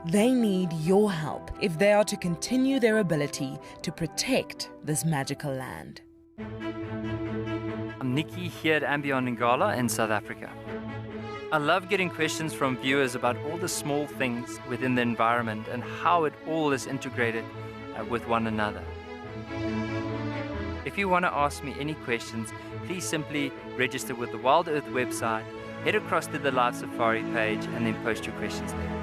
They need your help if they are to continue their ability to protect this magical land. I'm Nikki here at andBeyond in Ngala in South Africa. I love getting questions from viewers about all the small things within the environment and how it all is integrated with one another. If you want to ask me any questions, please simply register with the WildEarth website, head across to the Live Safari page and then post your questions there.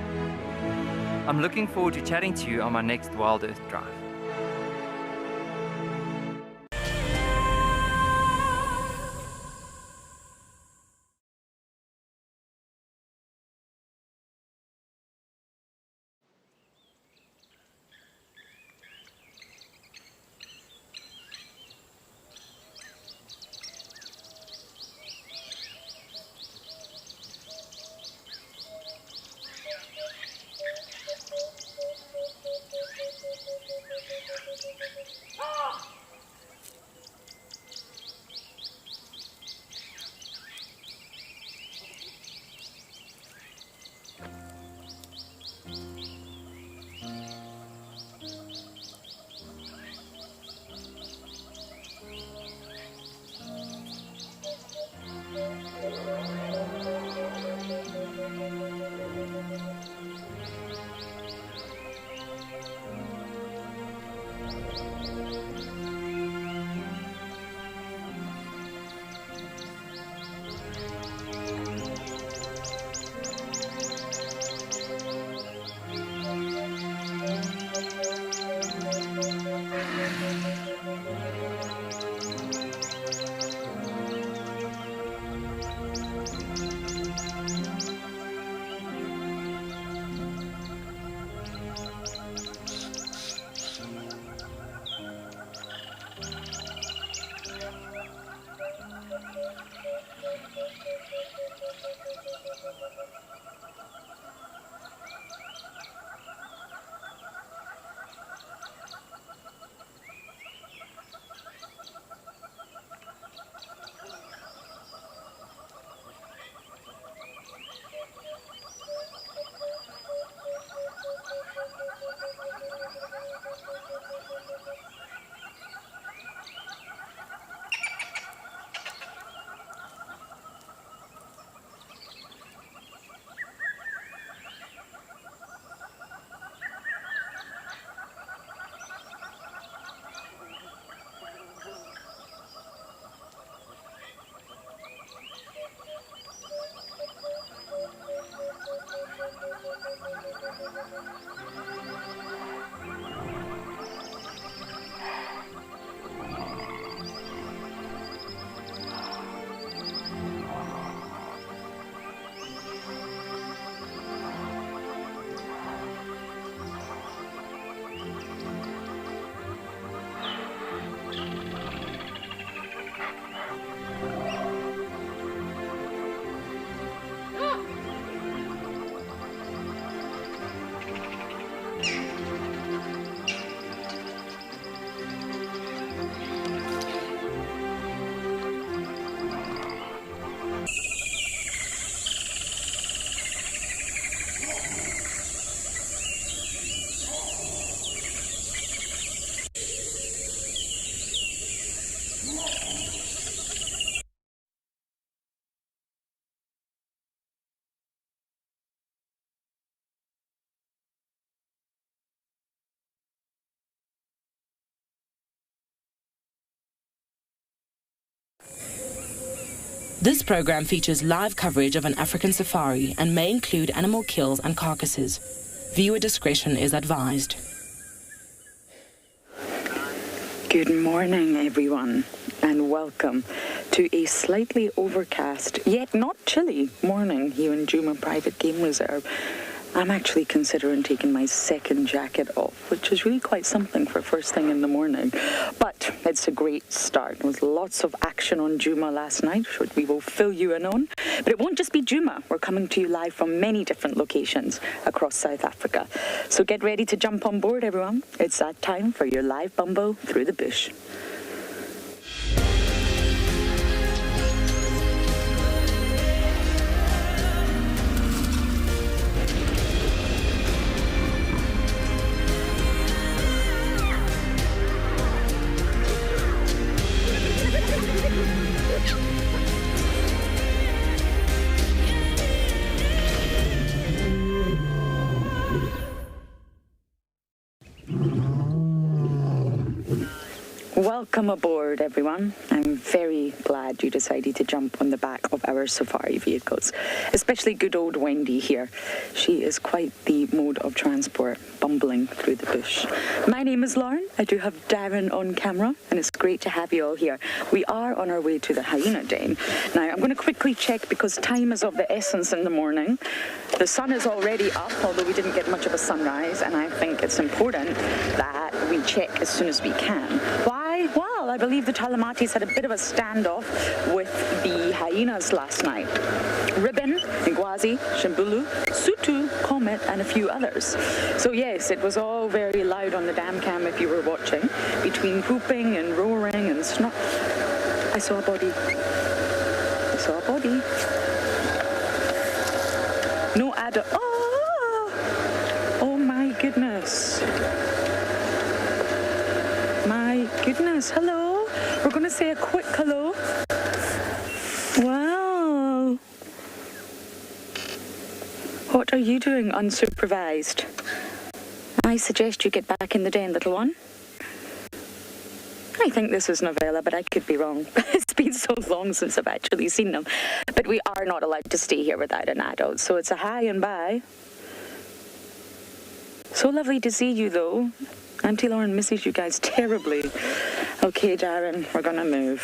I'm looking forward to chatting to you on my next WildEarth drive. This program features live coverage of an African safari and may include animal kills and carcasses. Viewer discretion is advised. Good morning, everyone, and welcome to a slightly overcast, yet not chilly, morning here in Djuma Private Game Reserve. I'm actually considering taking my second jacket off, which is really quite something for first thing in the morning. But it's a great start. There was lots of action on Djuma last night, which we will fill you in on. But it won't just be Djuma. We're coming to you live from many different locations across South Africa. So get ready to jump on board, everyone. It's that time for your live bumbo through the bush. Welcome aboard, everyone. I'm very glad you decided to jump on the back of our safari vehicles, especially good old Wendy here. She is quite the mode of transport, bumbling through the bush. My name is Lauren. I do have Darren on camera, and it's great to have you all here. We are on our way to the hyena den. Now, I'm going to quickly check because time is of the essence in the morning. The sun is already up, although we didn't get much of a sunrise, and I think it's important that we check as soon as we can. Why? Well, I believe the Talamatis had a bit of a standoff with the hyenas last night. Ribbon, Ngwazi, Shimbulu, Sutu, Comet, and a few others. So yes, it was all very loud on the dam cam if you were watching, between pooping and roaring and snot. I saw a body. I saw a body. No adult. Oh my goodness. My goodness. Hello. We're going to say a quick hello. Wow. What are you doing unsupervised? I suggest you get back in the den, little one. I think this is novella, but I could be wrong. It's been so long since I've actually seen them. But we are not allowed to stay here without an adult, so it's a hi and bye. So lovely to see you, though. Auntie Lauren misses you guys terribly. Okay, Darren, we're going to move.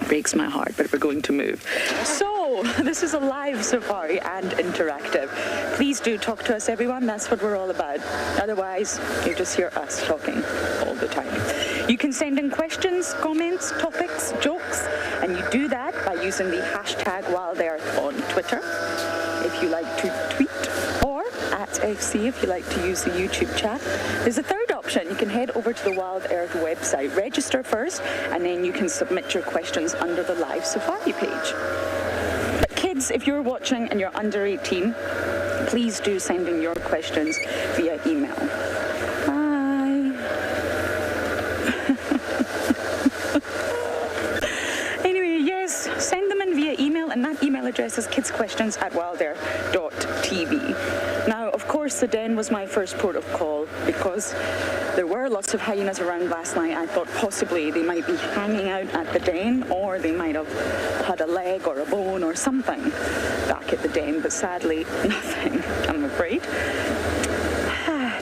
Breaks my heart, but we're going to move. So, this is a live safari and interactive. Please do talk to us, everyone. That's what we're all about. Otherwise, you just hear us talking all the time. You can send in questions, comments, topics, jokes, and you do that by using the hashtag WildEarth on Twitter, if you like to tweet, or at FC if you like to use the YouTube chat. There's a third option. You can head over to the WildEarth website, register first, and then you can submit your questions under the live safari page. But kids, if you're watching and you're under 18, please do send in your questions via email. Bye. Anyway, yes, send them in via email, and that email address is kidsquestions@wildearth.tv. Now, of course, the den was my first port of call because there were lots of hyenas around last night. I thought possibly they might be hanging out at the den, or they might have had a leg or a bone or something back at the den, but sadly, nothing, I'm afraid.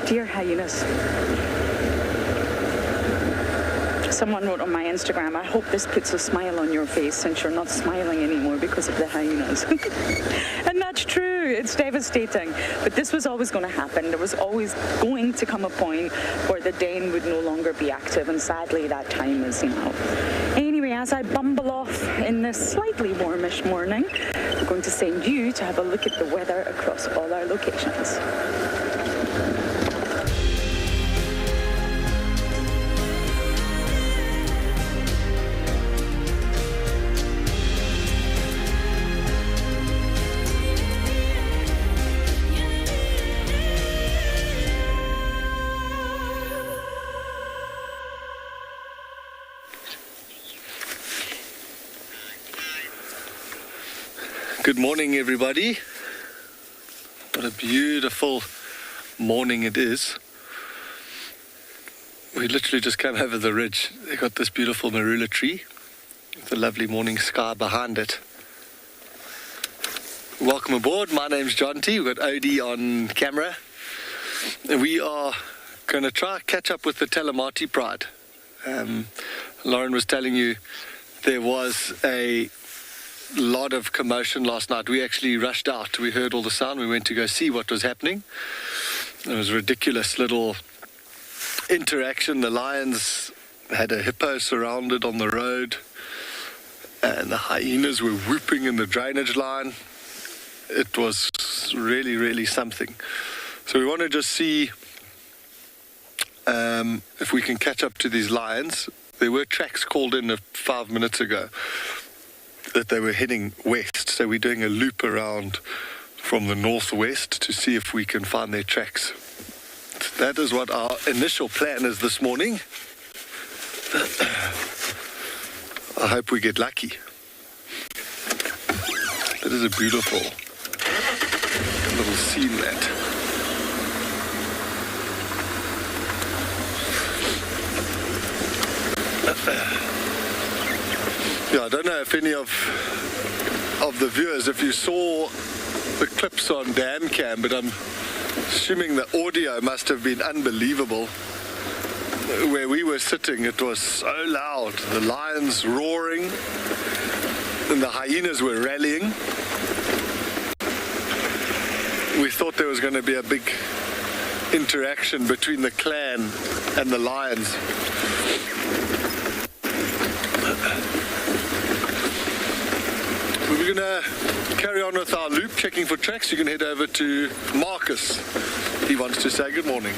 Dear hyenas. Someone wrote on my Instagram, I hope this puts a smile on your face since you're not smiling anymore because of the hyenas. And that's true, it's devastating. But this was always going to happen. There was always going to come a point where the den would no longer be active, and sadly that time is now. Anyway, as I bumble off in this slightly warmish morning, we're going to send you to have a look at the weather across all our locations. Good morning, everybody. What a beautiful morning it is. We literally just came over the ridge. They got this beautiful marula tree with a lovely morning sky behind it. Welcome aboard. My name's John T. We've got Odie on camera. And we are going to try catch up with the Talamati Pride. Lauren was telling you there was a lot of commotion last night. We actually rushed out. We heard all the sound. We went to go see what was happening. It was a ridiculous little interaction. The lions had a hippo surrounded on the road, and the hyenas were whooping in the drainage line. It was really, really something. So we want to just see if we can catch up to these lions. There were tracks called in 5 minutes ago that they were heading west, so we're doing a loop around from the northwest to see if we can find their tracks. That is what our initial plan is this morning. I hope we get lucky. That is a beautiful little scene, that. Yeah, I don't know if any of the viewers, if you saw the clips on Dan Cam, but I'm assuming the audio must have been unbelievable. Where we were sitting, it was so loud. The lions roaring and the hyenas were rallying. We thought there was going to be a big interaction between the clan and the lions. We're going to carry on with our loop, checking for tracks. You can head over to Marcus. He wants to say good morning.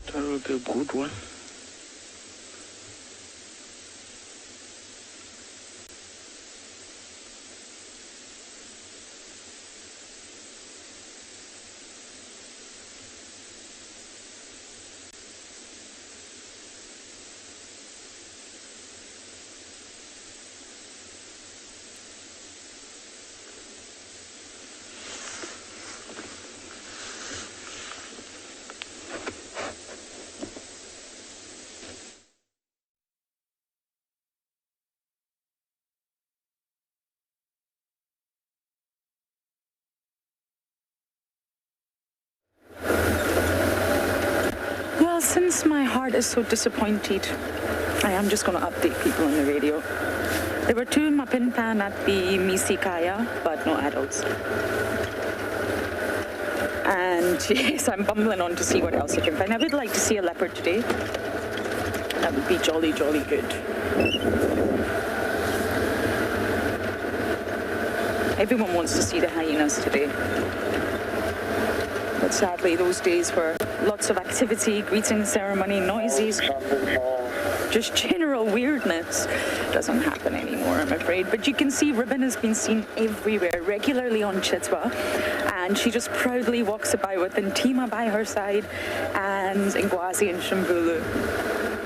That will be a good one. Since my heart is so disappointed, I am just going to update people on the radio. There were 2 mapinpan at the Misikaya, but no adults. And yes, I'm bumbling on to see what else I can find. I would like to see a leopard today. That would be jolly, jolly good. Everyone wants to see the hyenas today. But sadly, those days were lots of activity, greeting ceremony, noises, just general weirdness doesn't happen anymore, I'm afraid. But you can see Ribbon has been seen everywhere, regularly on Chitswa, and she just proudly walks about with Ntima by her side and Ngwazi and Shambulu,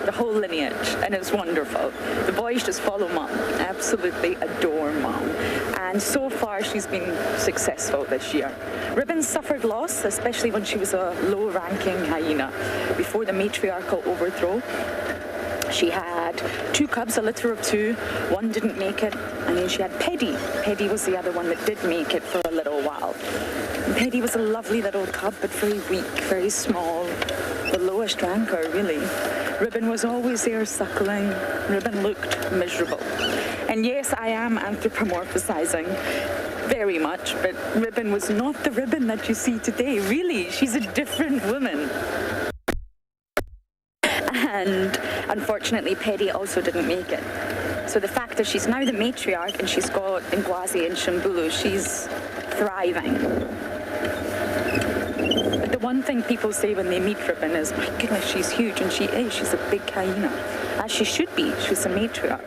the whole lineage, and it's wonderful. The boys just follow Mom, absolutely adore Mom, and so far she's been successful this year. Ribbon suffered loss, especially when she was a low-ranking hyena. Before the matriarchal overthrow, she had 2 cubs, a litter of 2. One didn't make it, and then she had Paddy. Paddy was the other one that did make it for a little while. And Paddy was a lovely little cub, but very weak, very small, the lowest ranker, really. Ribbon was always there suckling. Ribbon looked miserable. And yes, I am anthropomorphizing very much, but Ribbon was not the Ribbon that you see today, really. She's a different woman. And unfortunately, Paddy also didn't make it. So the fact that she's now the matriarch and she's got Ngwazi and Shambulu, she's thriving. But the one thing people say when they meet Ribbon is, my goodness, she's huge, and she is. She's a big hyena, as she should be. She's a matriarch.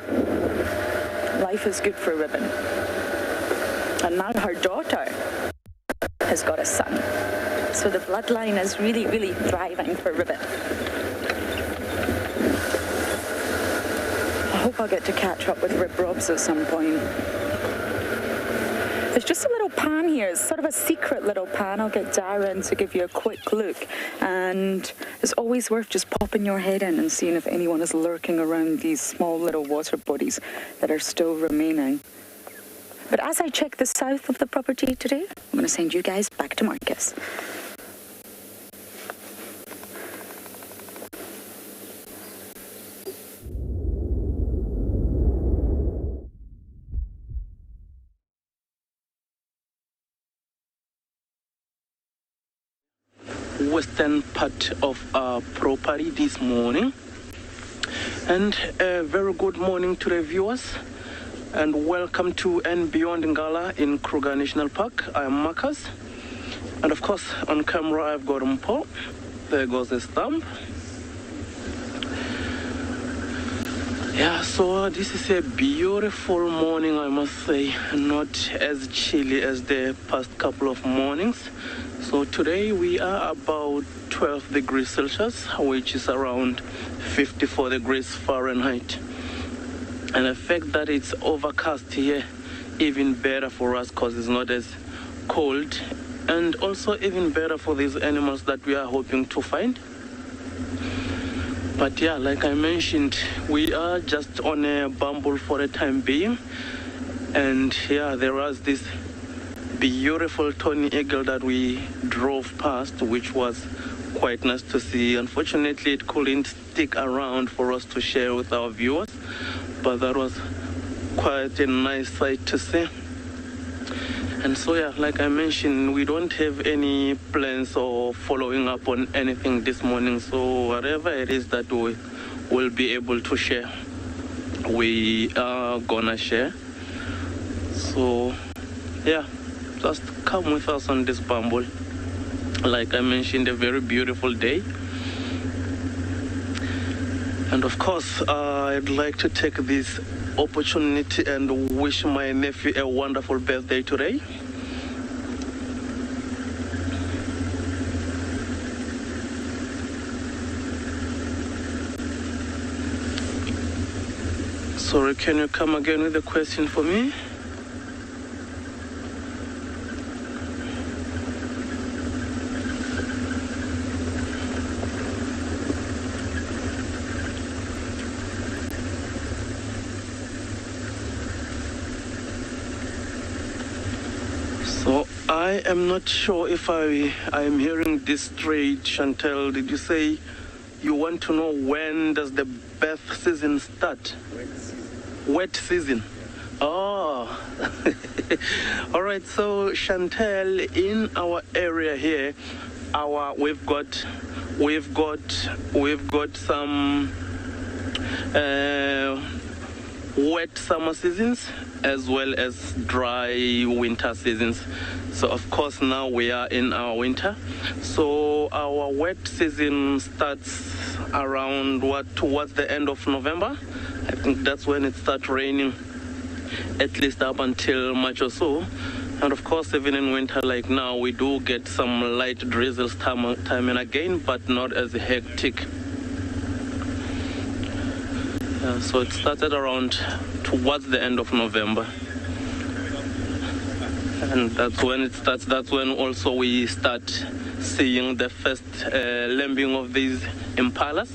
Life is good for Ribbon. And now her daughter has got a son. So the bloodline is really, really thriving for Ribbon. I hope I'll get to catch up with Rib Robs at some point. There's just a little pan here. It's sort of a secret little pan. I'll get Darren to give you a quick look. And it's always worth just popping your head in and seeing if anyone is lurking around these small little water bodies that are still remaining. But as I check the south of the property today, I'm going to send you guys back to Marcus. Western part of our property this morning, and a very good morning to the viewers, and welcome to andBeyond Ngala in Kruger National Park. I am Marcus, and of course on camera I've got Mpo. There goes the stamp. Yeah, so this is a beautiful morning, I must say, not as chilly as the past couple of mornings. So today we are about 12 degrees Celsius, which is around 54 degrees Fahrenheit. And the fact that it's overcast here even better for us because it's not as cold, and also even better for these animals that we are hoping to find. But yeah, like I mentioned, we are just on a bumble for the time being, and yeah, there was this beautiful tawny eagle that we drove past, which was quite nice to see. Unfortunately, it couldn't stick around for us to share with our viewers, but that was quite a nice sight to see. And so yeah, like I mentioned, we don't have any plans or following up on anything this morning, so whatever it is that we will be able to share, we are gonna share. So yeah, just come with us on this bumble. Like I mentioned, a very beautiful day. And of course, I'd like to take this opportunity and wish my nephew a wonderful birthday today. Sorry, can you come again with a question for me? I am not sure if I'm hearing this straight, Chantel. Did you say you want to know when does the birth season start? Wet season. Oh, all right. So Chantel, in our area here, we've got some wet summer seasons as well as dry winter seasons. So of course now we are in our winter. So our wet season starts around towards the end of November. I think that's when it starts raining, at least up until March or so. And of course, even in winter like now, we do get some light drizzles time and again, but not as hectic. So it started around towards the end of November. And that's when it starts. That's when also we start seeing the first lambing of these impalas.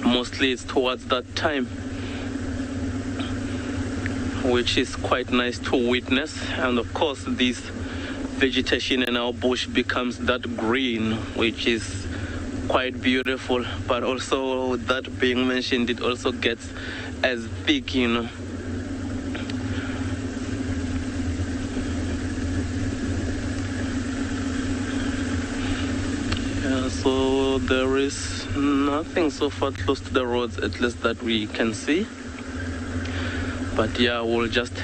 Mostly it's towards that time, which is quite nice to witness. And of course, this vegetation in our bush becomes that green, which is quite beautiful. But also, that being mentioned, it also gets as thick, you know. So there is nothing so far close to the roads, at least that we can see. But yeah, we'll just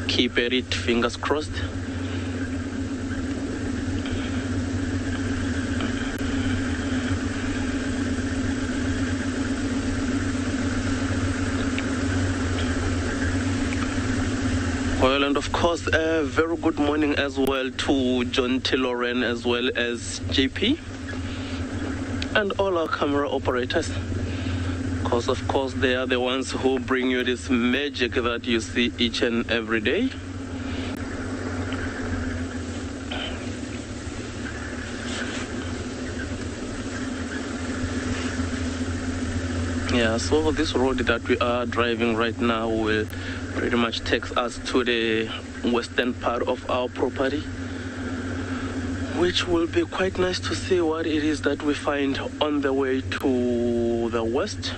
keep at it, fingers crossed. Well, and of course, a very good morning as well to John T. Lauren as well as JP. And all our camera operators, because of course they are the ones who bring you this magic that you see each and every day. Yeah, so this road that we are driving right now will pretty much take us to the western part of our property, which will be quite nice to see what it is that we find on the way to the west.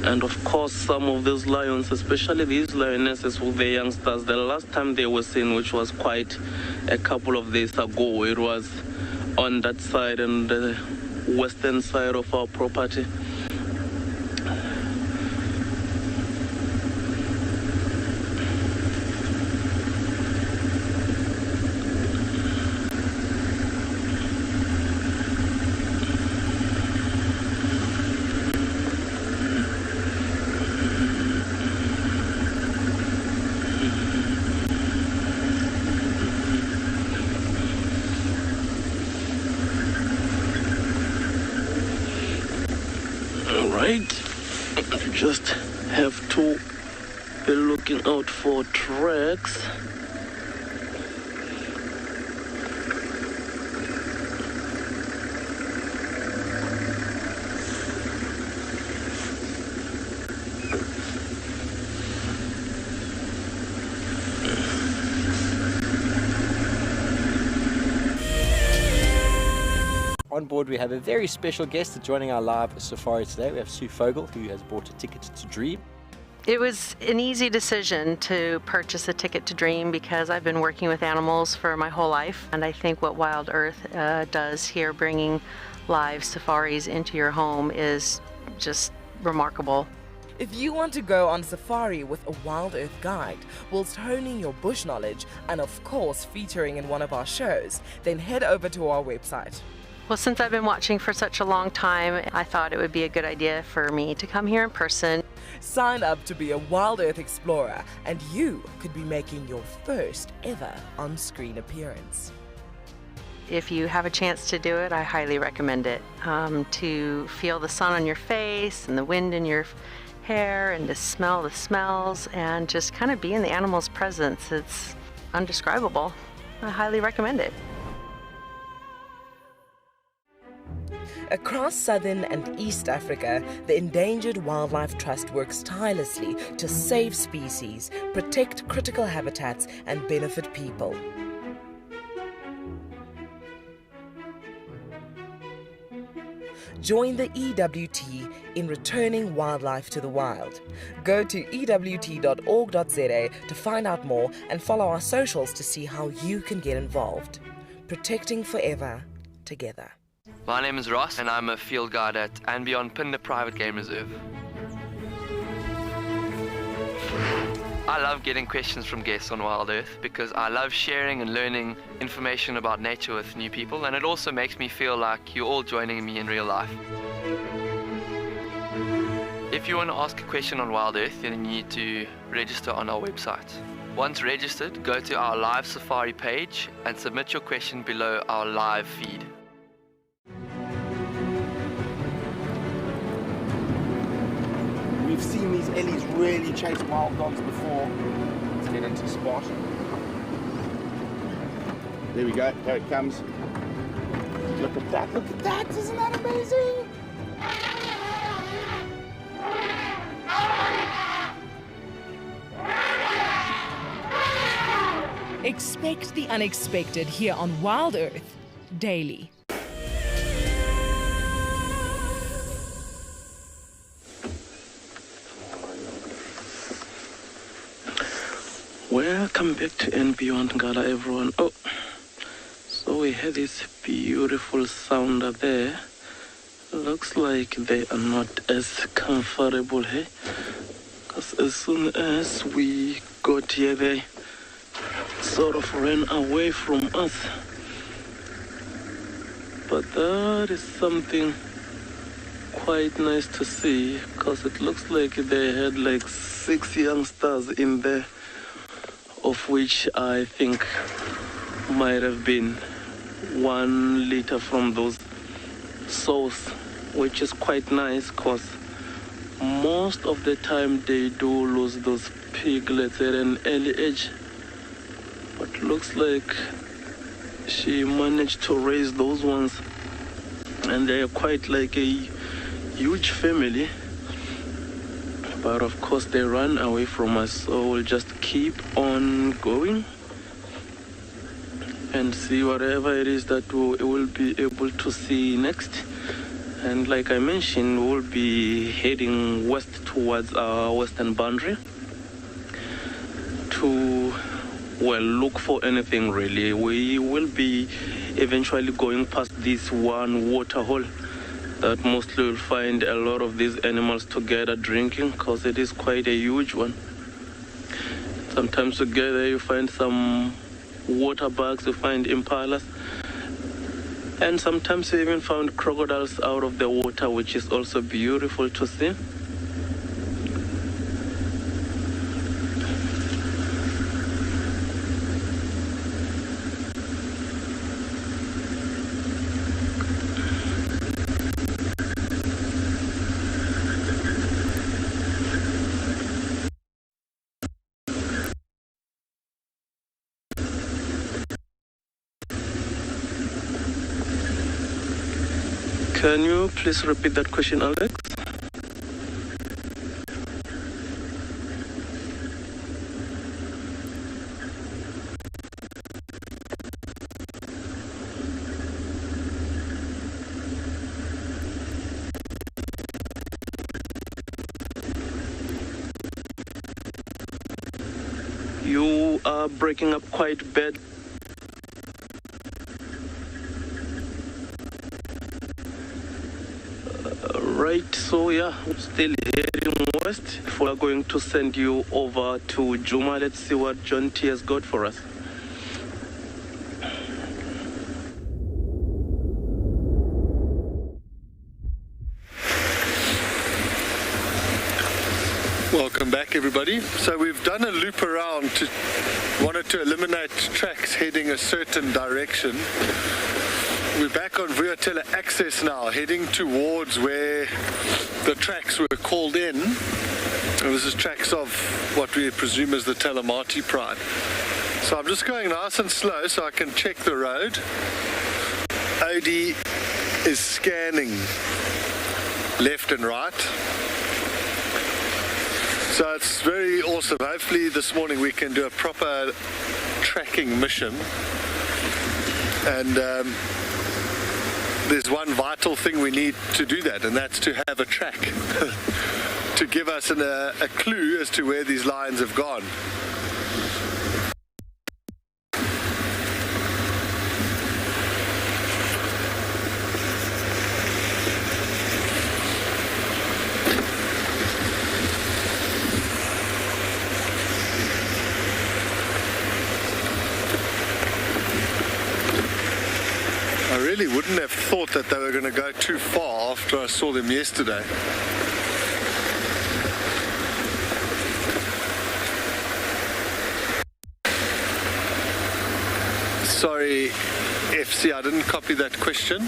And of course, some of these lions, especially these lionesses with the youngsters, the last time they were seen, which was quite a couple of days ago, it was on that side and the western side of our property. Just have to be looking out for tracks. On board we have a very special guest joining our live safari today. We have Sue Fogel, who has bought a ticket to Dream. It was an easy decision to purchase a ticket to Dream because I've been working with animals for my whole life, and I think what WildEarth does here, bringing live safaris into your home, is just remarkable. If you want to go on safari with a WildEarth guide whilst honing your bush knowledge and of course featuring in one of our shows, then head over to our website. Well, since I've been watching for such a long time, I thought it would be a good idea for me to come here in person. Sign up to be a WildEarth explorer and you could be making your first ever on-screen appearance. If you have a chance to do it, I highly recommend it. To feel the sun on your face and the wind in your hair and to smell the smells and just kind of be in the animal's presence. It's undescribable. I highly recommend it. Across southern and East Africa, the Endangered Wildlife Trust works tirelessly to save species, protect critical habitats, and benefit people. Join the EWT in returning wildlife to the wild. Go to ewt.org.za to find out more and follow our socials to see how you can get involved. Protecting forever, together. My name is Ross and I'm a field guide at andBeyond Phinda Private Game Reserve. I love getting questions from guests on WildEarth because I love sharing and learning information about nature with new people, and it also makes me feel like you're all joining me in real life. If you want to ask a question on WildEarth, then you need to register on our website. Once registered, go to our live safari page and submit your question below our live feed. We've seen these ellies really chase wild dogs before. Let's get into spot. There we go, there it comes. Look at that, isn't that amazing? Expect the unexpected here on WildEarth daily. Welcome back to andBeyond, Ngala, everyone. Oh, so we had this beautiful sounder there. Looks like they are not as comfortable here, because as soon as we got here, they sort of ran away from us. But that is something quite nice to see, because it looks like they had like 6 youngsters in there, of which I think might have been 1 liter from those sows, which is quite nice because most of the time they do lose those piglets at an early age. But looks like she managed to raise those ones, and they are quite like a huge family. But of course they ran away from us, so we'll just keep on going and see whatever it is that we will be able to see next. And like I mentioned, we'll be heading west towards our western boundary to, well, look for anything really. We will be eventually going past this one water hole that mostly will find a lot of these animals together drinking, because it is quite a huge one. Sometimes together you find some water bugs, you find impalas, and sometimes you even found crocodiles out of the water, which is also beautiful to see. Can you please repeat that question, Alex? You are breaking up quite bad. Right, so yeah, still heading west. We are going to send you over to Djuma. Let's see what John T has got for us. Welcome back, everybody. So we've done a loop around wanted to eliminate tracks heading a certain direction. We're back on Vuatela access now, heading towards where the tracks were called in. And this is tracks of what we presume is the Talamati Pride. So I'm just going nice and slow so I can check the road. OD is scanning left and right. So it's very awesome. Hopefully this morning we can do a proper tracking mission. And there's one vital thing we need to do that, and that's to have a track to give us a clue as to where these lines have gone. I really wouldn't have thought that they were going to go too far after I saw them yesterday. Sorry, FC, I didn't copy that question.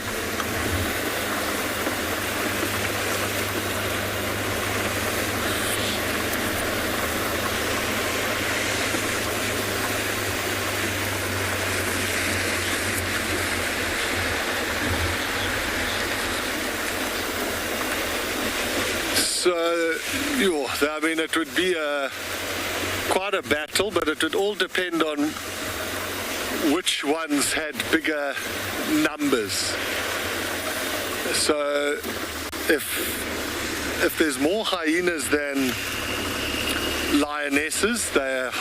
So, I mean, it would be quite a battle, but it would all depend on which ones had bigger numbers. So, if there's more hyenas than lionesses, the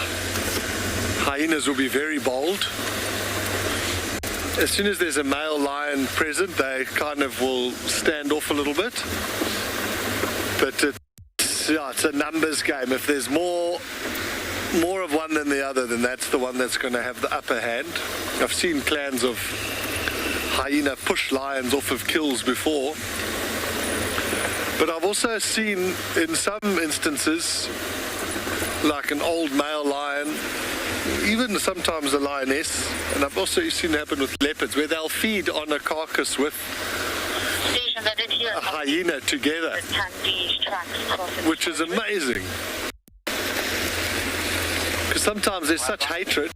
hyenas will be very bold. As soon as there's a male lion present, they kind of will stand off a little bit. But it's a numbers game. If there's more of one than the other, then that's the one that's going to have the upper hand. I've seen clans of hyena push lions off of kills before. But I've also seen in some instances, like an old male lion, even sometimes a lioness, and I've also seen it happen with leopards, where they'll feed on a carcass with a hyena together, which is amazing. Because sometimes there's such hatred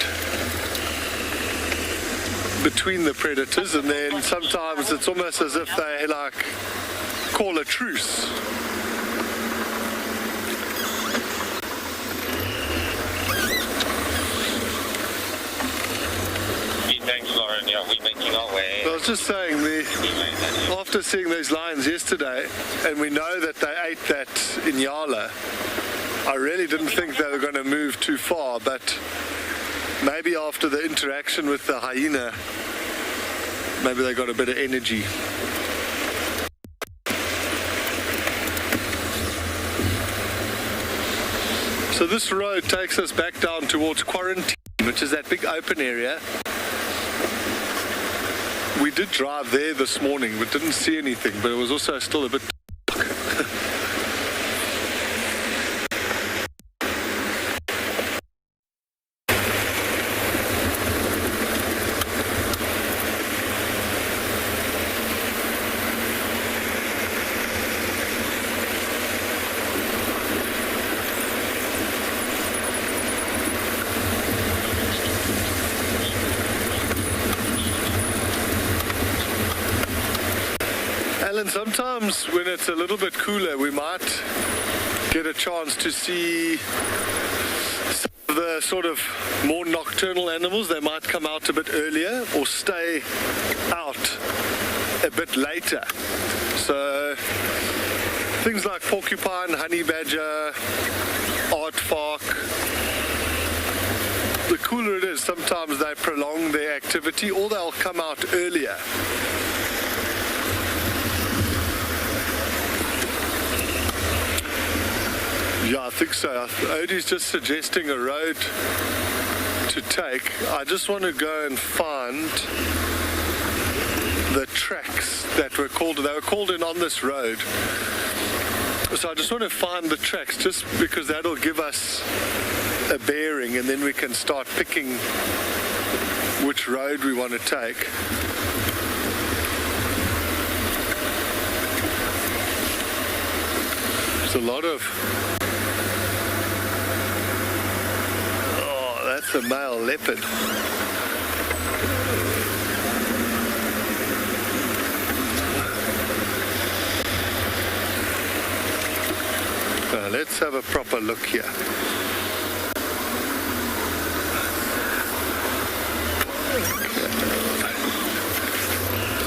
between the predators, and then sometimes it's almost as if they like call a truce. Thanks, Lauren. Yeah, we're making our way. I was just saying, after seeing those lions yesterday, and we know that they ate that in Ngala, I really didn't think they were going to move too far, but maybe after the interaction with the hyena, maybe they got a bit of energy. So this road takes us back down towards Quarantine, which is that big open area. We did drive there this morning, but didn't see anything, but it was also still a bit dark. and sometimes when it's a little bit cooler, we might get a chance to see some of the sort of more nocturnal animals. They might come out a bit earlier or stay out a bit later. So things like porcupine, honey badger, aardvark, the cooler it is, sometimes they prolong their activity or they'll come out earlier. Yeah, I think so. Odie's just suggesting a road to take. I just want to go and find the tracks that were called. They were called in on this road. So I just want to find the tracks, just because that'll give us a bearing, and then we can start picking which road we want to take. There's a lot of... Oh, that's a male leopard. Let's have a proper look here.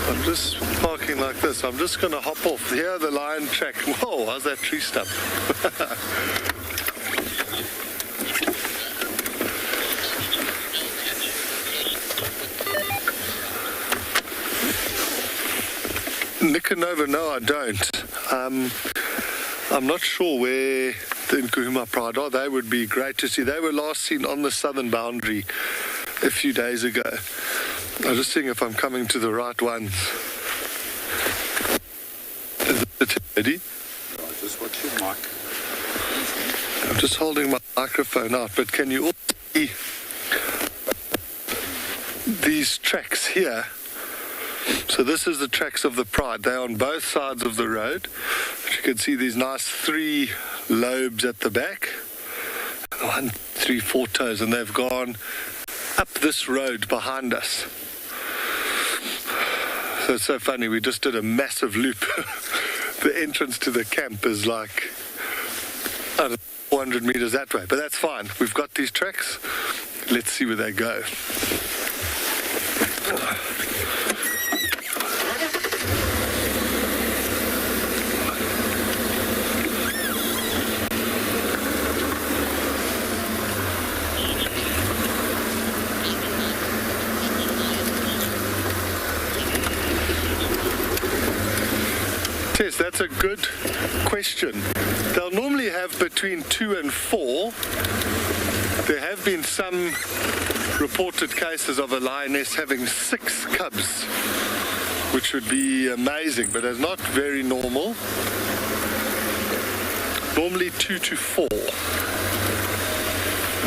I'm just parking like this. I'm just going to hop off. Here, the lion track. Whoa, how's that tree stump? Nicanova, no, I don't. I'm not sure where the Djuma Pride are. They would be great to see. They were last seen on the southern boundary a few days ago. I'm just seeing if I'm coming to the right ones. Is it ready? Just watch your mic. I'm just holding my microphone out, but can you all see these tracks here? So this is the tracks of the Pride. They're on both sides of the road. You can see these nice 3 lobes at the back. 1, 3, 4 toes, and they've gone up this road behind us. So it's so funny, we just did a massive loop. The entrance to the camp is like, I don't know, 400 meters that way, but that's fine. We've got these tracks. Let's see where they go. Tess, that's a good question. They'll normally have between 2 and 4. There have been some reported cases of a lioness having 6 cubs, which would be amazing, but it's not very normal. Normally 2 to 4.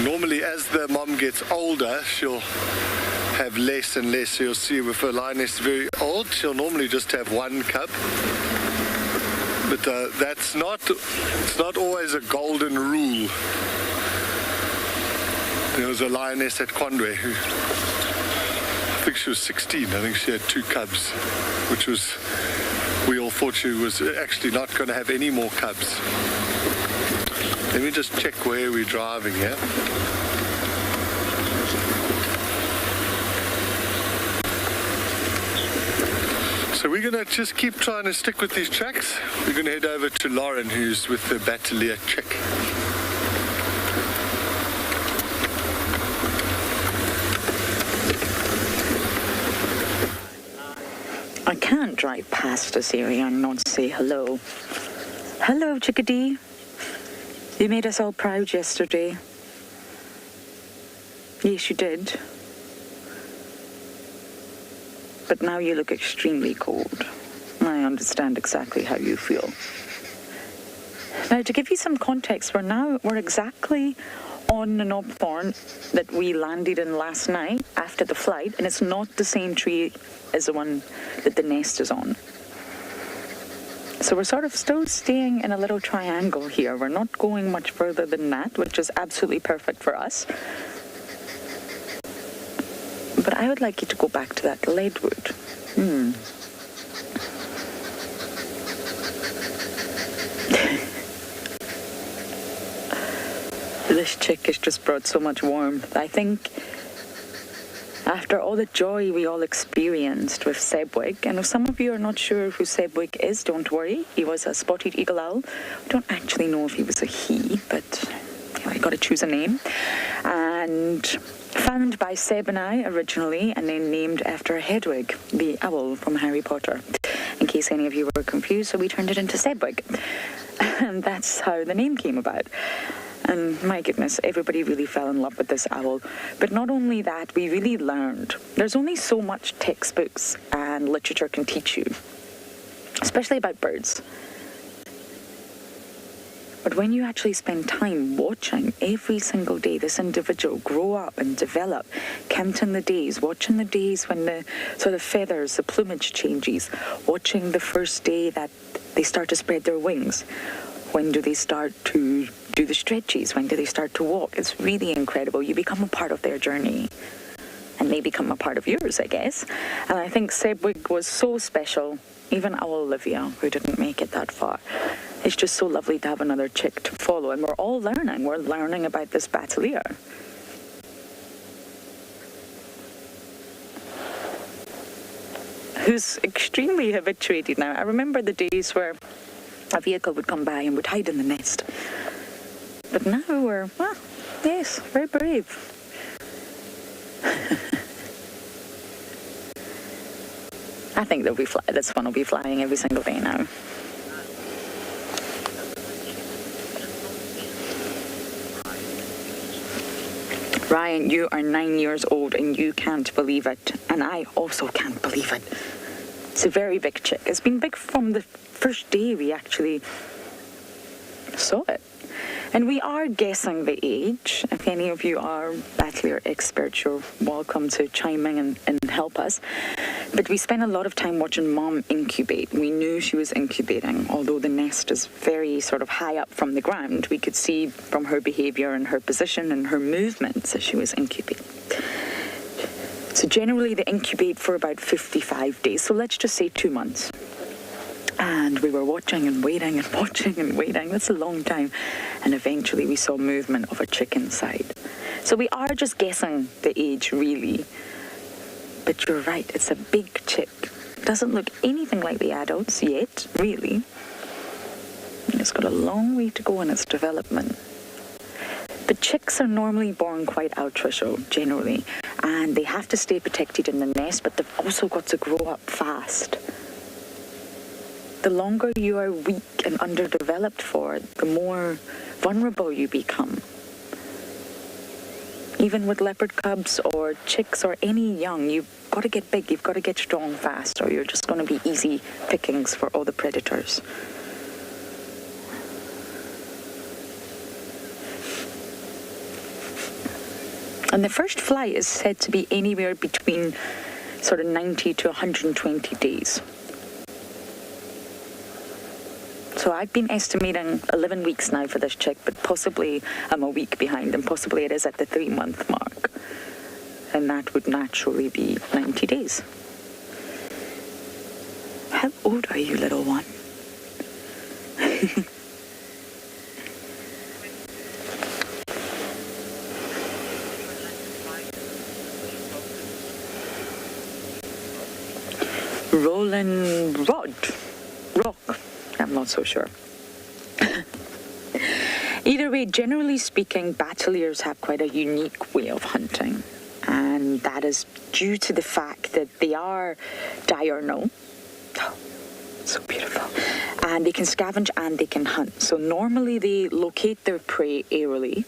Normally, as the mom gets older, she'll have less and less. So you'll see if a lioness is very old, she'll normally just have 1 cub. But it's not always a golden rule. There was a lioness at Kondwe who, I think she was 16. I think she had 2 cubs, which was, we all thought she was actually not going to have any more cubs. Let me just check where we're driving here. So we're going to just keep trying to stick with these tracks. We're going to head over to Lauren, who's with the Battalier check. I can't drive past this area and not say hello. Hello, chickadee. You made us all proud yesterday. Yes, you did. But now you look extremely cold. I understand exactly how you feel. Now, to give you some context, we're exactly on the knob thorn that we landed in last night after the flight, and it's not the same tree as the one that the nest is on. So we're sort of still staying in a little triangle here. We're not going much further than that, which is absolutely perfect for us. But I would like you to go back to that leadwood. This chick has just brought so much warmth. I think after all the joy we all experienced with Sedgwick, and if some of you are not sure who Sedgwick is, don't worry. He was a spotted eagle owl. I don't actually know if he was a he, but I got to choose a name. And found by Seb and I originally, and then named after Hedwig, the owl from Harry Potter. In case any of you were confused, so we turned it into Sedgwick. And that's how the name came about. And my goodness, everybody really fell in love with this owl. But not only that, we really learned. There's only so much textbooks and literature can teach you, especially about birds. But when you actually spend time watching every single day this individual grow up and develop, counting the days, watching the days when the sort of feathers, the plumage changes, watching the first day that they start to spread their wings, when do they start to do the stretches, when do they start to walk? It's really incredible. You become a part of their journey. And they become a part of yours, I guess. And I think Sedgwick was so special. Even our Olivia, who didn't make it that far. It's just so lovely to have another chick to follow. And we're all learning. We're learning about this battalier. Who's extremely habituated now. I remember the days where a vehicle would come by and would hide in the nest. But now we're, well, yes, very brave. I think they'll be this one will be flying every single day now. Ryan, you are 9 years old and you can't believe it. And I also can't believe it. It's a very big chick. It's been big from the first day we actually saw it. And we are guessing the age. If any of you are battalier experts, you're welcome to chime in and help us. But we spent a lot of time watching Mom incubate. We knew she was incubating, although the nest is very sort of high up from the ground. We could see from her behaviour and her position and her movements as she was incubating. So generally they incubate for about 55 days. So let's just say 2 months. And we were watching and waiting and watching and waiting. That's a long time. And eventually we saw movement of a chick inside. So we are just guessing the age, really. But you're right, it's a big chick. Doesn't look anything like the adults yet, really. And it's got a long way to go in its development. But chicks are normally born quite ultra-show, generally. And they have to stay protected in the nest, but they've also got to grow up fast. The longer you are weak and underdeveloped for, the more vulnerable you become. Even with leopard cubs or chicks or any young, you've got to get big, you've got to get strong fast, or you're just going to be easy pickings for all the predators. And the first flight is said to be anywhere between sort of 90 to 120 days. So I've been estimating 11 weeks now for this chick, but possibly I'm a week behind, and possibly it is at the 3-month mark. And that would naturally be 90 days. How old are you, little one? Rolling rock. I'm not so sure. Either way, generally speaking, battaliers have quite a unique way of hunting. And that is due to the fact that they are diurnal. Oh, so beautiful. And they can scavenge and they can hunt. So normally they locate their prey aerially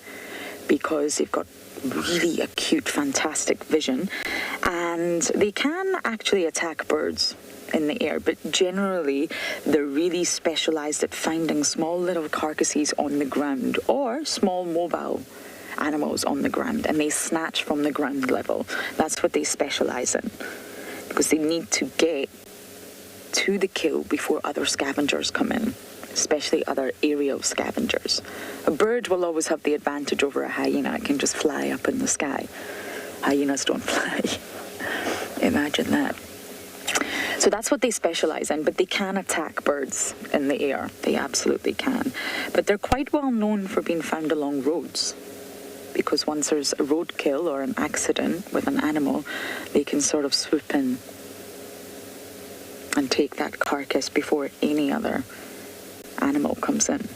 because they've got really acute, fantastic vision. And they can actually attack birds in the air, but generally they're really specialized at finding small little carcasses on the ground or small mobile animals on the ground, and they snatch from the ground level. That's what they specialize in, because they need to get to the kill before other scavengers come in, especially other aerial scavengers. A bird will always have the advantage over a hyena. It can just fly up in the sky. Hyenas don't fly. Imagine that. So that's what they specialize in, but they can attack birds in the air. They absolutely can. But they're quite well known for being found along roads. because once there's a roadkill or an accident with an animal, they can sort of swoop in and take that carcass before any other animal comes in.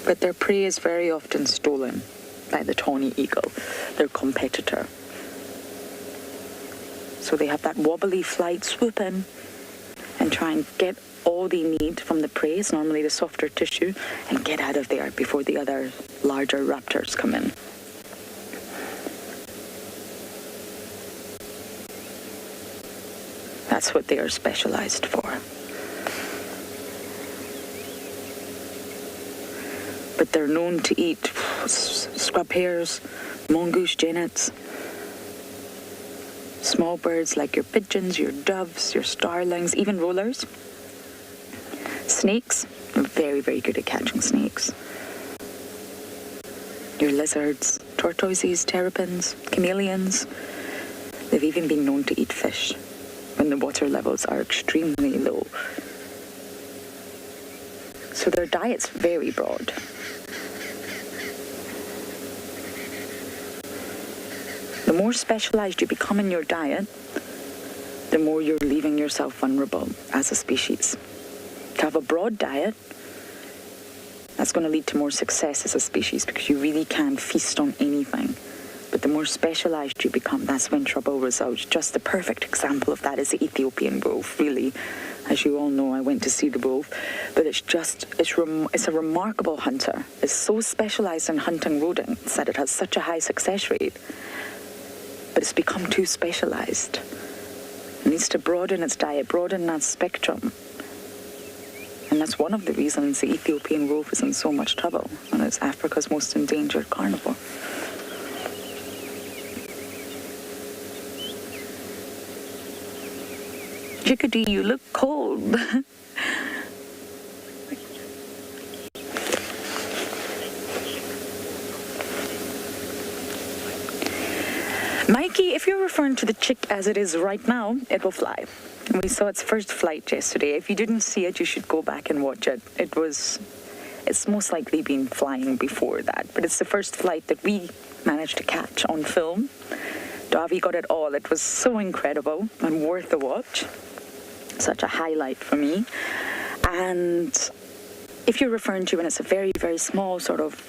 But their prey is very often stolen by the tawny eagle, their competitor. So they have that wobbly flight, swoop in and try and get all they need from the prey, it's normally the softer tissue, and get out of there before the other larger raptors come in. That's what they are specialized for. But they're known to eat scrub hares, mongoose jennets, small birds like your pigeons, your doves, your starlings, even rollers. Snakes, they're very, very good at catching snakes. Your lizards, tortoises, terrapins, chameleons. They've even been known to eat fish when the water levels are extremely low. So their diet's very broad. The more specialized you become in your diet, the more you're leaving yourself vulnerable as a species. To have a broad diet, that's going to lead to more success as a species because you really can feast on anything. But the more specialized you become, that's when trouble results. Just the perfect example of that is the Ethiopian wolf, really. As you all know, I went to see the wolf, but it's a remarkable hunter. It's so specialized in hunting rodents that it has such a high success rate. But it's become too specialized. It needs to broaden its diet, broaden that spectrum. And that's one of the reasons the Ethiopian wolf is in so much trouble, and it's Africa's most endangered carnivore. Chickadee, you look cold. Mikey, if you're referring to the chick as it is right now, it will fly. We saw its first flight yesterday. If you didn't see it, you should go back and watch it. It's most likely been flying before that, but it's the first flight that we managed to catch on film. Davi got it all. It was so incredible and worth a watch. Such a highlight for me. And if you're referring to when it's a very, very small sort of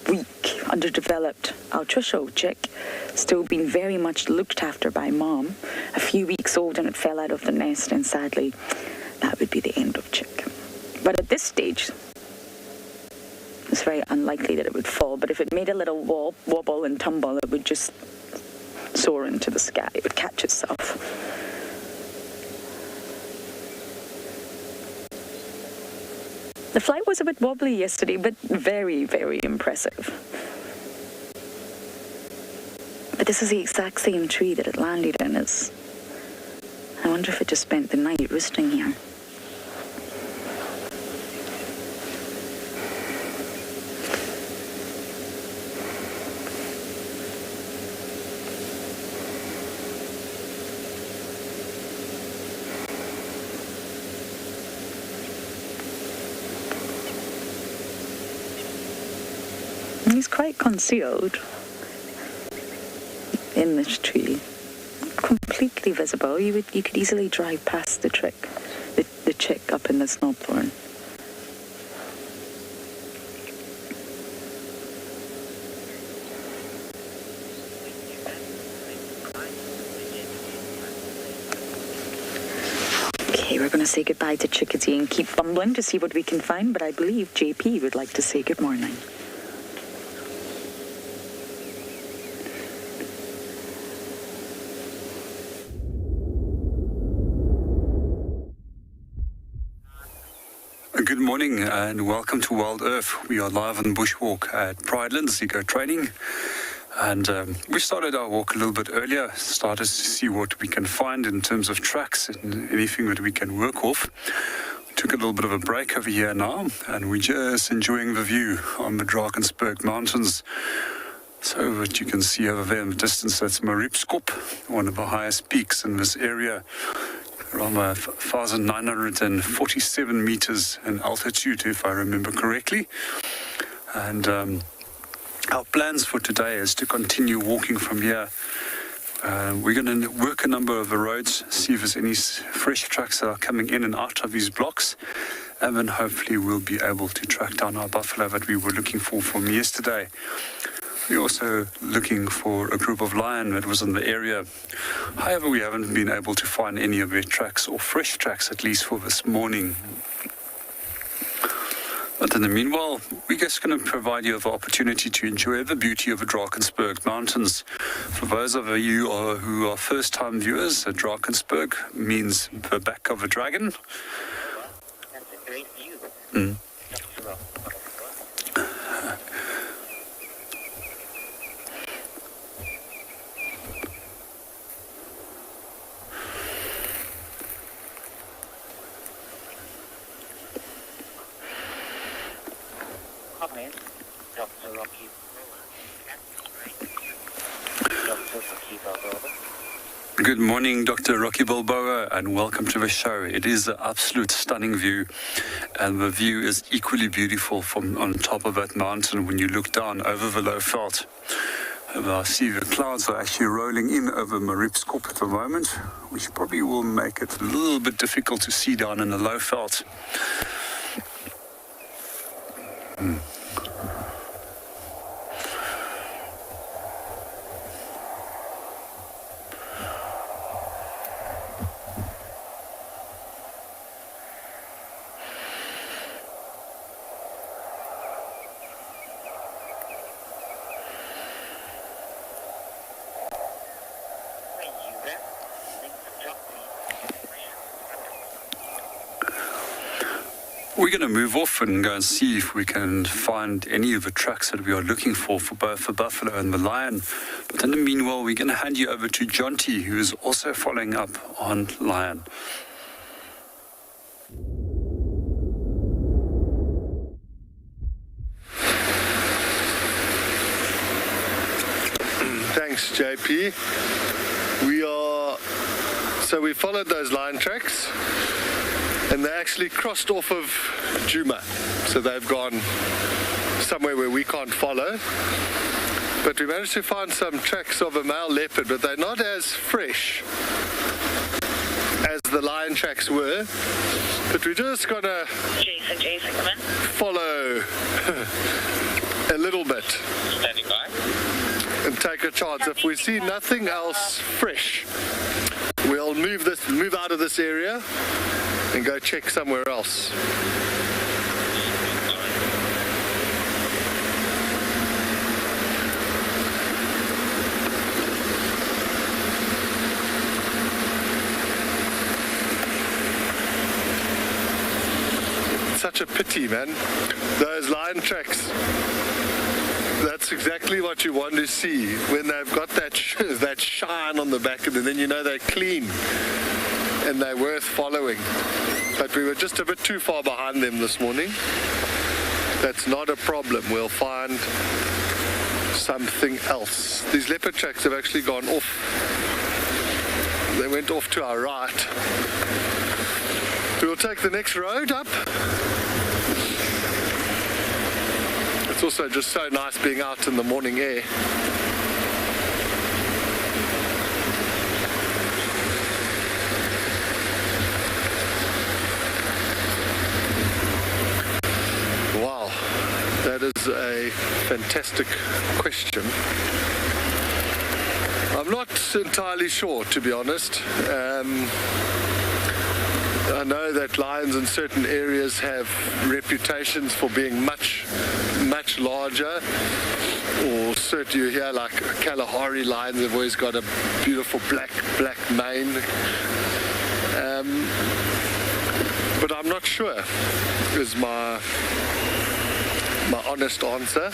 weak, underdeveloped altricial chick, still being very much looked after by mom, a few weeks old and it fell out of the nest, and sadly, that would be the end of chick. But at this stage, it's very unlikely that it would fall, but if it made a little wobble and tumble, it would just soar into the sky. It would catch itself. The flight was a bit wobbly yesterday, but very, very impressive. But this is the exact same tree that it landed in. I wonder if it just spent the night roosting here. He's quite concealed in this tree, completely visible. You could easily drive past the chick up in the snowthorn. Okay, we're going to say goodbye to Chickadee and keep fumbling to see what we can find, but I believe JP would like to say good morning. Good morning and welcome to WildEarth. We are live on Bushwalk at Pridelands Eco Training, and we started our walk a little bit earlier, started to see what we can find in terms of tracks and anything that we can work off. We took a little bit of a break over here now, and we're just enjoying the view on the Drakensberg Mountains. So what you can see over there in the distance, that's Maripskop, one of the highest peaks in this area, around 1,947 meters in altitude, if I remember correctly. And our plans for today is to continue walking from here. We're going to work a number of the roads, see if there's any fresh trucks that are coming in and out of these blocks, and then hopefully we'll be able to track down our buffalo that we were looking for from yesterday. We're also looking for a group of lion that was in the area. However, we haven't been able to find any of their tracks, or fresh tracks at least, for this morning. But in the meanwhile, we're just going to provide you with the opportunity to enjoy the beauty of the Drakensberg Mountains. For those of you who are first-time viewers, Drakensberg means the back of a dragon. That's a great view. Good morning, Dr. Rocky Balboa, and welcome to the show. It is an absolute stunning view, and the view is equally beautiful from on top of that mountain when you look down over the low veld. I see the clouds are actually rolling in over Maripskop at the moment, which probably will make it a little bit difficult to see down in the low veld. We're going to move off and go and see if we can find any of the tracks that we are looking for both the buffalo and the lion. But in the meanwhile, we're going to hand you over to Jonty, who is also following up on lion. Thanks, JP. We followed those lion tracks, and they actually crossed off of Djuma. So they've gone somewhere where we can't follow. But we managed to find some tracks of a male leopard, but they're not as fresh as the lion tracks were. But we're just gonna Jason, come in. Follow a little bit. Standing by. And take a chance. If we see nothing else fresh, we'll move out of this area and go check somewhere else. Such a pity, man. Those lion tracks. That's exactly what you want to see when they've got that shine on the back, and then you know they're clean and they're worth following. But we were just a bit too far behind them this morning. That's not a problem. We'll find something else. These leopard tracks have actually gone off. They went off to our right. We'll take the next road up. It's also just so nice being out in the morning air. Wow, that is a fantastic question. I'm not entirely sure, to be honest. I know that lions in certain areas have reputations for being much larger, or certainly you hear like Kalahari lions have always got a beautiful black mane. But I'm not sure is my honest answer.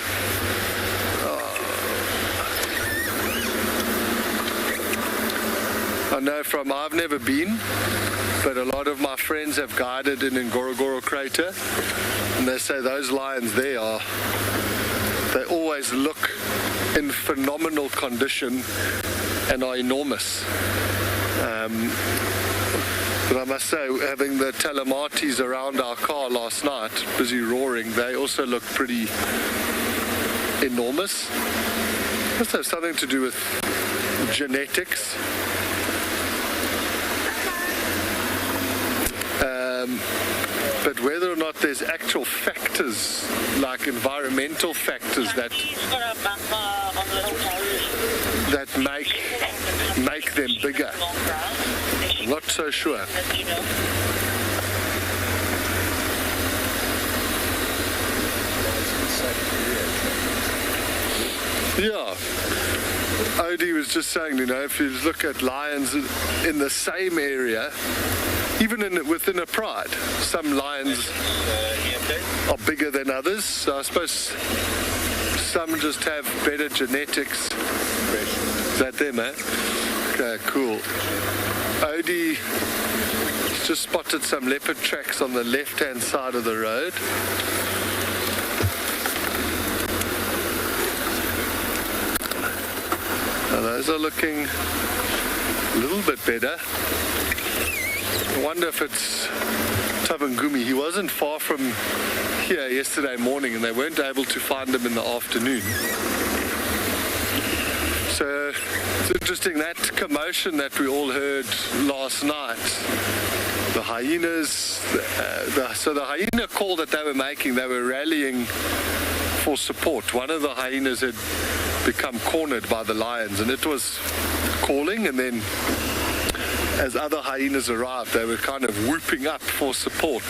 I know I've never been, but a lot of my friends have guided in Ngorongoro Crater, and they say those lions there they always always look in phenomenal condition and are enormous. But I must say, having the telematis around our car last night, busy roaring, they also look pretty enormous. Must have something to do with genetics. But whether or not there's actual factors, like environmental factors that make them bigger, I'm not so sure. Yeah. Odie was just saying, if you look at lions in the same area, even within a pride, some lions are bigger than others. So I suppose some just have better genetics. Is that them, eh? Okay, cool. Odie just spotted some leopard tracks on the left-hand side of the road. Now those are looking a little bit better. I wonder if it's Tabangumi. He wasn't far from here yesterday morning and they weren't able to find him in the afternoon. So it's interesting, that commotion that we all heard last night, the hyenas, so the hyena call that they were making, they were rallying for support. One of the hyenas had become cornered by the lions and it was calling, and then as other hyenas arrived, they were kind of whooping up for support.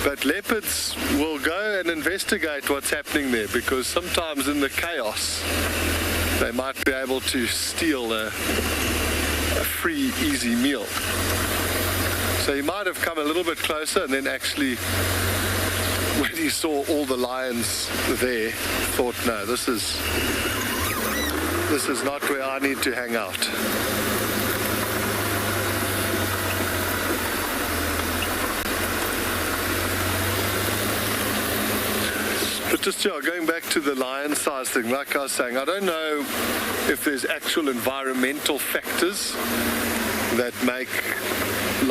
But leopards will go and investigate what's happening there, because sometimes in the chaos, they might be able to steal a free, easy meal. So he might have come a little bit closer, and then actually, when he saw all the lions there, thought, no, this is not where I need to hang out. But just, going back to the lion size thing, like I was saying, I don't know if there's actual environmental factors that make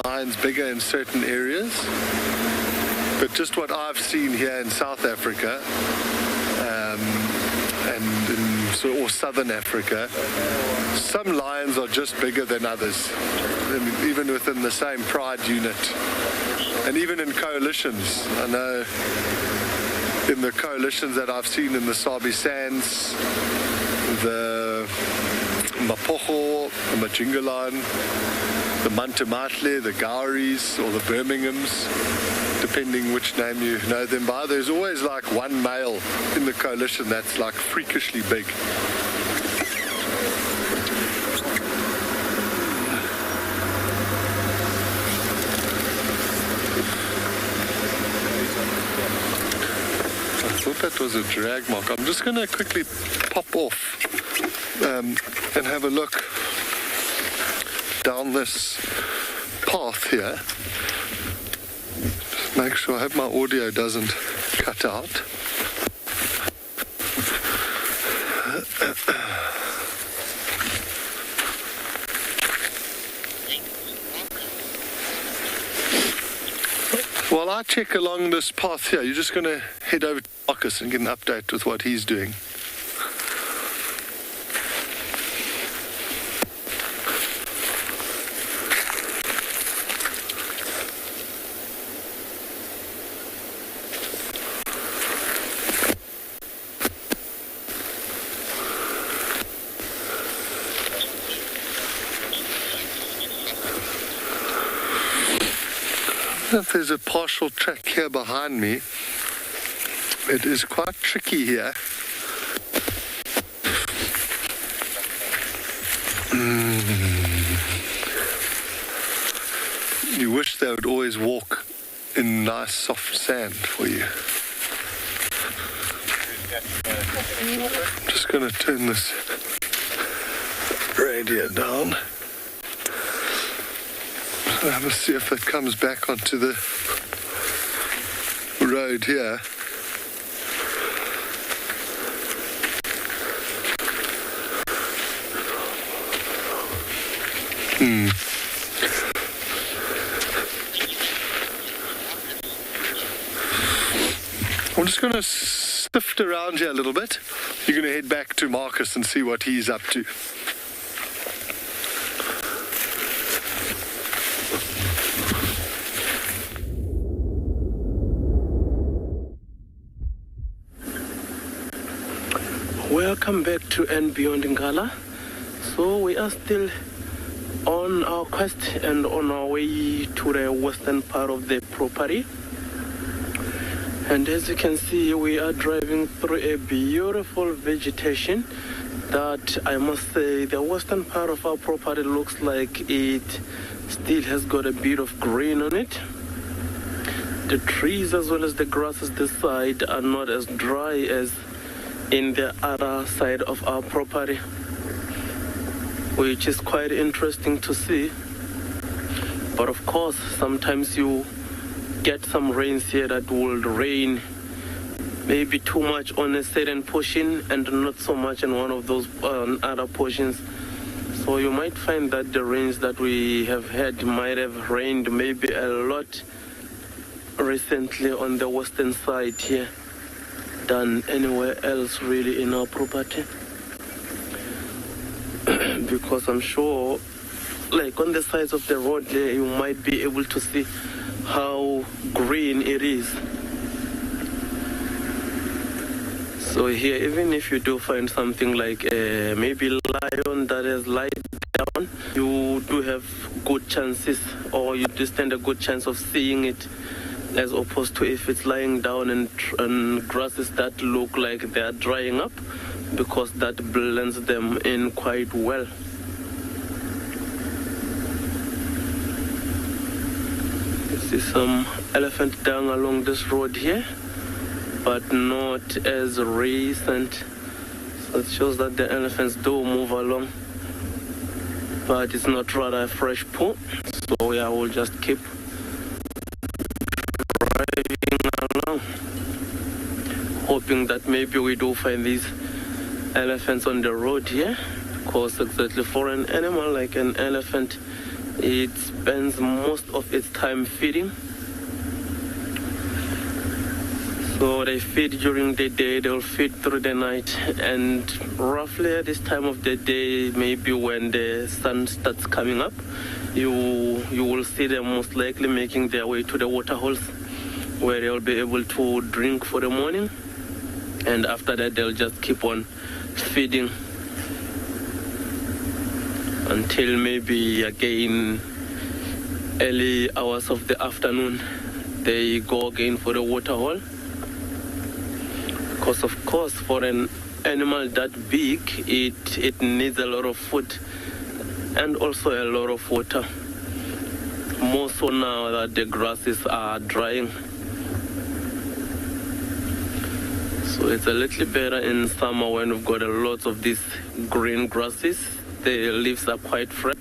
lions bigger in certain areas. But just what I've seen here in South Africa or Southern Africa, some lions are just bigger than others, even within the same pride unit. And even in coalitions, I know in the coalitions that I've seen in the Sabi Sands, the Mapocho, the Majingalan, the Mantamatle, the Gowries, or the Birminghams, depending which name you know them by, there's always like one male in the coalition that's like freakishly big. I thought that was a drag mark. I'm just going to quickly pop off and have a look down this path here. Just make sure I hope my audio doesn't cut out. While I check along this path here, you're just going to head over to Marcus and get an update with what he's doing. If there's a partial track here behind me, it is quite tricky here. You wish they would always walk in nice soft sand for you. I'm just going to turn this radio down. Have a see if it comes back onto the road here. I'm just going to sift around here a little bit. You're going to head back to Marcus and see what he's up to. Welcome back to andBeyond Ngala. So we are still on our quest and on our way to the western part of the property. And as you can see, we are driving through a beautiful vegetation that I must say the western part of our property looks like it still has got a bit of green on it. The trees as well as the grasses this side are not as dry as in the other side of our property, which is quite interesting to see. But of course, sometimes you get some rains here that will rain maybe too much on a certain portion and not so much in one of those other portions. So you might find that the rains that we have had might have rained maybe a lot recently on the western side here than anywhere else really in our property. Because I'm sure, like on the sides of the road there, you might be able to see how green it is. So here, even if you do find something like maybe lion that has lied down, you do have good chances, or you do stand a good chance of seeing it, as opposed to if it's lying down and grasses that look like they are drying up, because that blends them in quite well. You see some elephant dung along this road here, but not as recent. So it shows that the elephants do move along, but it's not rather a fresh poo. So yeah, we'll just keep driving along, hoping that maybe we do find these elephants on the road here, because exactly for an animal like an elephant, it spends most of its time feeding. So they feed during the day, they'll feed through the night, and roughly at this time of the day, maybe when the sun starts coming up, you will see them most likely making their way to the water holes, where they'll be able to drink for the morning, and after that they'll just keep on feeding until maybe again early hours of the afternoon they go again for the water hole. Because of course for an animal that big, it needs a lot of food and also a lot of water, more so now that the grasses are drying. So it's a little better in summer when we've got a lot of these green grasses. The leaves are quite fresh.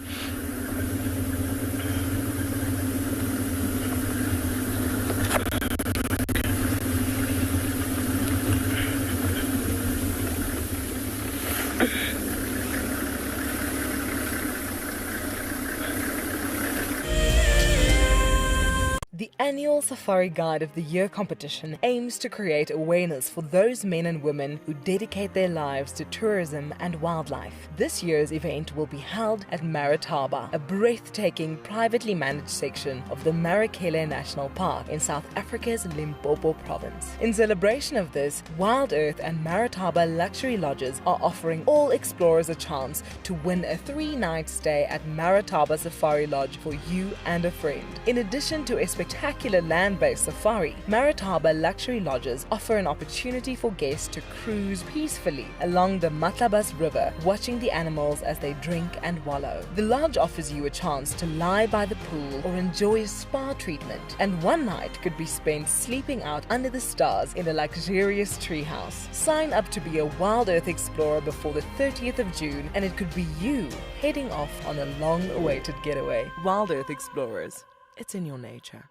The annual Safari Guide of the Year competition aims to create awareness for those men and women who dedicate their lives to tourism and wildlife. This year's event will be held at Marataba, a breathtaking privately managed section of the Marakele National Park in South Africa's Limpopo province. In celebration of this, WildEarth and Marataba Luxury Lodges are offering all explorers a chance to win a 3-night stay at Marataba Safari Lodge for you and a friend. In addition to a spectacular land-based safari, Marataba Luxury Lodges offer an opportunity for guests to cruise peacefully along the Matlabas River, watching the animals as they drink and wallow. The lodge offers you a chance to lie by the pool or enjoy a spa treatment, and one night could be spent sleeping out under the stars in a luxurious treehouse. Sign up to be a WildEarth explorer before the 30th of June, and it could be you heading off on a long-awaited getaway. WildEarth Explorers. It's in your nature.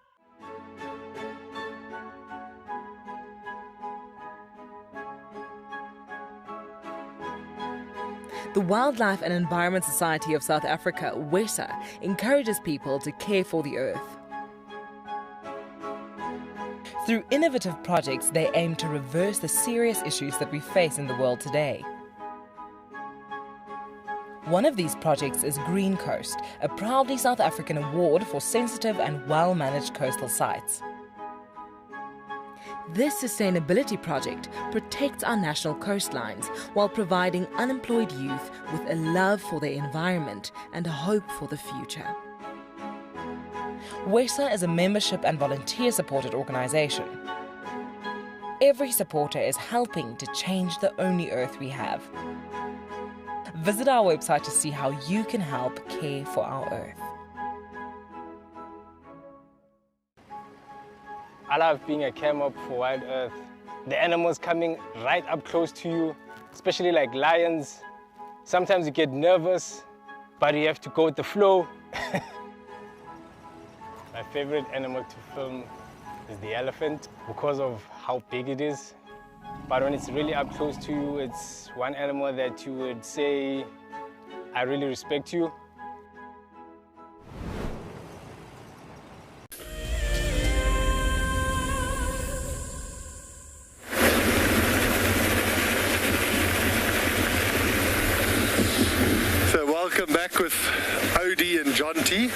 The Wildlife and Environment Society of South Africa, WESA, encourages people to care for the earth. Through innovative projects, they aim to reverse the serious issues that we face in the world today. One of these projects is Green Coast, a proudly South African award for sensitive and well-managed coastal sites. This sustainability project protects our national coastlines while providing unemployed youth with a love for their environment and a hope for the future. WESA is a membership and volunteer-supported organisation. Every supporter is helping to change the only earth we have. Visit our website to see how you can help care for our earth. I love being a camera for WildEarth. The animals coming right up close to you, especially like lions. Sometimes you get nervous, but you have to go with the flow. My favorite animal to film is the elephant because of how big it is. But when it's really up close to you, it's one animal that you would say, I really respect you. So welcome back with Odie and John T.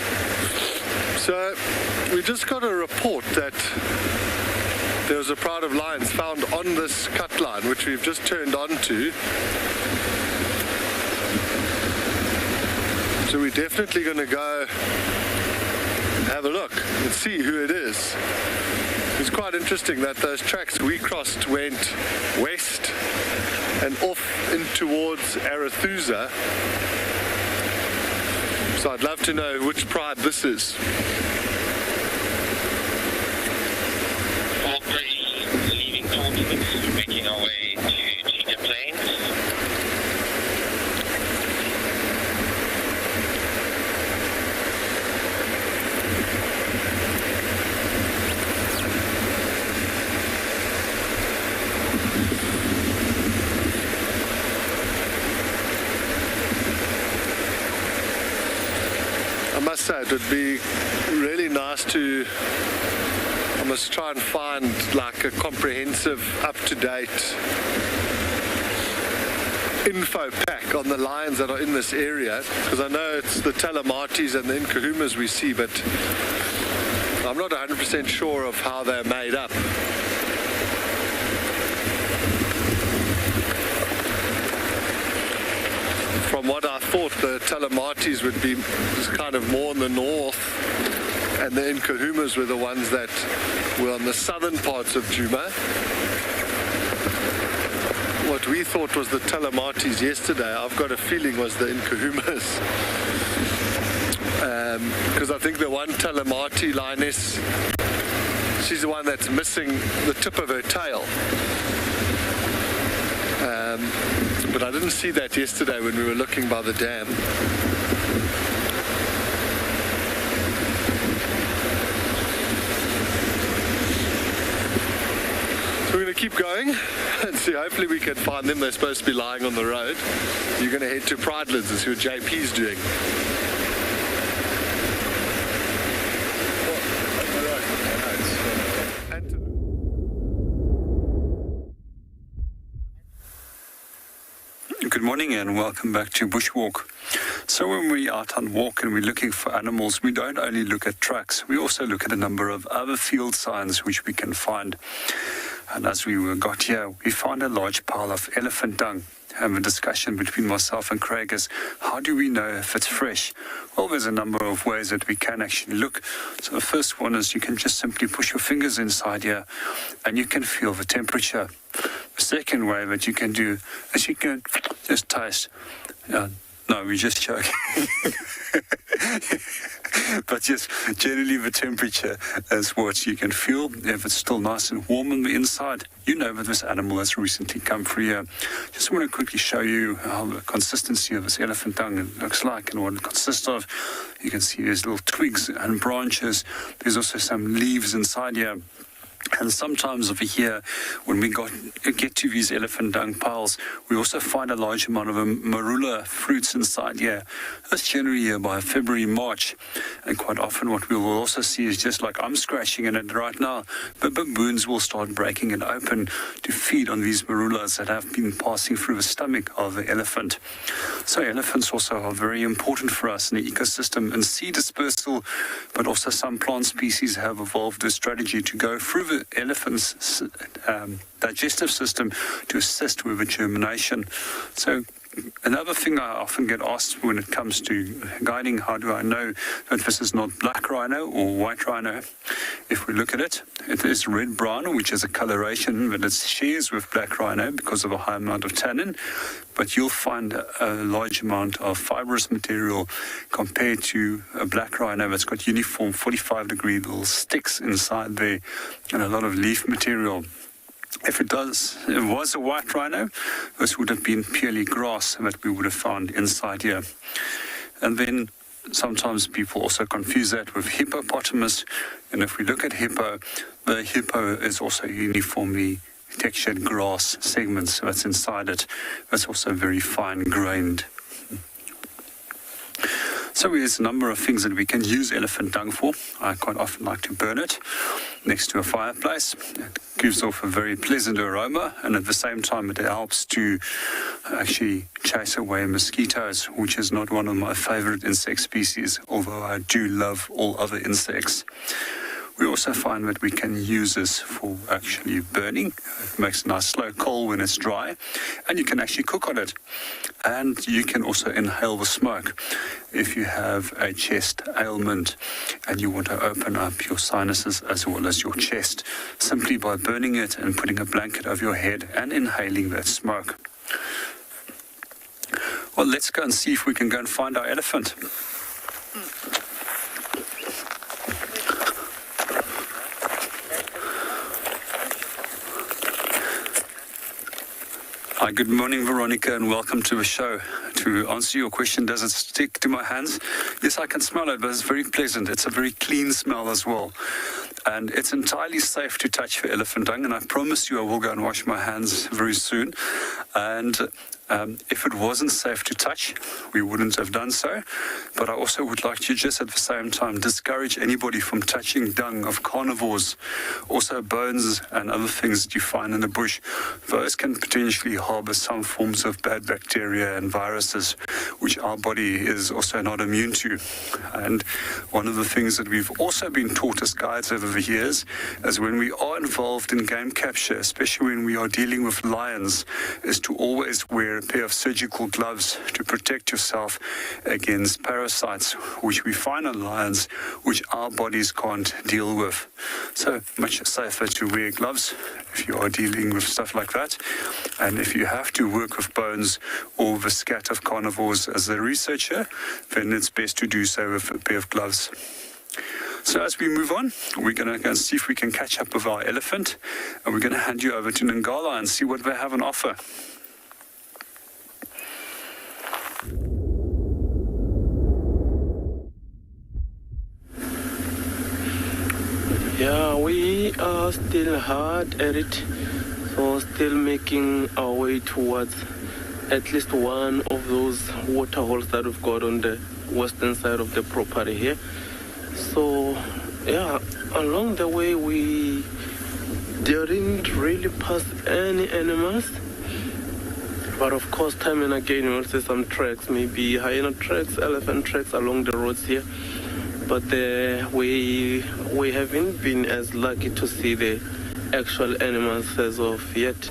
So we just got a report that there was a pride of lions found on this cut line, which we've just turned onto. So we're definitely going to go and have a look and see who it is. It's quite interesting that those tracks we crossed went west and off in towards Arathusa. So I'd love to know which pride this is. Leaving Torchwood, making our way to Cedar Plains. I must say it would be really nice to almost try and find like a comprehensive, up-to-date info pack on the lions that are in this area, because I know it's the Telematis and the Nkuhumas we see, but I'm not 100% sure of how they're made up. From what I thought, the Telematis would be kind of more in the north, and the Nkuhumas were the ones that were on the southern parts of Djuma. What we thought was the Telematis yesterday, I've got a feeling was the Nkuhumas. Because I think the one Telemati lioness, she's the one that's missing the tip of her tail. But I didn't see that yesterday when we were looking by the dam. So we're going to keep going and see, hopefully we can find them. They're supposed to be lying on the road. You're going to head to Pridelands and see what JP's doing. Good morning and welcome back to Bushwalk. So when we're out on walk and we're looking for animals, we don't only look at tracks, we also look at a number of other field signs which we can find. And as we got here, we found a large pile of elephant dung. Have a discussion between myself and Craig is, how do we know if it's fresh? Well, there's a number of ways that we can actually look. So the first one is you can just simply push your fingers inside here and you can feel the temperature. The second way that you can do is you can just taste. No, we're just joking. But just generally the temperature is what you can feel. If it's still nice and warm on the inside, you know that this animal has recently come through here. Just want to quickly show you how the consistency of this elephant dung looks like and what it consists of. You can see there's little twigs and branches. There's also some leaves inside here. And sometimes over here, when we get to these elephant dung piles, we also find a large amount of marula fruits inside here. That's generally here by February, March. And quite often what we will also see is just like I'm scratching in it right now, but baboons will start breaking it open to feed on these marulas that have been passing through the stomach of the elephant. So elephants also are very important for us in the ecosystem and seed dispersal, but also some plant species have evolved a strategy to go through the elephant's digestive system to assist with the germination. So another thing I often get asked when it comes to guiding, how do I know that this is not black rhino or white rhino? If we look at it, it is red brown, which is a coloration that it shares with black rhino because of a high amount of tannin, but you'll find a large amount of fibrous material compared to a black rhino that's got uniform 45-degree little sticks inside there and a lot of leaf material. If it was a white rhino, this would have been purely grass that we would have found inside here. And then sometimes people also confuse that with hippopotamus. And if we look at hippo, the hippo is also uniformly textured grass segments that's inside it. That's also very fine-grained. So there's a number of things that we can use elephant dung for. I quite often like to burn it next to a fireplace. It gives off a very pleasant aroma, and at the same time it helps to actually chase away mosquitoes, which is not one of my favorite insect species, although I do love all other insects. We also find that we can use this for actually burning. It makes a nice slow coal when it's dry, and you can actually cook on it. And you can also inhale the smoke if you have a chest ailment and you want to open up your sinuses as well as your chest, simply by burning it and putting a blanket over your head and inhaling that smoke. Well, let's go and see if we can go and find our elephant. Hi, good morning, Veronica, and welcome to the show. To answer your question, does it stick to my hands? Yes, I can smell it, but it's very pleasant. It's a very clean smell as well. And it's entirely safe to touch the elephant dung, and I promise you I will go and wash my hands very soon. And if it wasn't safe to touch, we wouldn't have done so. But I also would like to just at the same time discourage anybody from touching dung of carnivores, also bones and other things that you find in the bush. Those can potentially harbor some forms of bad bacteria and viruses, which our body is also not immune to. And one of the things that we've also been taught as guides over the years is when we are involved in game capture, especially when we are dealing with lions, is to always wear a pair of surgical gloves to protect yourself against parasites, which we find in lions, which our bodies can't deal with. So much safer to wear gloves if you are dealing with stuff like that. And if you have to work with bones or the scat of carnivores as a researcher, then it's best to do so with a pair of gloves. So as we move on, we're going to go and see if we can catch up with our elephant, and we're going to hand you over to Ngala and see what they have on offer. Yeah, we are still hard at it, so still making our way towards at least one of those water holes that we've got on the western side of the property here. So yeah, along the way we didn't really pass any animals, but of course time and again you will see some tracks, maybe hyena tracks, elephant tracks along the roads here. But we haven't been as lucky to see the actual animals as of yet.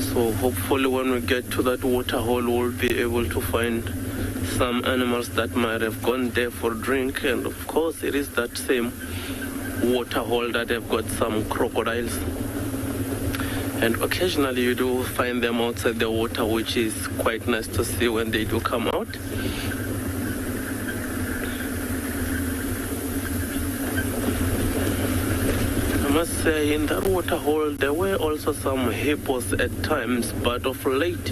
So hopefully when we get to that water hole, we'll be able to find some animals that might have gone there for drink. And of course it is that same water hole that have got some crocodiles. And occasionally you do find them outside the water, which is quite nice to see when they do come out. I must say, in that water hole there were also some hippos at times, but of late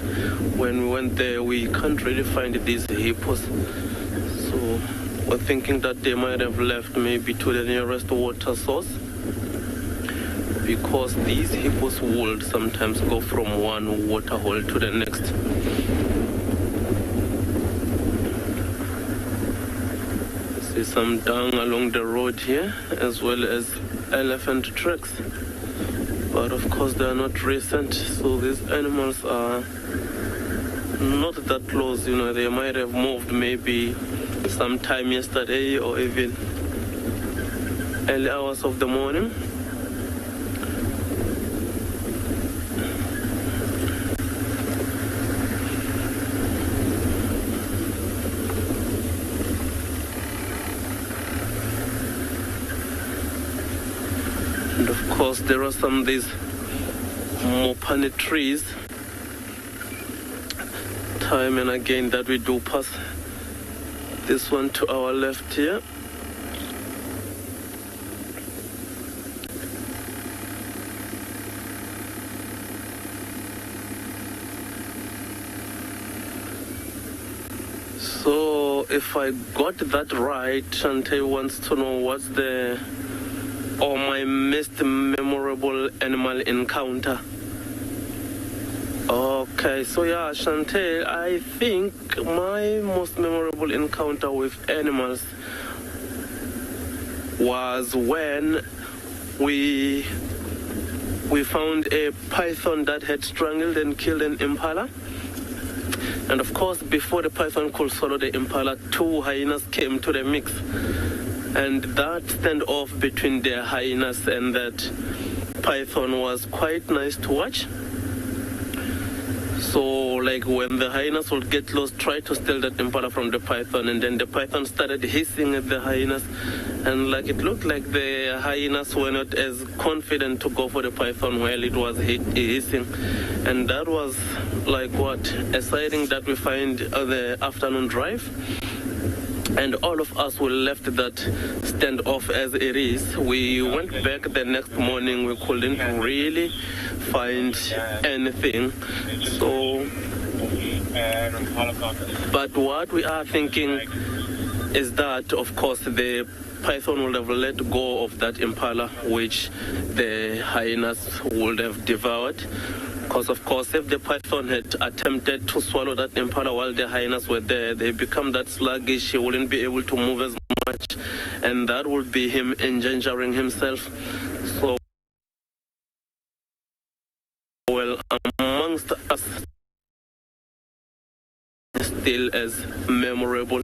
when we went there we can't really find these hippos. So We're thinking that they might have left maybe to the nearest water source, because these hippos would sometimes go from one water hole to the next. See some dung along the road here, as well as elephant tracks. But of course they are not recent, so these animals are not that close. You know, they might have moved maybe sometime yesterday or even early hours of the morning. And of course there are some of these mopane trees, time and again, that we do pass. This one to our left here. So if I got that right, Shante wants to know what's my most memorable animal encounter. Okay, so yeah, Chantel, I think my most memorable encounter with animals was when we found a python that had strangled and killed an impala. And of course, before the python could swallow the impala, 2 hyenas came to the mix. And that standoff between the hyenas and that python was quite nice to watch. So, like, when the hyenas would get close, try to steal that impala from the python, and then the python started hissing at the hyenas, and like it looked like the hyenas were not as confident to go for the python while it was hissing. And that was like a sighting that we find on the afternoon drive. And all of us were left that standoff as it is. We went back the next morning, we couldn't really find anything. So, but what we are thinking is that, of course, the python would have let go of that impala, which the hyenas would have devoured. Because, of course, if the python had attempted to swallow that impala while the hyenas were there, they become that sluggish, he wouldn't be able to move as much, and that would be him endangering himself. So, well, amongst us, still as memorable.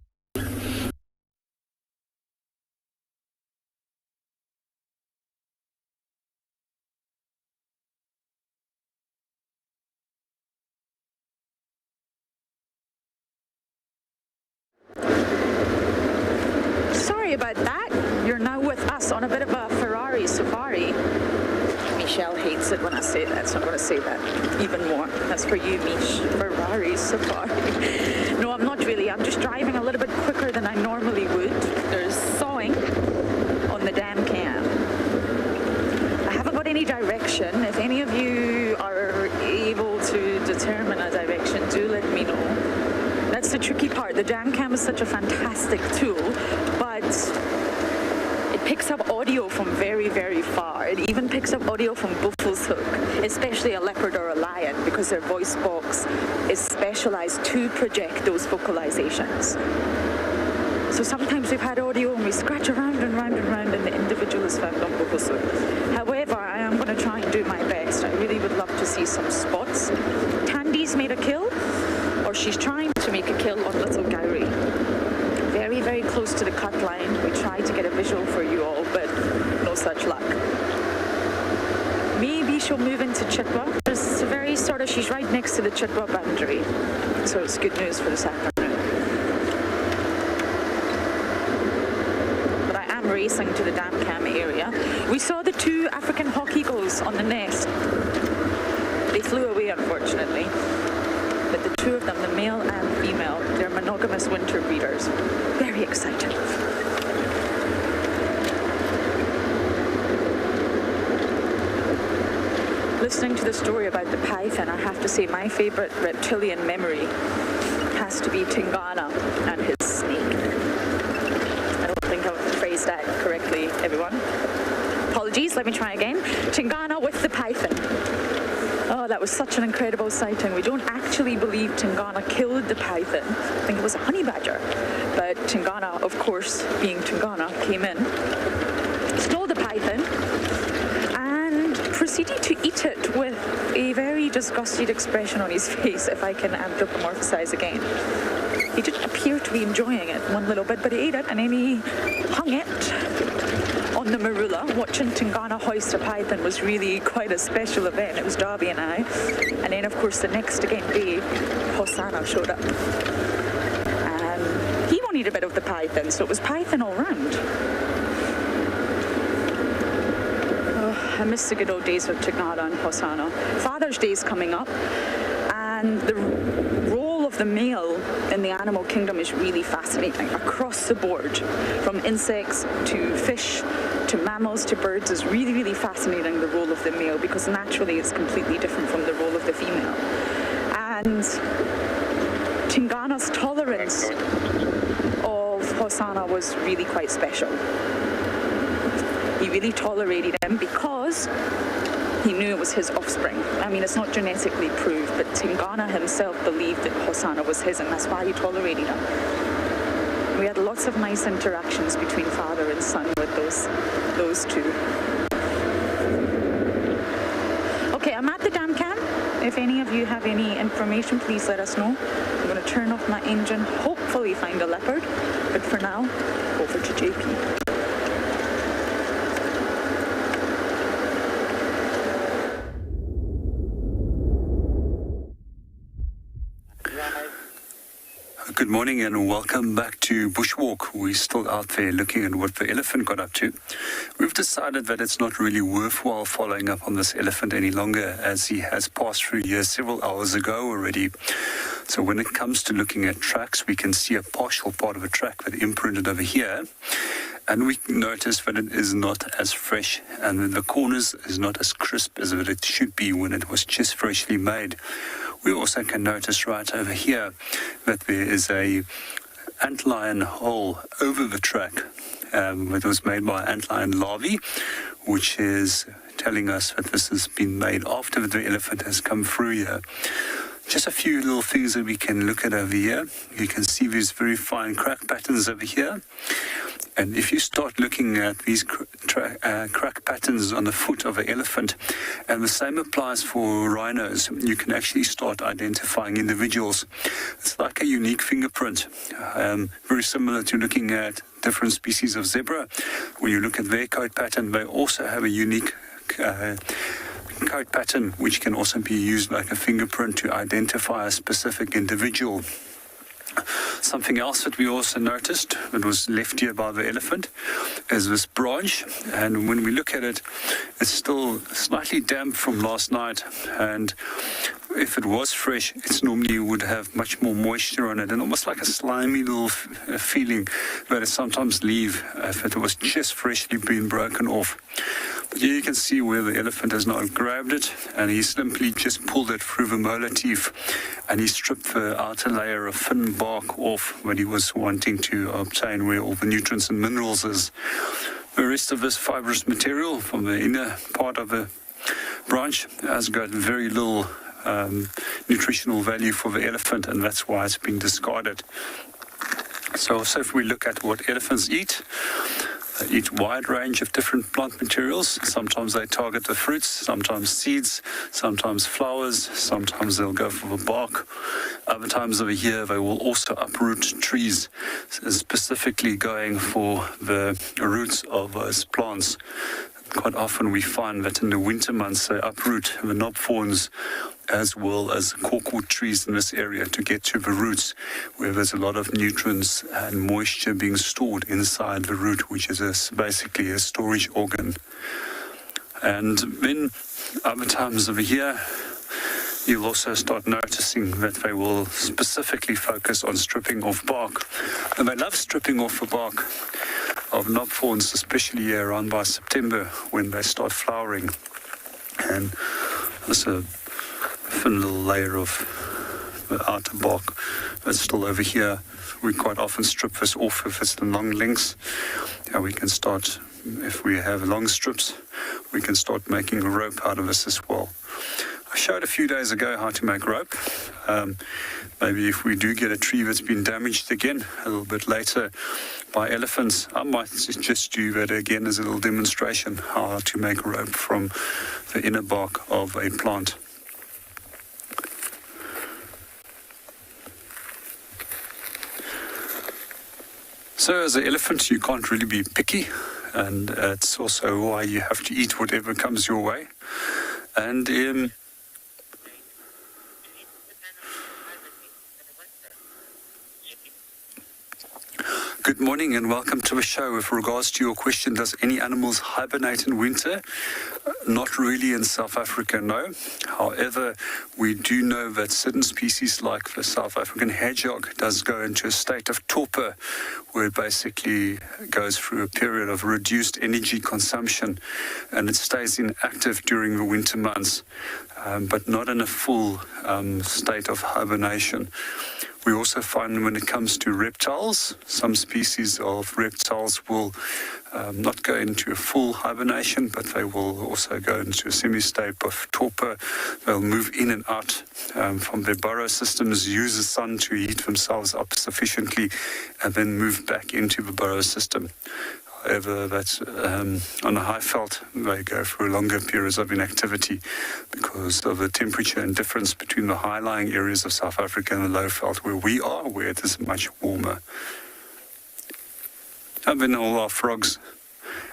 Sorry about that. You're now with us on a bit of a Ferrari safari. Michelle hates it when I say that, so I'm going to say that even more. That's for you, Mish. Ferrari safari. No, I'm not really. I'm just driving a little bit quicker than I normally would. There's sawing on the dam cam. I haven't got any direction. If any of you are able to determine a direction, do let me know. That's the tricky part. The dam cam is such a fantastic tool, but it picks up audio from very, very far. It even picks up audio from buffalo's hook, especially a leopard or a lion, because their voice box is specialized to project those vocalizations. So sometimes we've had audio and we scratch around and round and round, and the individual is found on buffalo's hook. However, I am going to try and do my best. I really would love to see some spots. Tandy's made a kill, or she's trying to make a kill on Little Gowrie. Very, very close to the cut line. We tried to get a visual for you all, but no such luck. Maybe she'll move into Chitwa. There's a very sort of, she's right next to the Chitwa boundary. So it's good news for this afternoon. But I am racing to the dam cam area. We saw the 2 African hawk eagles on the nest. They flew away, unfortunately. But the 2 of them, the male and female, they're monogamous winter breeders. Very excited. Listening to the story about the python, I have to say my favorite reptilian memory has to be Tingana and his snake. phrase that correctly, everyone. Apologies, let me try again. Tingana with the python. Oh, that was such an incredible sighting. We don't actually believe Tingana killed the python. I think it was a honey badger. But Tingana, of course, being Tingana, came in, stole the python, and proceeded to eat it with a very disgusted expression on his face, if I can anthropomorphize again. He didn't appear to be enjoying it one little bit, but he ate it, and then he hung it on the marula. Watching Tingana hoist a python was really quite a special event. It was Darby and I. And then, of course, the next day, Hosanna showed up. And he wanted a bit of the python, so it was python all round. Oh, I miss the good old days with Tingana and Hosanna. Father's Day is coming up, and the role of the male in the animal kingdom is really fascinating across the board, from insects to fish to mammals to birds. Is really, really fascinating, the role of the male, because naturally it's completely different from the role of the female. And Tingana's tolerance of Hosanna was really quite special. He really tolerated him because he knew it was his offspring. I mean, it's not genetically proved, but Tingana himself believed that Hosanna was his, and that's why he tolerated him. We had lots of nice interactions between father and son with those two. Okay, I'm at the dam cam. If any of you have any information, please let us know. I'm going to turn off my engine, hopefully find a leopard, but for now, over to JP. Good morning and welcome back to Bushwalk. We're still out there looking at what the elephant got up to. We've decided that it's not really worthwhile following up on this elephant any longer, as he has passed through here several hours ago already. So when it comes to looking at tracks, we can see a partial part of a track that imprinted over here. And we notice that it is not as fresh, and the corners is not as crisp as it should be when it was just freshly made. We also can notice right over here that there is a antlion hole over the track that was made by antlion larvae, which is telling us that this has been made after the elephant has come through here. Just a few little things that we can look at over here. You can see these very fine crack patterns over here. And if you start looking at these crack patterns on the foot of an elephant, and the same applies for rhinos, you can actually start identifying individuals. It's like a unique fingerprint, very similar to looking at different species of zebra. When you look at their coat pattern, they also have a unique coat pattern, which can also be used like a fingerprint to identify a specific individual. Something else that we also noticed that was left here by the elephant is this branch, and when we look at it, it's still slightly damp from last night, and if it was fresh, it normally would have much more moisture on it and almost like a slimy little feeling that it sometimes leave if it was just freshly been broken off. But here you can see where the elephant has now grabbed it, and he simply just pulled it through the molar teeth, and he stripped the outer layer of thin bark off that he was wanting to obtain where all the nutrients and minerals is. The rest of this fibrous material from the inner part of the branch has got very little nutritional value for the elephant, and that's why it's been discarded. So if we look at what elephants eat, they eat a wide range of different plant materials. Sometimes they target the fruits, sometimes seeds, sometimes flowers, sometimes they'll go for the bark. Other times over here they will also uproot trees, specifically going for the roots of those plants. Quite often we find that in the winter months they uproot the knob thorns as well as corkwood trees in this area to get to the roots, where there's a lot of nutrients and moisture being stored inside the root, which is basically a storage organ. And then other times over here, you'll also start noticing that they will specifically focus on stripping off bark. And they love stripping off the bark of knob thorns, especially around by September when they start flowering. And there's a thin little layer of the outer bark that's still over here. We quite often strip this off if it's the long lengths. We can start, if we have long strips, we can start making a rope out of this as well. I showed a few days ago how to make rope. Maybe if we do get a tree that's been damaged again a little bit later by elephants, I might just do that again as a little demonstration how to make rope from the inner bark of a plant. So as an elephant, you can't really be picky, and it's also why you have to eat whatever comes your way. And good morning and welcome to the show. With regards to your question, does any animals hibernate in winter? Not really in South Africa, no. However, we do know that certain species like the South African hedgehog does go into a state of torpor, where it basically goes through a period of reduced energy consumption, and it stays inactive during the winter months, but not in a full state of hibernation. We also find when it comes to reptiles, some species of reptiles will not go into a full hibernation, but they will also go into a semi-state of torpor. They'll move in and out from their burrow systems, use the sun to heat themselves up sufficiently, and then move back into the burrow system. However, that's on a high veld, they go through longer periods of inactivity because of the temperature and difference between the high-lying areas of South Africa and the low veld where we are, where it is much warmer. And then all our frogs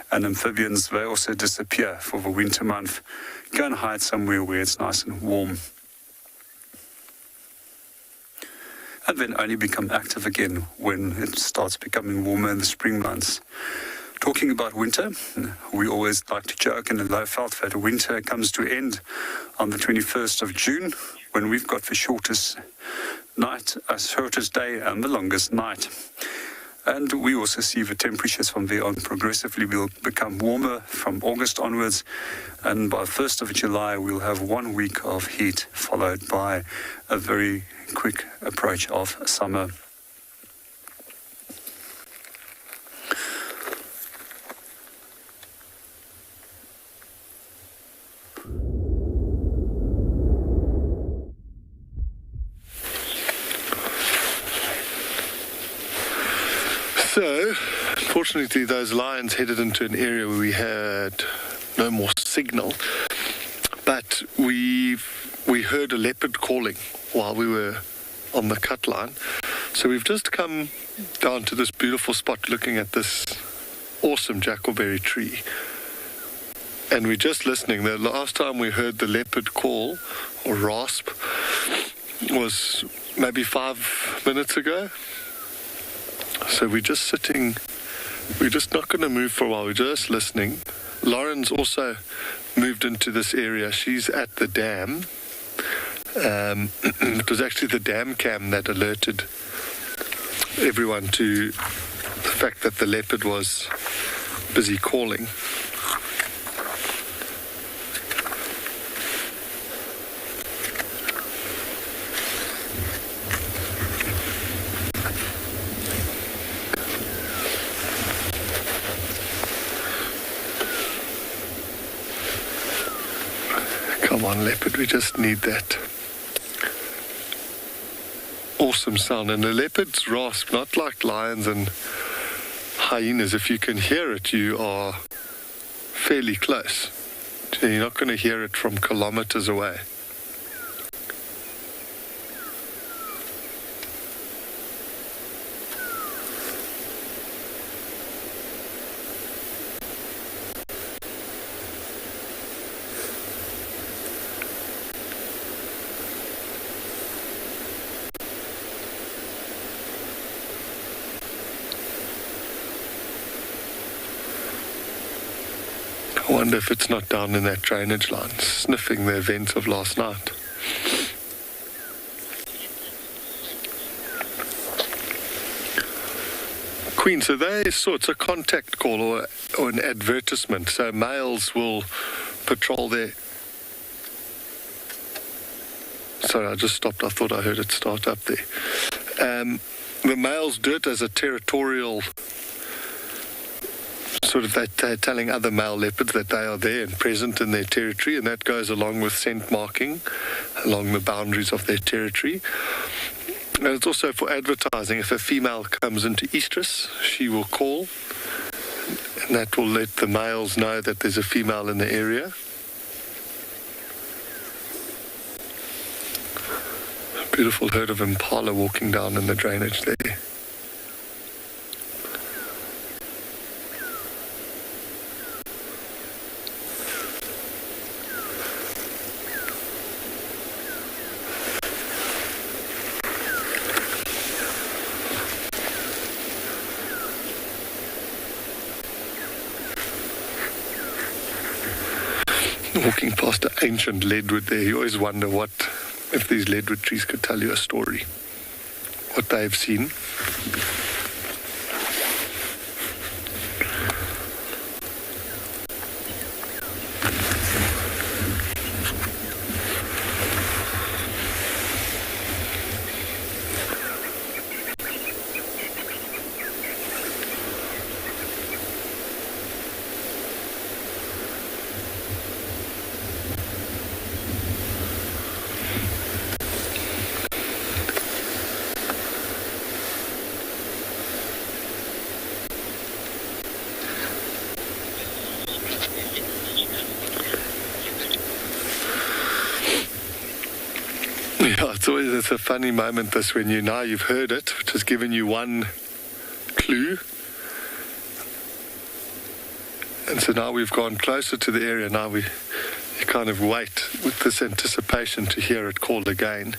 and amphibians, they also disappear for the winter month. Go and hide somewhere where it's nice and warm. And then only become active again when it starts becoming warmer in the spring months. Talking about winter, we always like to joke in the low veld that winter comes to end on the 21st of June, when we've got the shortest night, shortest day and the longest night. And we also see the temperatures from there on progressively will become warmer from August onwards. And by the 1st of July, we'll have 1 week of heat, followed by a very quick approach of summer. So, unfortunately, those lions headed into an area where we had no more signal, but we heard a leopard calling while we were on the cut line. So we've just come down to this beautiful spot looking at this awesome jackalberry tree. And we're just listening. The last time we heard the leopard call or rasp was maybe 5 minutes ago. So we're just sitting, we're just not going to move for a while, we're just listening. Lauren's also moved into this area. She's at the dam. It was actually the dam cam that alerted everyone to the fact that the leopard was busy calling. Come on, leopard, we just need that awesome sound. And the leopard's rasp, not like lions and hyenas. If you can hear it, you are fairly close. You're not going to hear it from kilometers away. I wonder if it's not down in that drainage line, sniffing the events of last night. Queen, so it's a contact call or an advertisement. So males will patrol there. Sorry, I just stopped. I thought I heard it start up there. The males do it as a territorial sort of, they're telling other male leopards that they are there and present in their territory, and that goes along with scent marking along the boundaries of their territory. And it's also for advertising. If a female comes into estrus, she will call, and that will let the males know that there's a female in the area. A beautiful herd of impala walking down in the drainage there. Walking past an ancient leadwood there, you always wonder if these leadwood trees could tell you a story, what they've seen. Yeah, it's a funny moment, this, when you've heard it, which has given you one clue. And so now we've gone closer to the area. Now you kind of wait with this anticipation to hear it called again.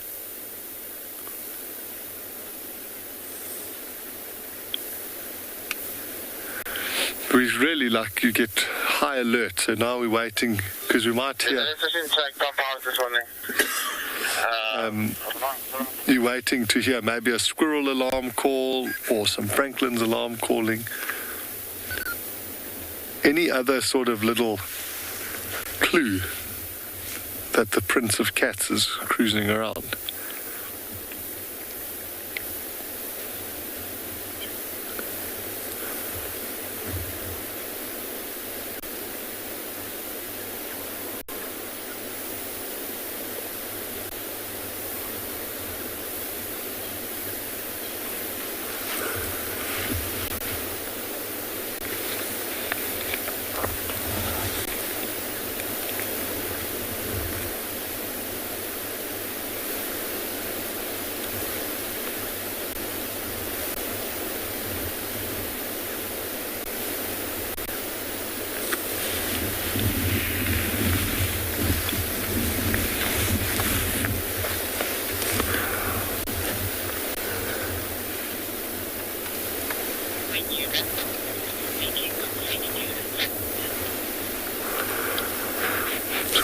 We really you get high alert. So now we're waiting because we might hear. You're waiting to hear maybe a squirrel alarm call or some Franklin's alarm calling. Any other sort of little clue that the Prince of Cats is cruising around.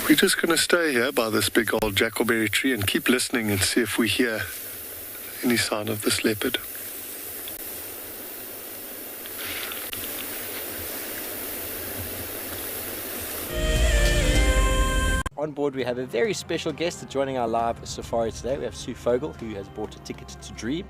We're just going to stay here by this big old jackalberry tree and keep listening and see if we hear any sign of this leopard. On board we have a very special guest joining our live safari today. We have Sue Fogel, who has bought a ticket to Dream.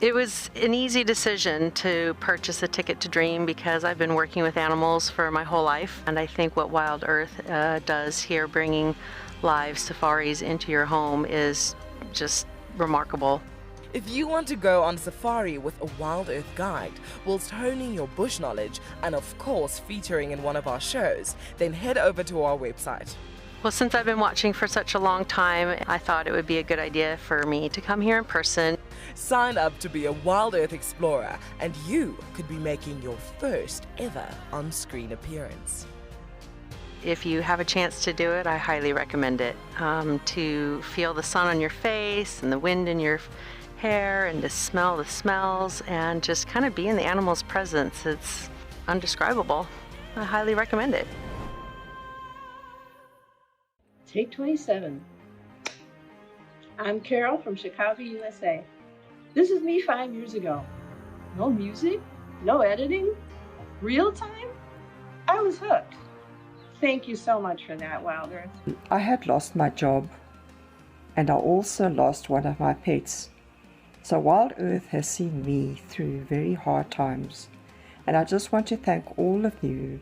It was an easy decision to purchase a ticket to Dream because I've been working with animals for my whole life, and I think what WildEarth does here, bringing live safaris into your home, is just remarkable. If you want to go on safari with a WildEarth guide whilst honing your bush knowledge and of course featuring in one of our shows, then head over to our website. Well, since I've been watching for such a long time, I thought it would be a good idea for me to come here in person. Sign up to be a WildEarth explorer and you could be making your first ever on-screen appearance. If you have a chance to do it, I highly recommend it. To feel the sun on your face and the wind in your hair and to smell the smells and just kind of be in the animal's presence. It's undescribable. I highly recommend it. Take 27. I'm Carol from Chicago, USA. This is me 5 years ago. No music, no editing, real time. I was hooked. Thank you so much for that, WildEarth. I had lost my job and I also lost one of my pets. So WildEarth has seen me through very hard times, and I just want to thank all of you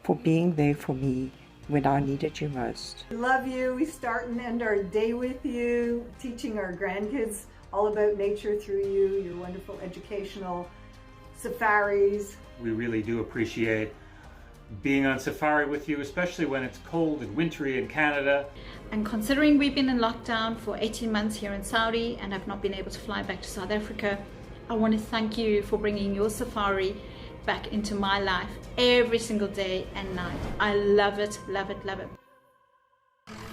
for being there for me when I needed you most. We love you. We start and end our day with you, teaching our grandkids all about nature through you, your wonderful educational safaris. We really do appreciate being on safari with you, especially when it's cold and wintry in Canada. And considering we've been in lockdown for 18 months here in Saudi and have not been able to fly back to South Africa, I want to thank you for bringing your safari back into my life every single day and night. I love it, love it, love it.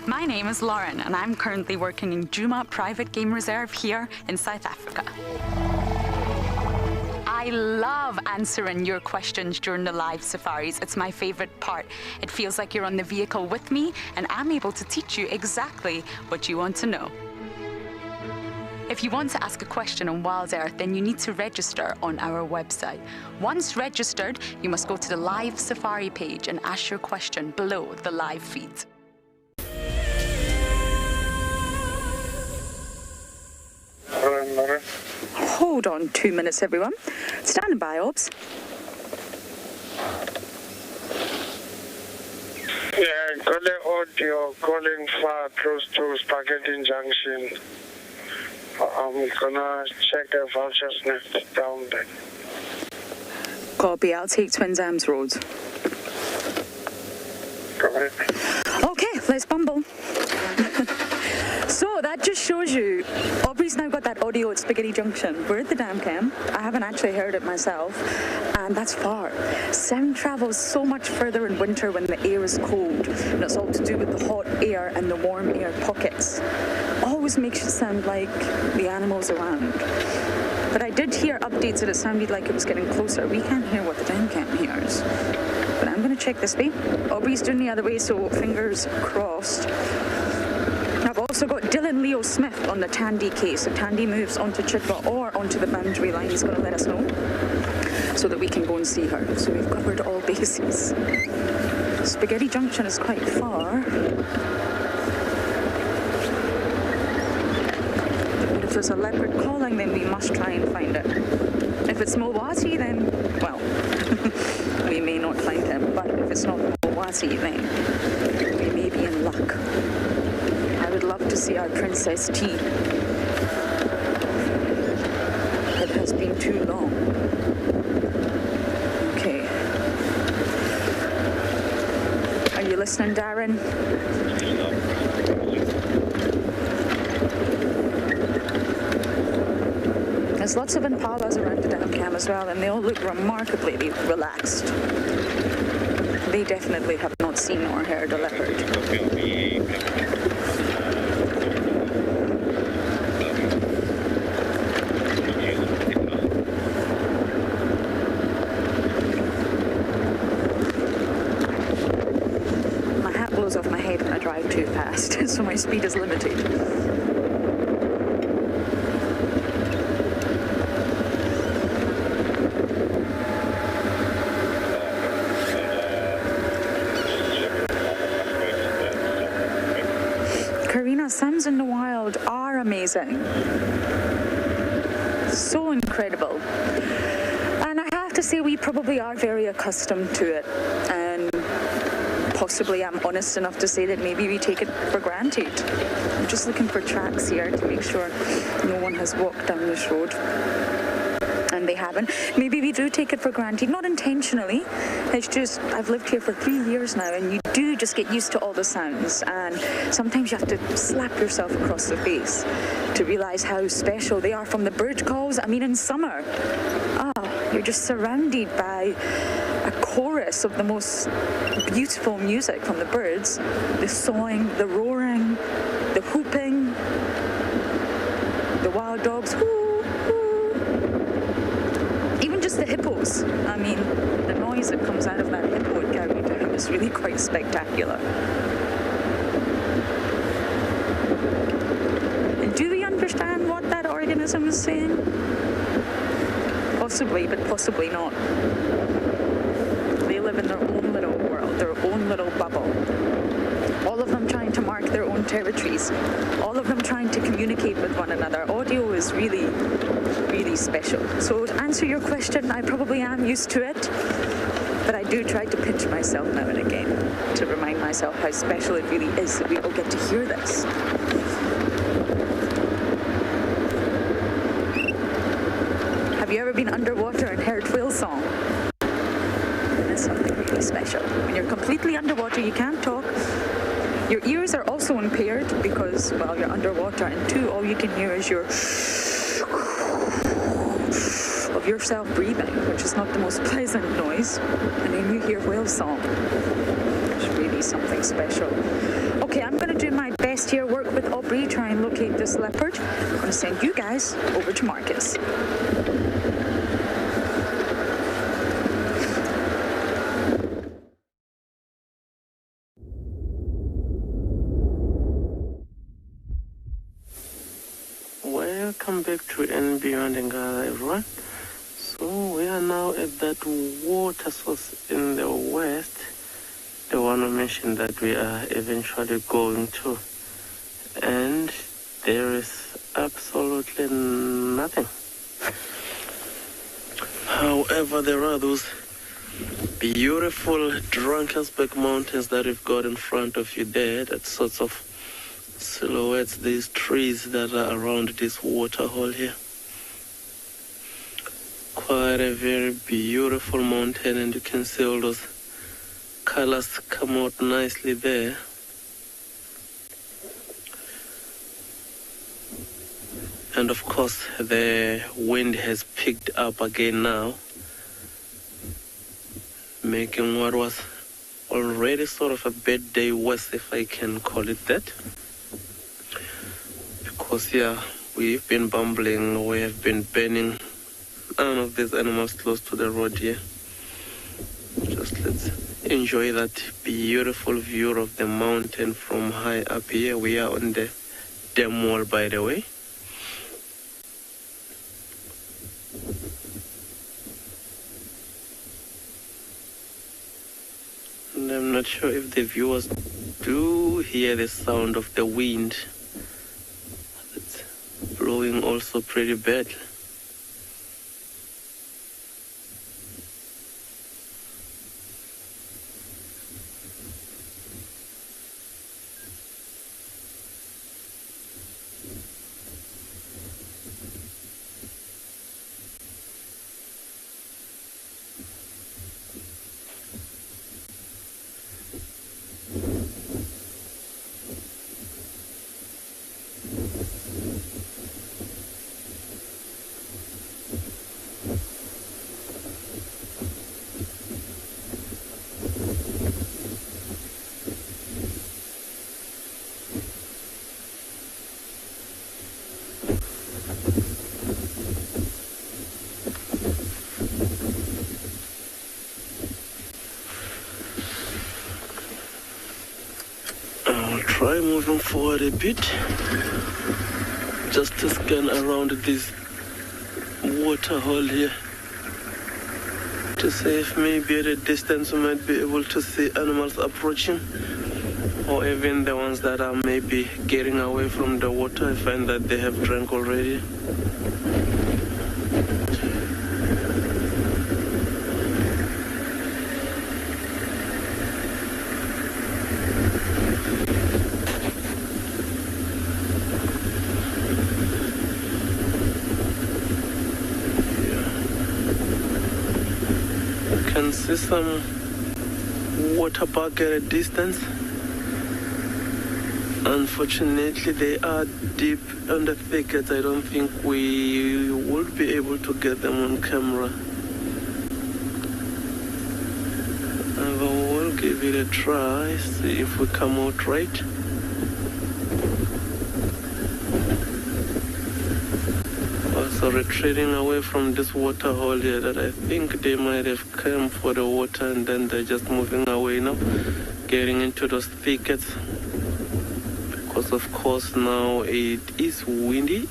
My name is Lauren and I'm currently working in Djuma Private Game Reserve here in South Africa. I love answering your questions during the live safaris. It's my favorite part. It feels like you're on the vehicle with me and I'm able to teach you exactly what you want to know. If you want to ask a question on WildEarth, then you need to register on our website. Once registered, you must go to the live safari page and ask your question below the live feed. Hold on 2 minutes, everyone. Standing by, Obs. Yeah, got the audio calling far close to Spaghetti Junction. I'm gonna check the vouchers next down there. Copy, I'll take Twin Zams Road. Okay, let's bumble. So that just shows you, Aubrey's now got that audio at Spaghetti Junction. We're at the dam cam. I haven't actually heard it myself, and that's far. Sound travels so much further in winter when the air is cold, and it's all to do with the hot air and the warm air pockets. Always makes it sound like the animals around. But I did hear updates that it sounded like it was getting closer. We can't hear what the dam cam hears. But I'm going to check this way. Aubrey's doing the other way, so fingers crossed. I've also got Dylan Leo Smith on the Tandy case. If Tandy moves onto Chitwa or onto the boundary line, he's going to let us know so that we can go and see her. So we've covered all bases. Spaghetti Junction is quite far. But if there's a leopard calling, then we must try and find it. If it's Mowati, then, well, we may not find him. But if it's not Mowati, then we may be in luck. I would love to see our Princess T. It has been too long. Okay. Are you listening, Darren? There's lots of impalas around the dam cam as well, and they all look remarkably relaxed. They definitely have not seen or heard a leopard. Off my head when I drive too fast, so my speed is limited. Karina, sounds in the wild are amazing. So incredible. And I have to say we probably are very accustomed to it. And possibly I'm honest enough to say that maybe we take it for granted. I'm just looking for tracks here to make sure no one has walked down this road. And they haven't. Maybe we do take it for granted, not intentionally. It's just, I've lived here for 3 years now, and you do just get used to all the sounds. And sometimes you have to slap yourself across the face to realize how special they are. From the bird calls, I mean in summer. You're just surrounded by a chorus of the most beautiful music from the birds. The sawing, the roaring, the whooping, the wild dogs, whoo, whoo. Even just the hippos. I mean, the noise that comes out of that hippo at Garuda is really quite spectacular. And do we understand what that organism is saying? Possibly, but possibly not. They live in their own little world, their own little bubble. All of them trying to mark their own territories, all of them trying to communicate with one another. Audio is really, really special. So to answer your question, I probably am used to it, but I do try to pinch myself now and again to remind myself how special it really is that we all get to hear this. Have you ever been underwater and heard whale song? It's something really special. When you're completely underwater, you can't talk. Your ears are also impaired because, well, you're underwater, and two, all you can hear is your of yourself breathing, which is not the most pleasant noise. And then you hear whale song. It's really something special. Okay, I'm going to do my best here, work with Aubrey, try and locate this leopard. I'm going to send you guys over to Marcus. Welcome back to andBeyond Ngala, everyone. So we are now at that water source in the west, the one I mentioned that we are eventually going to, and there is absolutely nothing. However, there are those beautiful Drakensberg mountains that we've got in front of you there, that sorts of silhouettes these trees that are around this waterhole here. Quite a very beautiful mountain, and you can see all those colors come out nicely there. And of course the wind has picked up again now, making what was already sort of a bad day worse, if I can call it that. Because yeah, we've been bumbling, we have been burning none of these animals close to the road here. Just let's enjoy that beautiful view of the mountain from high up here. We are on the dam wall, by the way. And I'm not sure if the viewers do hear the sound of the wind. It's blowing also pretty bad. Try moving forward a bit, just to scan around this water hole here to see if maybe at a distance we might be able to see animals approaching, or even the ones that are maybe getting away from the water. I find that they have drank already. See some water bug at a distance. Unfortunately, they are deep in the thickets. I don't think we would be able to get them on camera. And we'll give it a try, see if we come out right. Also retreating away from this water hole here, that I think they might have come for the water and then they're just moving away now, getting into those thickets. Because of course now it is windy.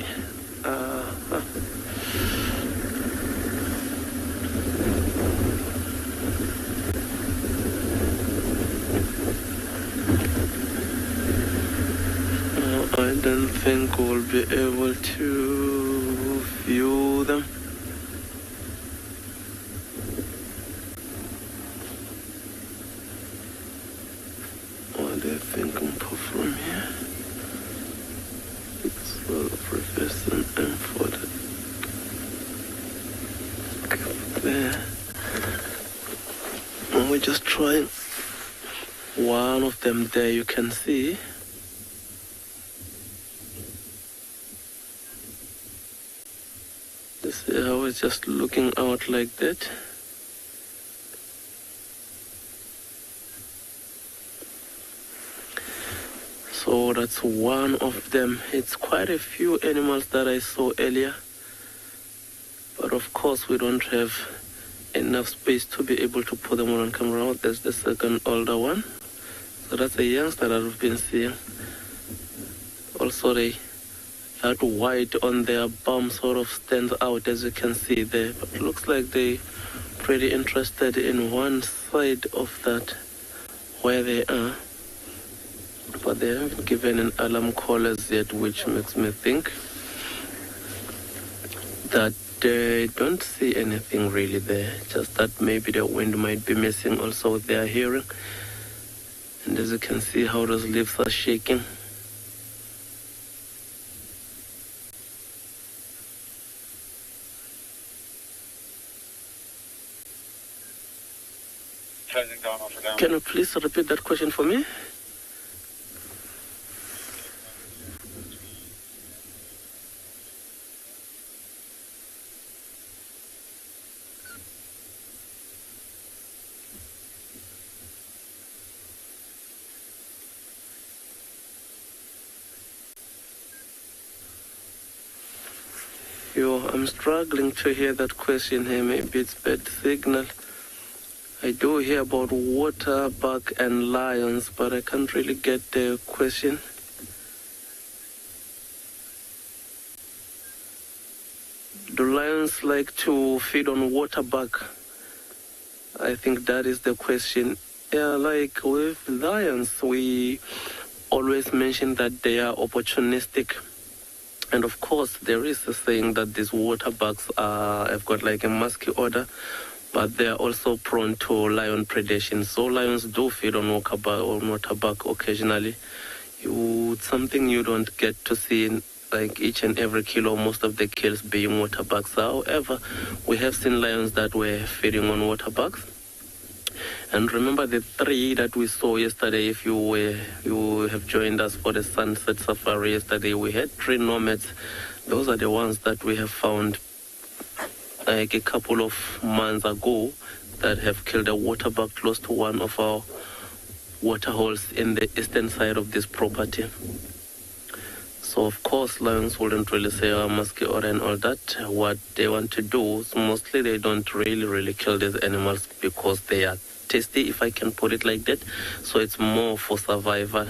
think we'll be able to view them. What do you think I'm put from here? Tswalu Professor and for the there. And we're just trying one of them there, you can see. You see how it's just looking out like that. So that's one of them. It's quite a few animals that I saw earlier. But of course we don't have enough space to be able to put them on camera. There's the second older one. So that's a youngster that we've been seeing. Also that white on their bum sort of stands out, as you can see there. But it looks like they're pretty interested in one side of that where they are. But they haven't given an alarm call as yet, which makes me think that they don't see anything really there. Just that maybe the wind might be messing also with their hearing. And as you can see how those leaves are shaking. Can you please repeat that question for me? I'm struggling to hear that question here. Maybe it's bad signal. I do hear about water buck and lions, but I can't really get the question. Do lions like to feed on water buck? I think that is the question. Yeah, like with lions, we always mention that they are opportunistic. And of course, there is a saying that these water bucks have got like a musky odor, but they are also prone to lion predation. So lions do feed on water buck occasionally. It's something you don't get to see in like each and every kilo, most of the kills being water bucks. However, we have seen lions that were feeding on water bucks. And remember the 3 that we saw yesterday. If you have joined us for the sunset safari yesterday, we had 3 nomads. Those are the ones that we have found like a couple of months ago that have killed a water buck close to one of our water holes in the eastern side of this property. So of course lions wouldn't really say musky odor and all that. What they want to do is mostly they don't really kill these animals because they are tasty, if I can put it like that. So it's more for survival.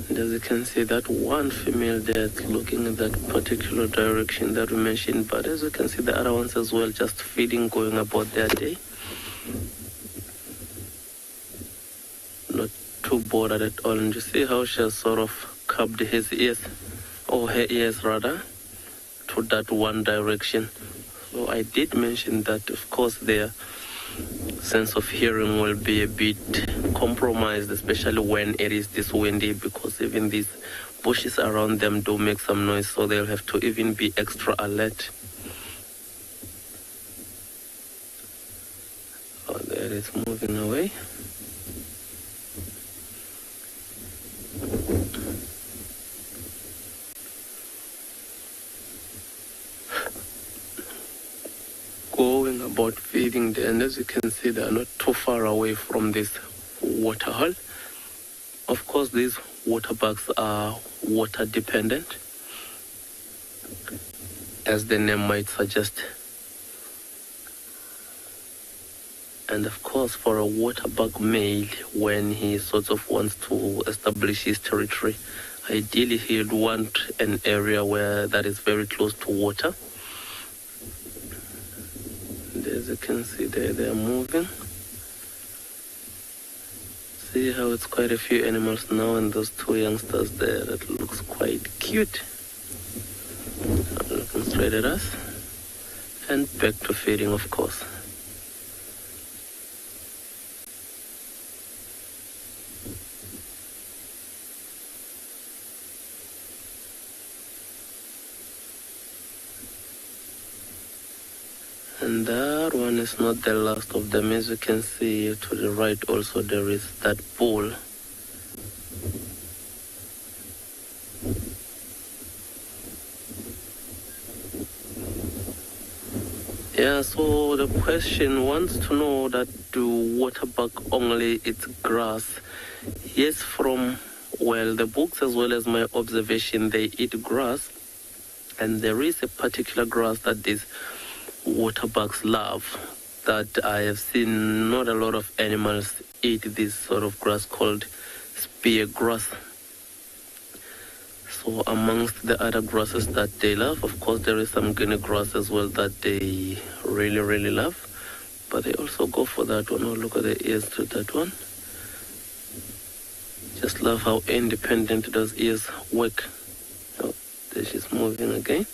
And as you can see, that one female there is looking in that particular direction that we mentioned, but as you can see the other ones as well just feeding, going about their day. Not too bothered at all. And you see how she has sort of cupped his ears, or her ears rather, to that one direction. So I did mention that of course their sense of hearing will be a bit compromised, especially when it is this windy, because even these bushes around them do make some noise, so they'll have to even be extra alert. Oh, there it's moving away. Going about feeding there, and as you can see they are not too far away from this water hole. Of course these water bugs are water dependent, as the name might suggest. And of course for a water bug male, when he sort of wants to establish his territory, ideally he'd want an area where that is very close to water. As you can see there, they are moving. see how it's quite a few animals now, and those two youngsters there, that looks quite cute. Looking straight at us. And back to feeding, of course. And that one is not the last of them. As you can see to the right also there is that bull. Yeah, so the question wants to know that do waterbuck only eat grass? Yes, from, well, the books as well as my observation, they eat grass. And there is a particular grass that these waterbucks love that I have seen not a lot of animals eat this sort of grass called spear grass. So amongst the other grasses that they love, of course there is some guinea grass as well that they really, really love. But they also go for that one. Oh, look at the ears to that one. Just love how independent those ears work. Oh, there she's moving again.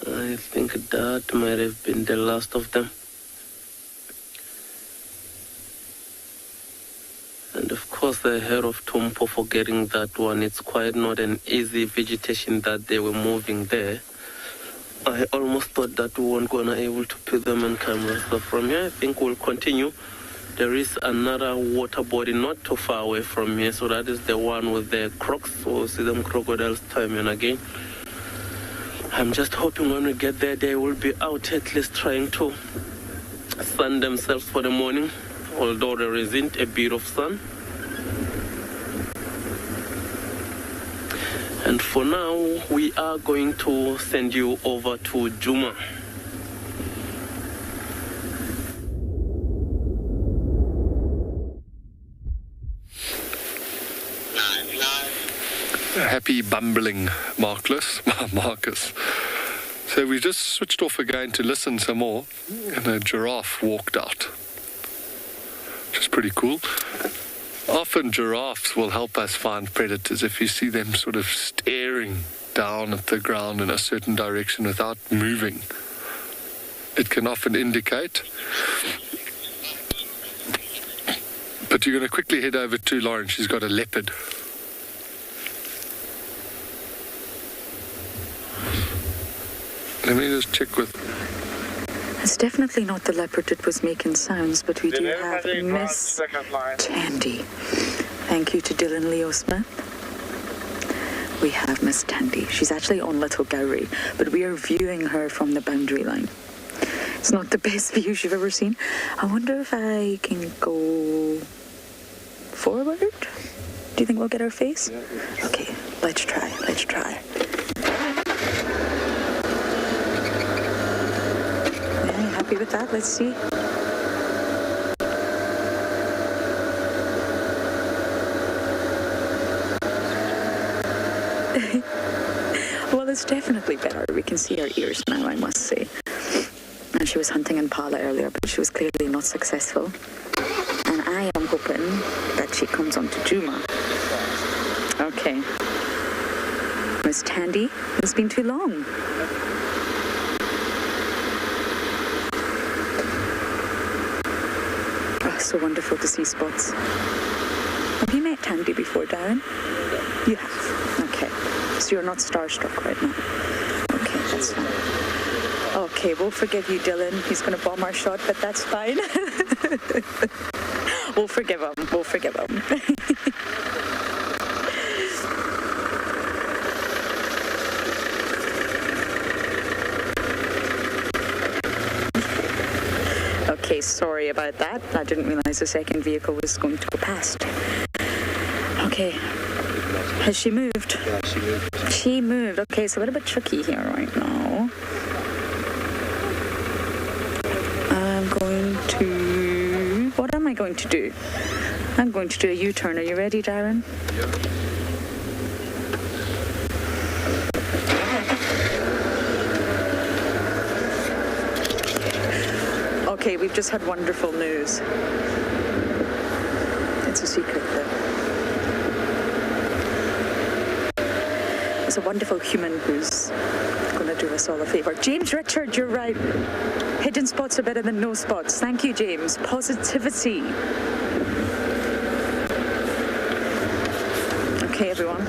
I think that might have been the last of them. And of course the hair of Tumpo, forgetting that one, it's quite not an easy vegetation that they were moving there. I almost thought that we weren't gonna able to put them on camera. So from here I think we'll continue. There is another water body not too far away from here, so that is the one with the crocs. We'll see them crocodiles time and again. I'm just hoping when we get there, they will be out at least trying to sun themselves for the morning, although there isn't a bit of sun. And for now, we are going to send you over to Djuma. Happy bumbling Marcus. So we just switched off again to listen some more, and a giraffe walked out, which is pretty cool. Often giraffes will help us find predators if you see them sort of staring down at the ground in a certain direction without moving. It can often indicate. But you're going to quickly head over to Lauren. She's got a leopard. Let me just check with... It's definitely not the leopard that was making sounds, but we do have Miss Tandy. Thank you to Dylan Leo Smith. We have Miss Tandy. She's actually on Little Gowrie, but we are viewing her from the boundary line. It's not the best view you've ever seen. I wonder if I can go forward? Do you think we'll get her face? Yeah. Okay, let's try. Happy with that? Let's see. Well, it's definitely better. We can see her ears now, I must say. And she was hunting impala earlier, but she was clearly not successful. And I am hoping that she comes on to Djuma. Okay. Miss Tandy, it's been too long. So wonderful to see spots. Have you met Tandy before, Darren? You have. Okay. So you're not starstruck right now. Okay, that's fine. Okay, we'll forgive you, Dylan. He's going to bomb our shot, but that's fine. We'll forgive him. Okay, sorry about that. I didn't realize the second vehicle was going to go past. Okay. Has she moved? Yeah, she moved. She moved. Okay, it's a little bit tricky here right now. What am I going to do? I'm going to do a U-turn. Are you ready, Darren? Yeah. Okay, we've just had wonderful news. It's a secret, though. There's a wonderful human who's going to do us all a favour. James Richard, you're right. Hidden spots are better than no spots. Thank you, James. Positivity. Okay, everyone.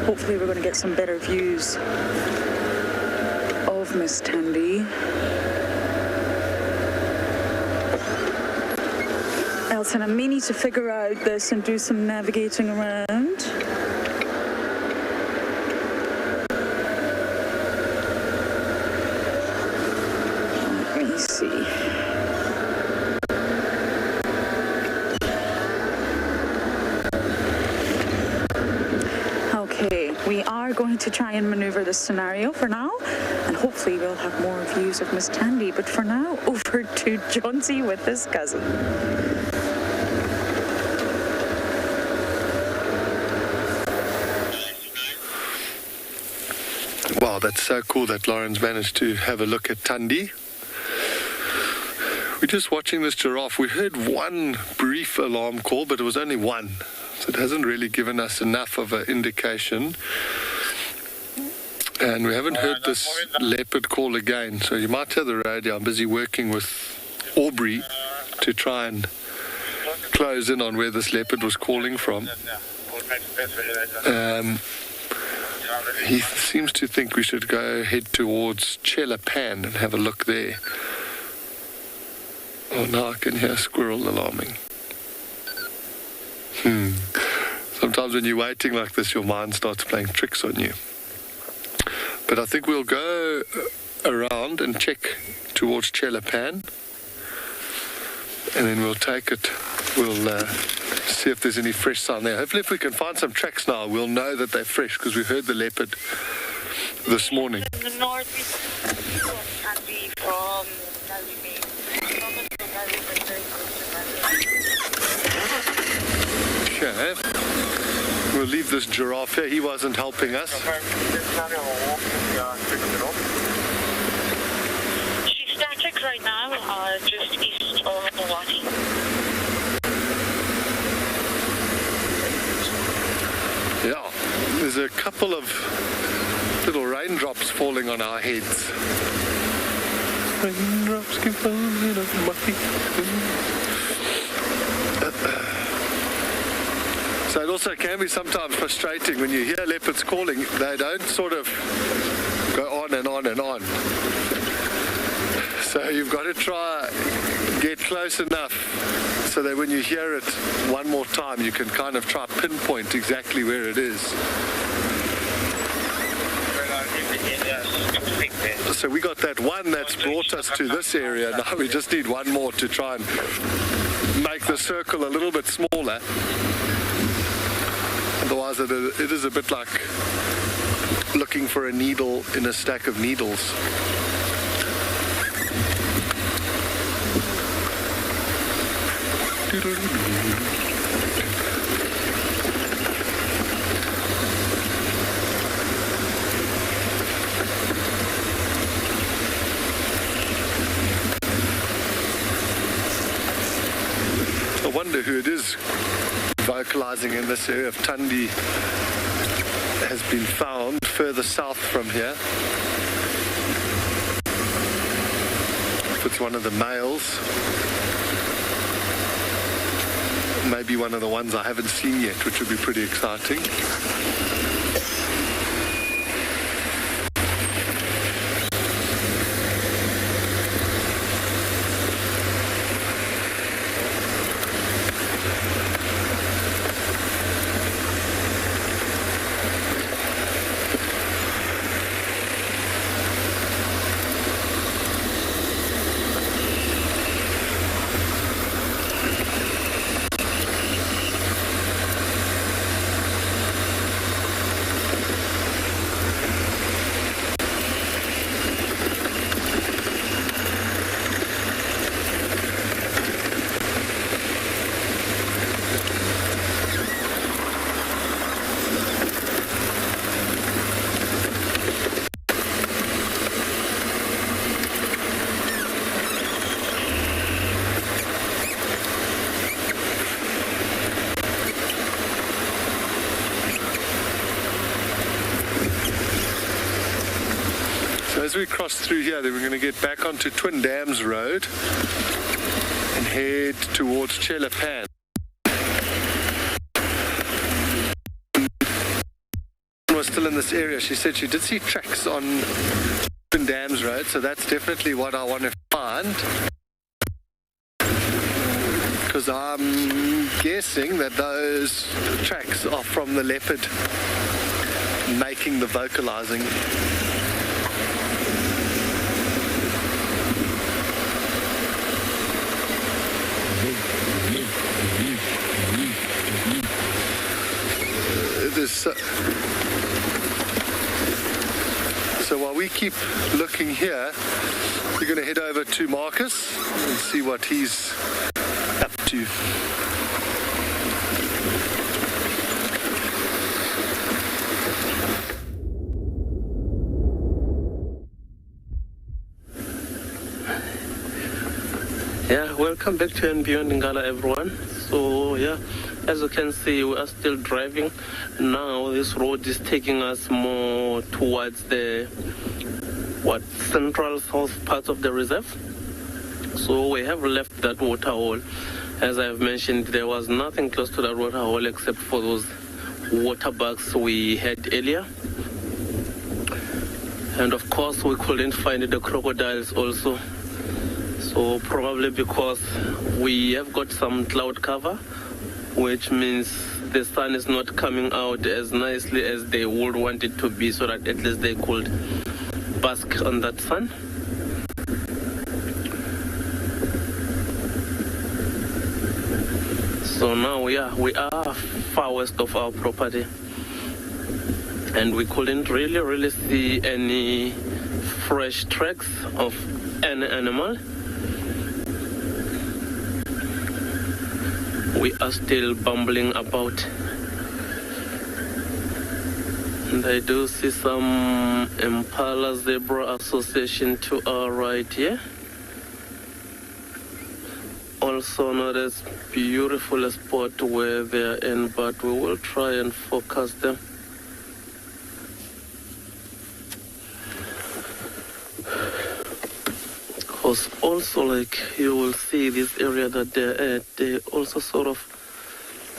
Hopefully we're going to get some better views of Miss Tandy. Elton, I may need to figure out this and do some navigating around. Let me see. Okay, we are going to try and maneuver this scenario for now, and hopefully we'll have more views of Miss Tandy. But for now, over to Johnsy with his cousin. Wow, that's so cool that Lauren's managed to have a look at Tandy. We're just watching this giraffe. We heard one brief alarm call, but it was only one. So it hasn't really given us enough of an indication. And we haven't heard this leopard call again. So you might hear the radio. I'm busy working with Aubrey to try and close in on where this leopard was calling from. He seems to think we should go head towards Chelapan and have a look there. Oh, now I can hear a squirrel alarming. Sometimes when you're waiting like this, your mind starts playing tricks on you. But I think we'll go around and check towards Chelapan. And then we'll take it. We'll see if there's any fresh sign there. Hopefully if we can find some tracks now, we'll know that they're fresh because we heard the leopard this morning. In the northeast can be from Okay. We'll leave this giraffe here. He wasn't helping us. She's static right now, just east of Milwaukee. Yeah, there's a couple of little raindrops falling on our heads. Raindrops keep falling on my feet. So it also can be sometimes frustrating when you hear leopards calling. They don't sort of go on and on and on. So you've got to try get close enough so that when you hear it one more time, you can kind of try pinpoint exactly where it is. So we got that one that's brought us to this area. Now we just need one more to try and make the circle a little bit smaller. Otherwise it is a bit like looking for a needle in a stack of needles. I wonder who it is vocalizing in this area. If Tandy has been found further south from here. If it's one of the males. Maybe one of the ones I haven't seen yet, which would be pretty exciting. as we cross through here, then we're going to get back onto Twin Dams Road and head towards Chelapan. Was still in this area. She said she did see tracks on Twin Dams Road, so that's definitely what I want to find. Because I'm guessing that those tracks are from the leopard making the vocalizing. So while we keep looking here, we're going to head over to Marcus and see what he's up to. Yeah, welcome back to andBeyond Ngala, everyone. So yeah, as you can see, we are still driving. Now this road is taking us more towards the central south part of the reserve. So we have left that water hole. As I have mentioned, there was nothing close to that water hole except for those water bugs we had earlier. And of course, we couldn't find the crocodiles also. So probably because we have got some cloud cover, which means the sun is not coming out as nicely as they would want it to be, so that at least they could bask on that sun. So now we are far west of our property, and we couldn't really see any fresh tracks of any animal. We are still bumbling about, and I do see some Impala Zebra Association to our right here. Also not as beautiful a spot where they are in, but we will try and focus them. Because also, like you will see this area that they're at, they also sort of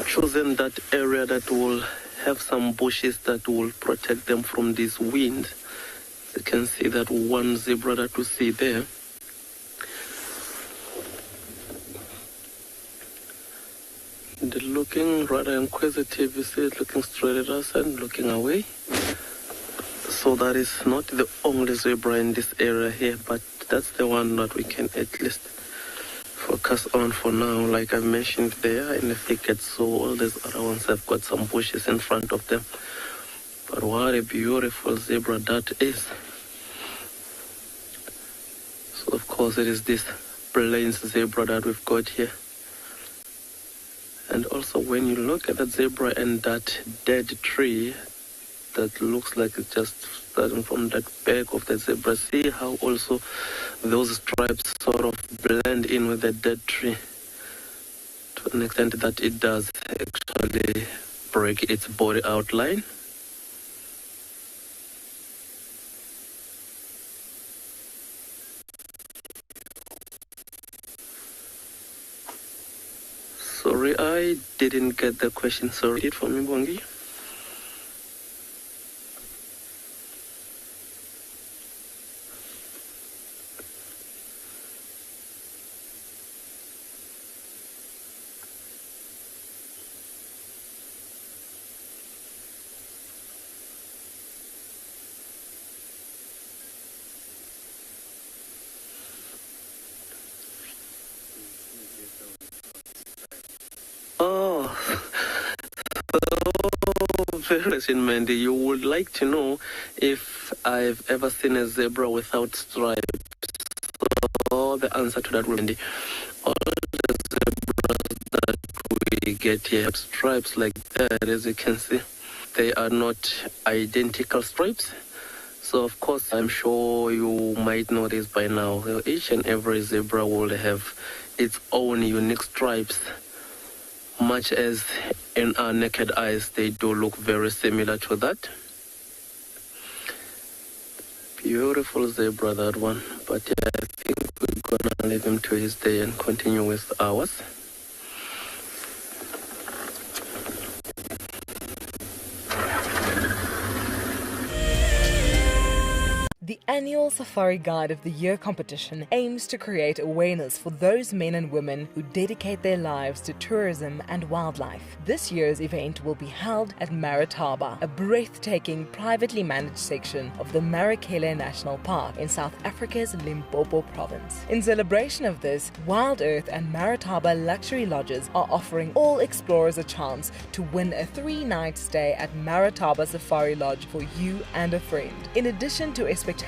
chosen that area that will have some bushes that will protect them from this wind. You can see that one zebra that we see there. They're looking rather inquisitive. You see it looking straight at us and looking away. So that is not the only zebra in this area here, but that's the one that we can at least focus on for now. Like I mentioned, they are in the thicket, so all these other ones have got some bushes in front of them. But what a beautiful zebra that is. So of course it is this plains zebra that we've got here. And also when you look at that zebra and that dead tree, that looks like it's just starting from that back of the zebra. See how also those stripes sort of blend in with the dead tree to an extent that it does actually break its body outline. Sorry, I didn't get the question. Sorry, it for me, Bongi. Question, Mandy, you would like to know if I've ever seen a zebra without stripes. So the answer to that will be all the zebras that we get here have stripes like that. As you can see, they are not identical stripes. So of course, I'm sure you might know this by now. Each and every zebra will have its own unique stripes. Much as in our naked eyes, they do look very similar to that. Beautiful zebra, that one. But yeah, I think we're gonna leave him to his day and continue with ours. The annual Safari Guide of the Year competition aims to create awareness for those men and women who dedicate their lives to tourism and wildlife. This year's event will be held at Marataba, a breathtaking privately managed section of the Marakele National Park in South Africa's Limpopo province. In celebration of this, WildEarth and Marataba Luxury Lodges are offering all explorers a chance to win a 3-night stay at Marataba Safari Lodge for you and a friend. In addition to a spectacular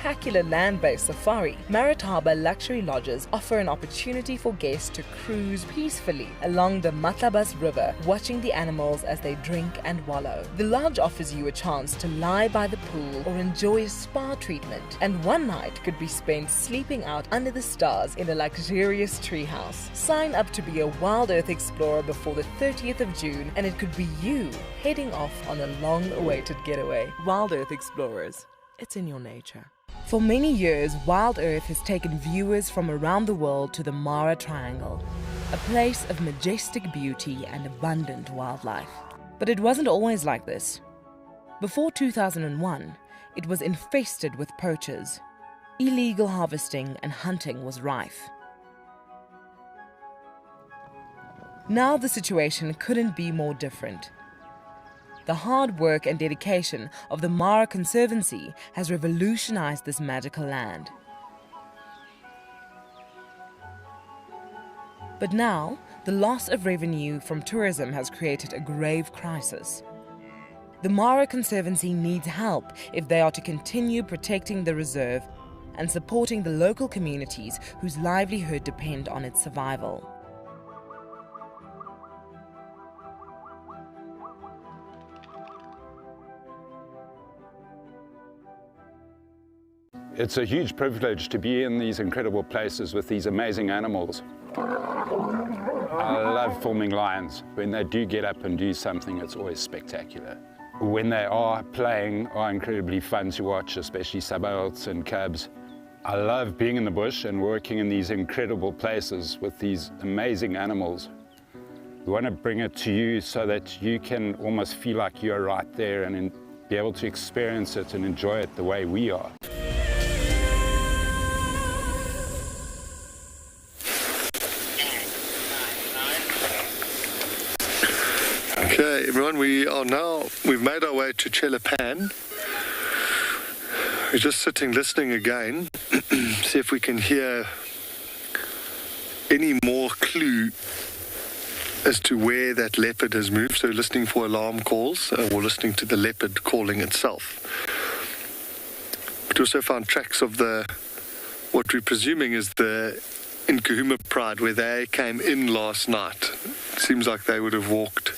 land-based safari, Marataba Luxury Lodges offer an opportunity for guests to cruise peacefully along the Matlabas River, watching the animals as they drink and wallow. The lodge offers you a chance to lie by the pool or enjoy a spa treatment, and one night could be spent sleeping out under the stars in a luxurious treehouse. Sign up to be a WildEarth explorer before the 30th of June, and it could be you heading off on a long-awaited getaway. WildEarth Explorers, it's in your nature. For many years, WildEarth has taken viewers from around the world to the Mara Triangle, a place of majestic beauty and abundant wildlife. But it wasn't always like this. Before 2001, it was infested with poachers. Illegal harvesting and hunting was rife. Now the situation couldn't be more different. The hard work and dedication of the Mara Conservancy has revolutionized this magical land. But now, the loss of revenue from tourism has created a grave crisis. The Mara Conservancy needs help if they are to continue protecting the reserve and supporting the local communities whose livelihood depend on its survival. It's a huge privilege to be in these incredible places with these amazing animals. I love filming lions. When they do get up and do something, it's always spectacular. When they are playing, are incredibly fun to watch, especially sabalts and cubs. I love being in the bush and working in these incredible places with these amazing animals. We want to bring it to you so that you can almost feel like you're right there and be able to experience it and enjoy it the way we are. Okay, everyone, we've made our way to Chelapan. We're just sitting listening again, see if we can hear any more clue as to where that leopard has moved. So listening for alarm calls or listening to the leopard calling itself. But we also found tracks of what we're presuming is the Djuma Pride, where they came in last night. Seems like they would have walked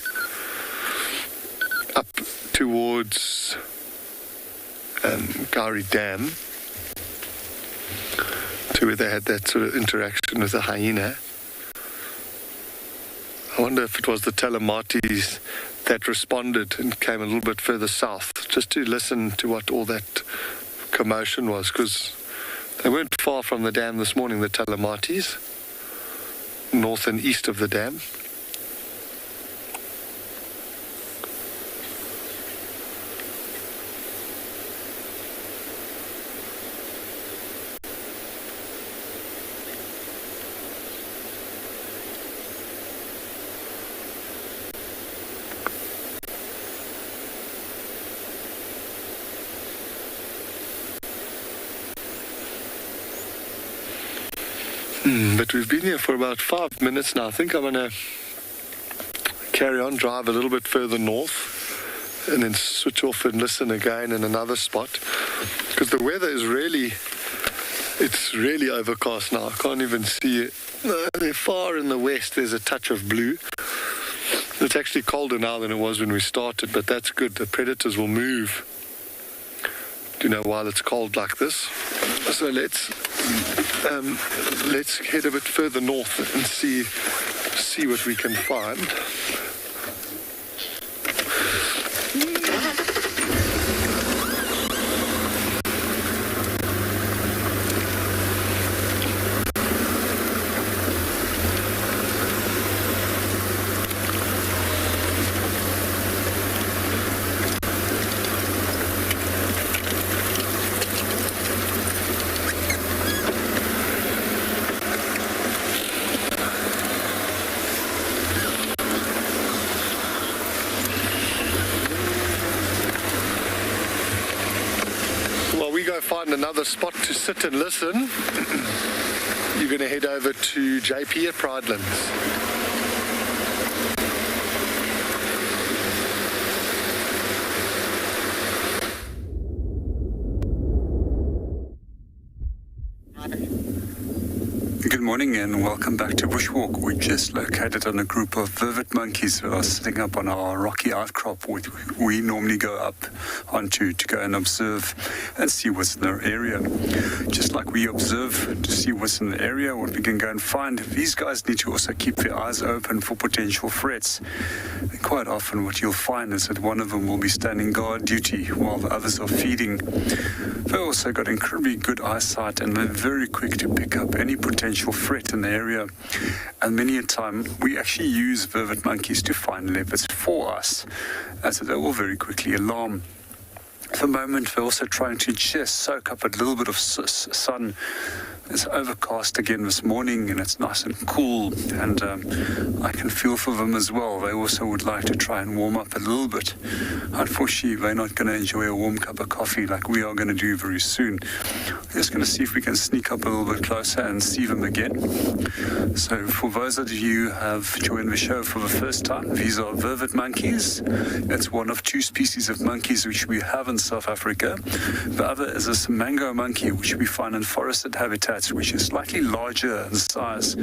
up towards Gari Dam to where they had that sort of interaction with the hyena. I wonder if it was the Telematis that responded and came a little bit further south, just to listen to what all that commotion was, because they weren't far from the dam this morning, the Telematis, north and east of the dam. But we've been here for about 5 minutes now. I think I'm going to carry on, drive a little bit further north, and then switch off and listen again in another spot. Because the weather is it's really overcast now. I can't even see it. They're far in the west, there's a touch of blue. It's actually colder now than it was when we started, but that's good. The predators will move, while it's cold like this. So let's head a bit further north and see what we can find. go find another spot to sit and listen, you're going to head over to JP at Pridelands. Good morning and welcome back to Bushwalk. We're just located on a group of vivid monkeys that are sitting up on our rocky outcrop, which we normally go up onto to go and observe and see what's in our area. Just like we observe to see what's in the area, what we can go and find, these guys need to also keep their eyes open for potential threats. And quite often what you'll find is that one of them will be standing guard duty while the others are feeding. They've also got incredibly good eyesight and they're very quick to pick up any potential threat in the area, and many a time we actually use vivid monkeys to find leopards for us, as they will very quickly alarm. At the moment we're also trying to just soak up a little bit of sun. It's overcast again this morning and it's nice and cool, and I can feel for them as well. They also would like to try and warm up a little bit. Unfortunately, they're not going to enjoy a warm cup of coffee like we are going to do very soon. We're just going to see if we can sneak up a little bit closer and see them again. So for those of you who have joined the show for the first time, these are vivid monkeys. It's one of two species of monkeys which we have in South Africa. The other is a mango monkey, which we find in forested habitats, which is slightly larger in size.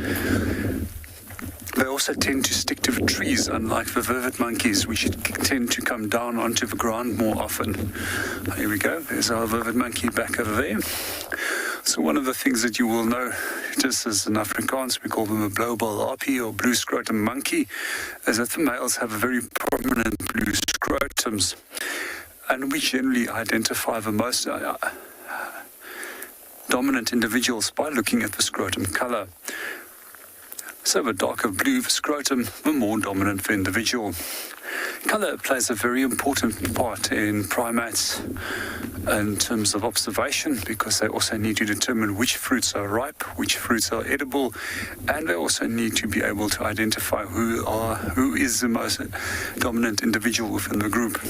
They also tend to stick to the trees, unlike the vivid monkeys, which tend to come down onto the ground more often. Here we go. There's our vivid monkey back over there. So one of the things that you will know, just as in Afrikaans, we call them a blauwbal apie or blue scrotum monkey, is that the males have a very prominent blue scrotums. And we generally identify the most dominant individuals by looking at the scrotum color. So the darker blue the scrotum, the more dominant the individual. Color plays a very important part in primates in terms of observation, because they also need to determine which fruits are ripe, which fruits are edible, and they also need to be able to identify who is the most dominant individual within the group.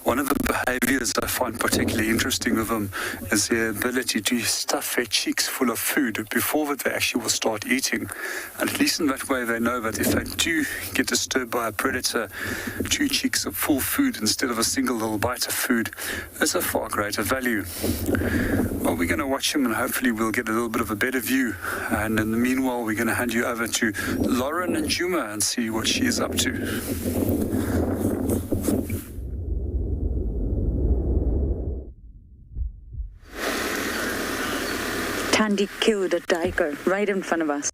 One of the behaviors I find particularly interesting with them is their ability to stuff their cheeks full of food before they actually will start eating. And at least in that way they know that if they do get disturbed by a predator, 2 cheeks of full food instead of a single little bite of food is a far greater value. Well, we're going to watch them and hopefully we'll get a little bit of a better view. And in the meanwhile, we're going to hand you over to Lauren and Djuma and see what she is up to. Tandy killed a tiger right in front of us.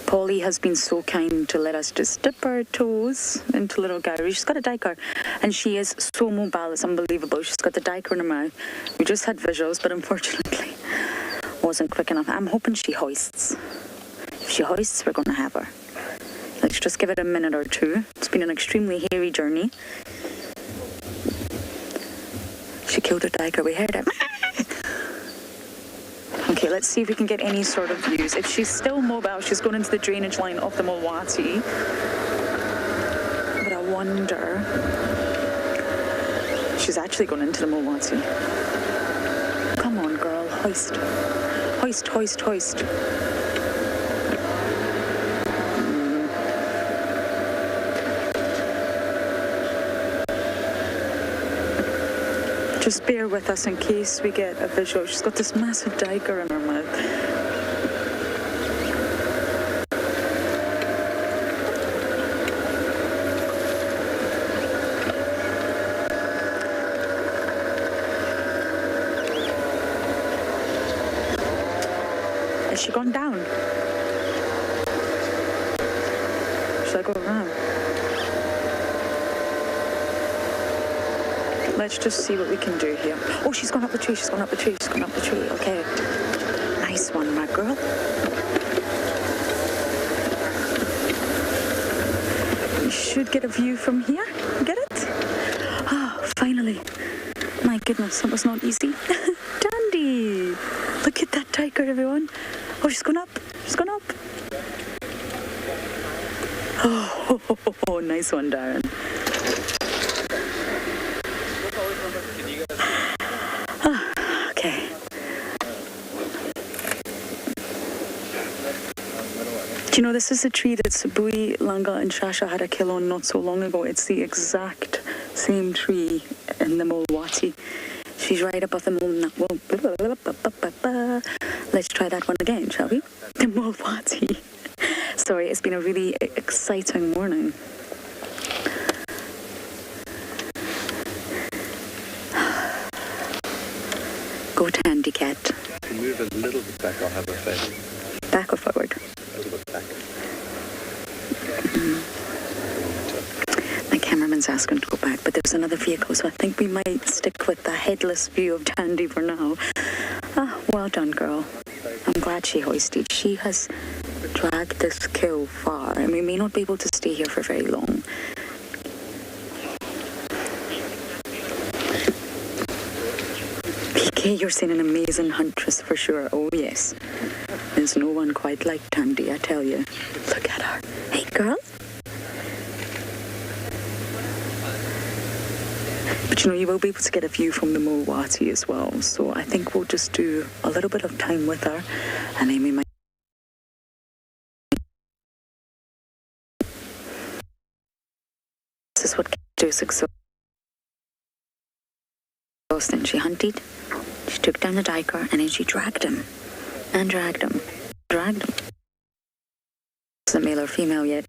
Polly has been so kind to let us just dip our toes into little Gary. She's got a tiger and she is so mobile, it's unbelievable. She's got the tiger in her mouth. We just had visuals, but unfortunately wasn't quick enough. I'm hoping she hoists. If she hoists, we're going to have her. Let's just give it a minute or two. It's been an extremely hairy journey. She killed a tiger, we heard it. Okay, let's see if we can get any sort of views. If she's still mobile, she's going into the drainage line of the Mulwati. But I wonder... She's actually going into the Mulwati. Come on, girl. Hoist. Hoist, hoist, hoist. Just bear with us in case we get a visual. She's got this massive tiger in her mouth. Has she gone down? Should I go around? Let's just see what we can do here. Oh, she's gone up the tree, she's gone up the tree, she's gone up the tree. Okay. Nice one, my girl. You should get a view from here. Get it? Ah, finally. My goodness, that was not easy. Dandy! Look at that tiger, everyone. Oh, she's gone up. She's gone up. Oh, nice one, Darren. you know, this is a tree that Sabui, Langa and Shasha had a kill on not so long ago. It's the exact same tree in the Mulwati. She's right above the Let's try that one again, shall we? The Mulwati. Sorry, it's been a really exciting morning. Go Tandy Cat. Move a little bit back, I'll have a face. Back or forward? A little bit back. My cameraman's asking to go back, but there's another vehicle, so I think we might stick with the headless view of Tandy for now. Well done, girl. I'm glad she hoisted. She has dragged this kill far, and we may not be able to stay here for very long. PK, you're seeing an amazing huntress for sure. Oh, yes. There's no one quite like Tandy, I tell you. Look at her. Hey, girl. But you know, you will be able to get a view from the Mulwati as well. So I think we'll just do a little bit of time with her, and then we might. This is what does exhausting. She hunted, she took down the diker, and then she dragged him. And dragged him. Dragged him. Is it male or female yet?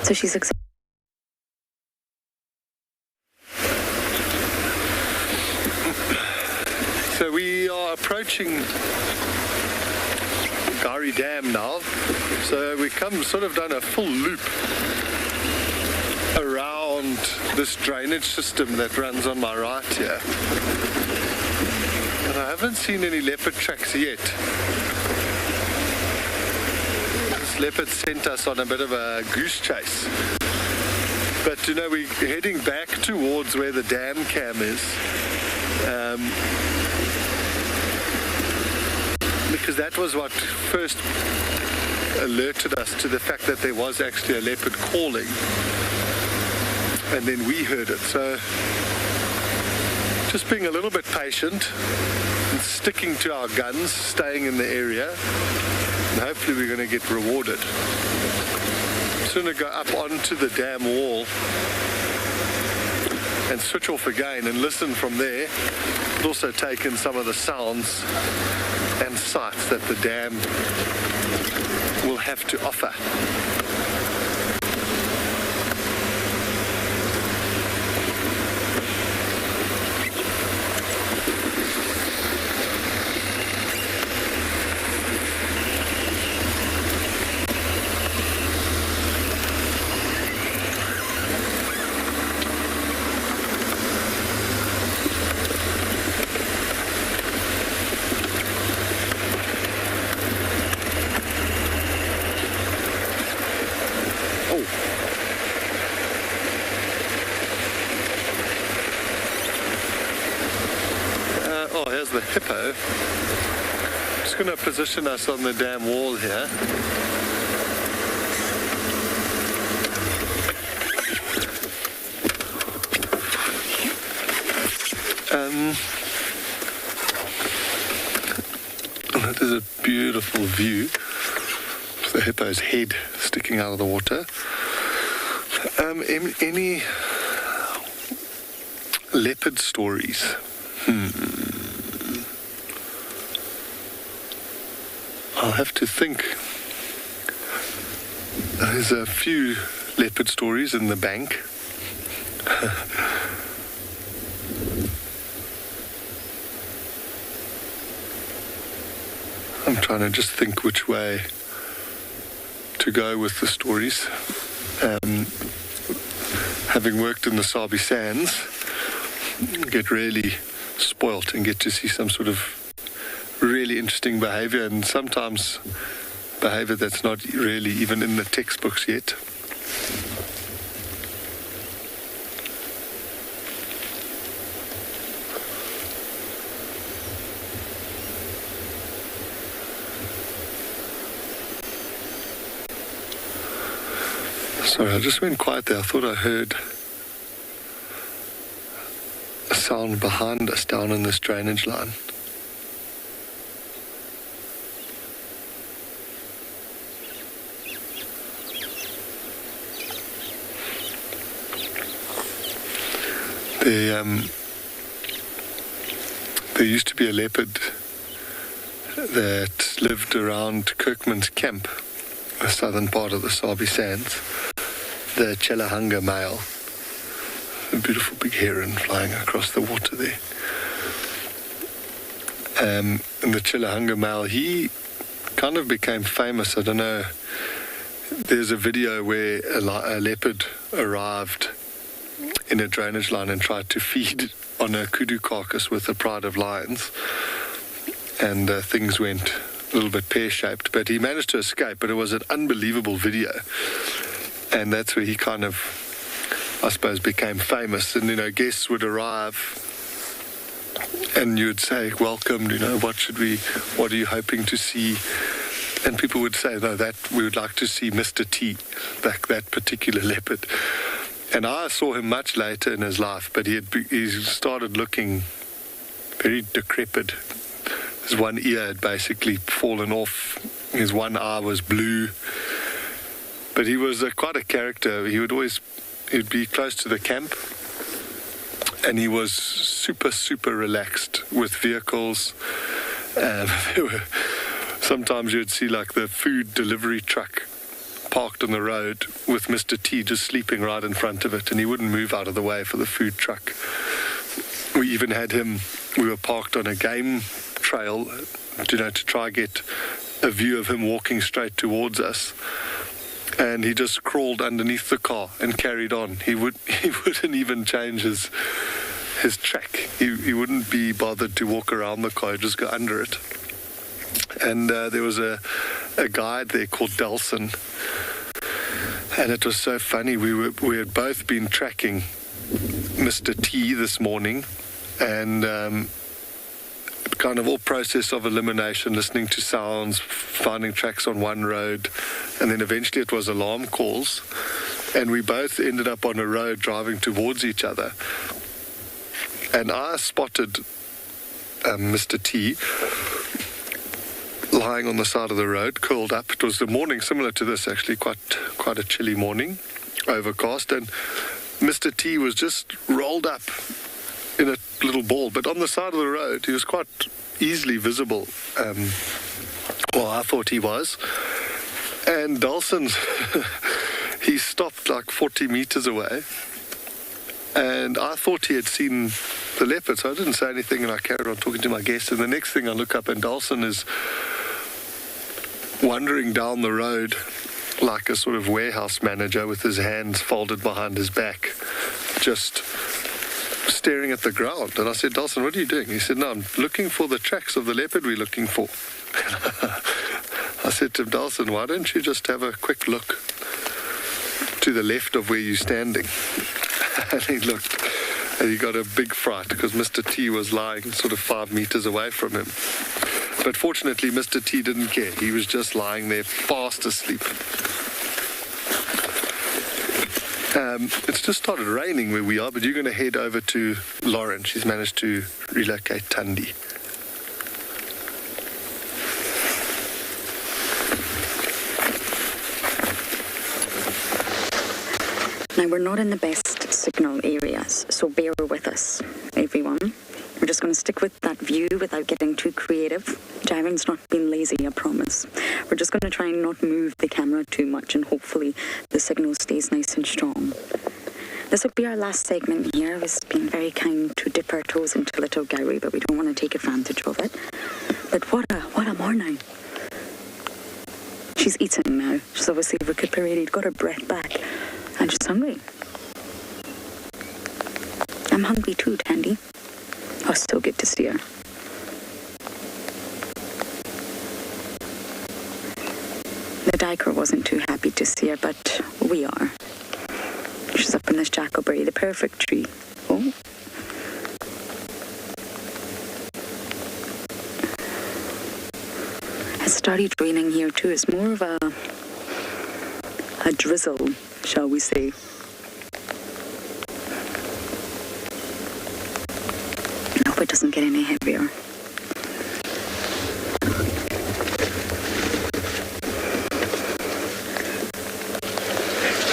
So she's excited. So we are approaching Gari Dam now. So we sort of done a full loop around this drainage system that runs on my right here. And I haven't seen any leopard tracks yet. This leopard sent us on a bit of a goose chase. But you know, we're heading back towards where the dam cam is. Because that was what first alerted us to the fact that there was actually a leopard calling. And then we heard it. So just being a little bit patient and sticking to our guns, staying in the area, and hopefully we're going to get rewarded. I'm just going to go up onto the dam wall and switch off again and listen from there, but also take in some of the sounds and sights that the dam will have to offer. Here's the hippo. Just going to position us on the dam wall here. That is a beautiful view. The hippo's head sticking out of the water. Any leopard stories? I'll have to think. There's a few leopard stories in the bank. I'm trying to just think which way to go with the stories. Having worked in the Sabi sands, get really spoilt and get to see some sort of really interesting behavior, and sometimes behavior that's not really even in the textbooks yet. Sorry, I just went quiet there. I thought I heard sound behind us down in this drainage line. There used to be a leopard that lived around Kirkman's Camp, the southern part of the Sabi Sands, the Chelahunga male, a beautiful big heron flying across the water there. And the Chelahunga male, he kind of became famous. I don't know, there's a video where a leopard arrived in a drainage line and tried to feed on a kudu carcass with a pride of lions, and things went a little bit pear-shaped, but he managed to escape. But it was an unbelievable video, and that's where he kind of, I suppose, became famous. And guests would arrive and you'd say, welcome, what are you hoping to see? And people would say, no, that we would like to see Mr. T, that particular leopard. And I saw him much later in his life, but he started looking very decrepit. His one ear had basically fallen off. His one eye was blue. But he was quite a character. He'd be close to the camp, and he was super, super relaxed with vehicles. Sometimes you'd see like the food delivery truck parked on the road with Mr. T just sleeping right in front of it, and he wouldn't move out of the way for the food truck. We even had him, we were parked on a game trail, to try get a view of him walking straight towards us. And he just crawled underneath the car and carried on. He wouldn't even change his track. He wouldn't be bothered to walk around the car, he'd just go under it. And there was a guide there called Delson, and it was so funny. We had both been tracking Mr. T this morning, and kind of all process of elimination, listening to sounds, finding tracks on one road, and then eventually it was alarm calls, and we both ended up on a road driving towards each other. And I spotted Mr. T lying on the side of the road, curled up. It was the morning similar to this, actually, quite a chilly morning, overcast, and Mr. T was just rolled up in a little ball, but on the side of the road. He was quite easily visible. Well, I thought he was. And Dawson's, he stopped like 40 meters away, and I thought he had seen the leopard, so I didn't say anything, and I carried on talking to my guest. And the next thing I look up, and Dawson is wandering down the road like a sort of warehouse manager with his hands folded behind his back, just staring at the ground. And I said, Dawson, what are you doing? He said, no, I'm looking for the tracks of the leopard we're looking for. I said to him, Dawson, why don't you just have a quick look to the left of where you're standing? And he looked, and he got a big fright because Mr. T was lying sort of 5 meters away from him. But fortunately, Mr. T didn't care. He was just lying there fast asleep. It's just started raining where we are, but you're going to head over to Lauren. She's managed to relocate Tundi. Now, we're not in the best signal areas, so bear with us, everyone. We're just going to stick with that view without getting too creative. Jaren's not being lazy, I promise. We're just going to try and not move the camera too much, and hopefully the signal stays nice and strong. This will be our last segment here. It's been very kind to dip our toes into Little Gowrie, but we don't want to take advantage of it. But what a morning. She's eating now. She's obviously recuperated, got her breath back, and she's hungry. I'm hungry too, Tandy. Oh, so good to see her. The diker wasn't too happy to see her, but we are. She's up in this jackleberry, the perfect tree. Oh. It started raining here too. It's more of a drizzle, shall we say. it doesn't get any heavier.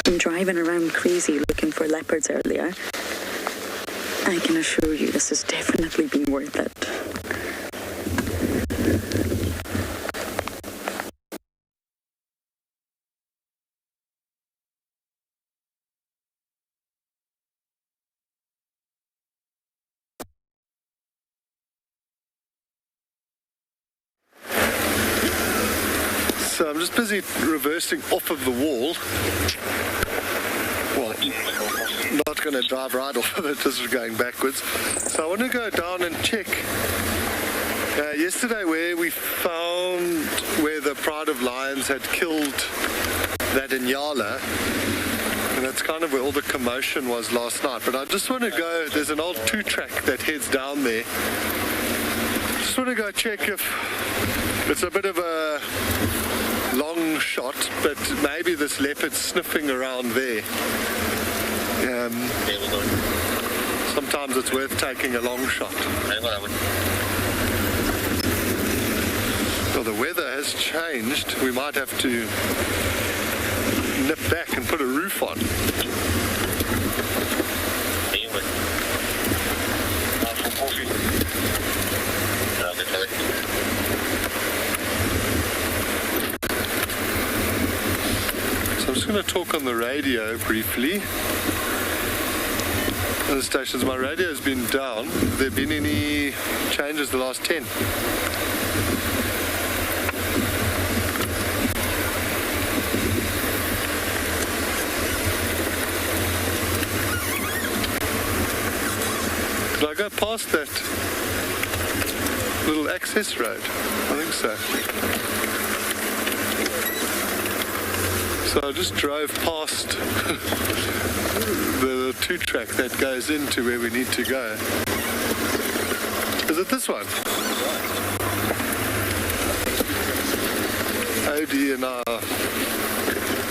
I'm driving around crazy looking for leopards earlier. I can assure you this has definitely been worth it. So I'm just busy reversing off of the wall. Well, not going to drive right off of it, just going backwards. So I want to go down and check. Yesterday where we found where the Pride of Lions had killed that Ngala, and that's kind of where all the commotion was last night. But I just want to go, there's an old 2-track that heads down there. Just want to go check if it's a bit of a long shot, but maybe this leopard's sniffing around there. Sometimes it's worth taking a long shot. Well, the weather has changed. We might have to nip back and put a roof on. So I'm just going to talk on the radio briefly. Other stations, my radio has been down. Have there been any changes the last 10? Did I go past that little access road? I think so. So I just drove past the 2-track that goes into where we need to go. Is it this one? Odie and I are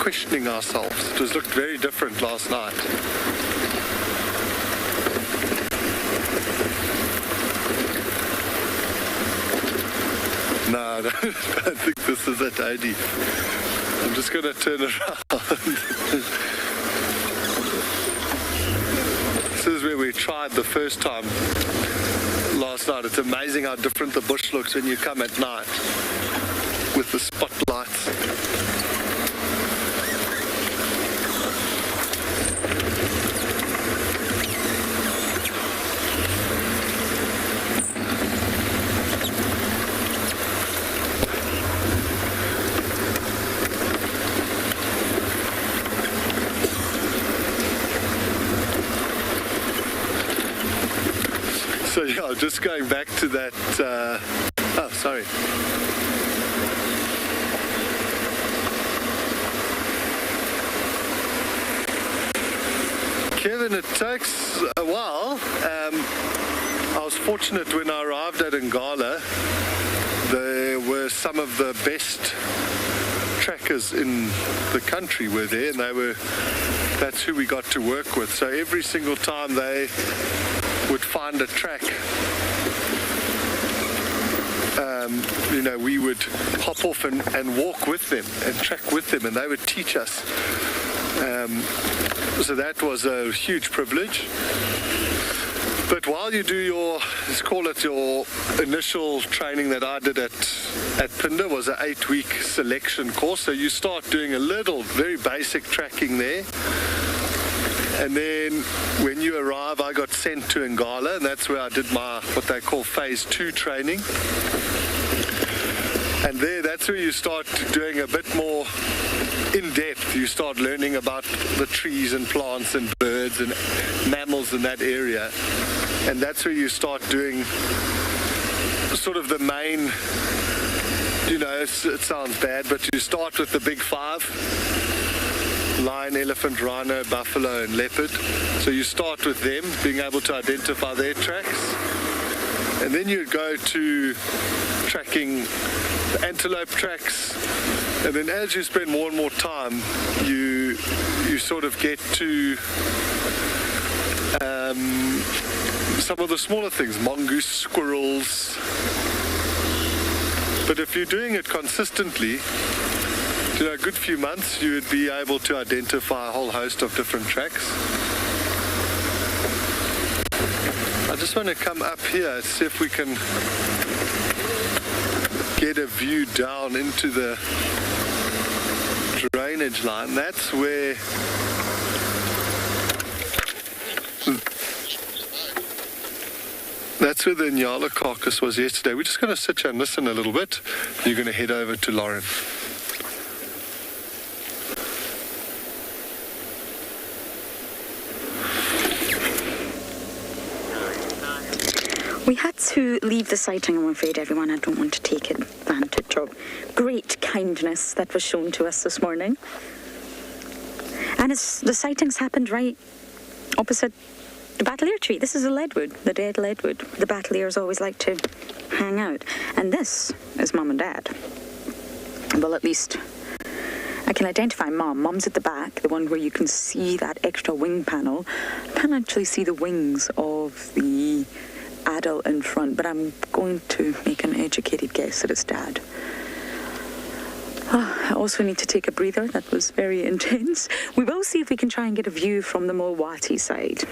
questioning ourselves. It was looked very different last night. No, I don't think this is it, Odie. I'm just going to turn around. This is where we tried the first time last night. It's amazing how different the bush looks when you come at night with the spotlights. So yeah, just going back to that, oh, sorry. Kevin, it takes a while. I was fortunate when I arrived at Ngala, there were some of the best trackers in the country were there, and that's who we got to work with. So every single time they would find a track, we would hop off and walk with them and track with them, and they would teach us. So that was a huge privilege. But while you do let's call it your initial training that I did at Phinda, was an 8-week selection course. So you start doing a little, very basic tracking there. And then when you arrive, I got sent to Ngala, and that's where I did my, what they call phase 2 training. And that's where you start doing a bit more in depth. You start learning about the trees and plants and birds and mammals in that area. And that's where you start doing sort of the main, it sounds bad, but you start with the big 5. Lion, elephant, rhino, buffalo, and leopard. So you start with them, being able to identify their tracks. And then you go to tracking the antelope tracks. And then as you spend more and more time, you sort of get to some of the smaller things, mongoose, squirrels. But if you're doing it consistently, a good few months, you would be able to identify a whole host of different tracks. I just want to come up here and see if we can get a view down into the drainage line. That's where the Ngala carcass was yesterday. We're just going to sit here and listen a little bit. You're going to head over to Lauren. We had to leave the sighting, I'm afraid, everyone. I don't want to take advantage of great kindness that was shown to us this morning. And the sightings happened right opposite the Battleier tree. This is a leadwood, the dead leadwood. The Battleiers always like to hang out. And this is Mum and Dad. Well, at least I can identify Mum. Mum's at the back, the one where you can see that extra wing panel. I can't actually see the wings of the adult in front, but I'm going to make an educated guess that it's Dad. I also need to take a breather. That was very intense. We will see if we can try and get a view from the Mulwati side.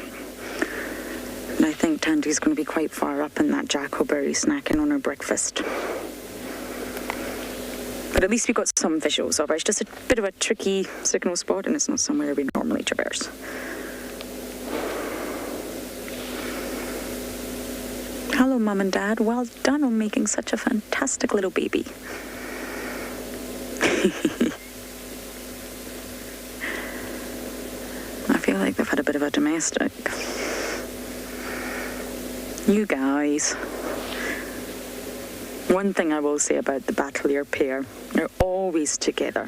And I think Tandy's going to be quite far up in that jackalberry snacking on her breakfast. But at least we got some visuals of it. It's just a bit of a tricky signal spot, and it's not somewhere we normally traverse. Hello, Mum and Dad. Well done on making such a fantastic little baby. I feel like they've had a bit of a domestic. You guys. One thing I will say about the Battleier pair, they're always together.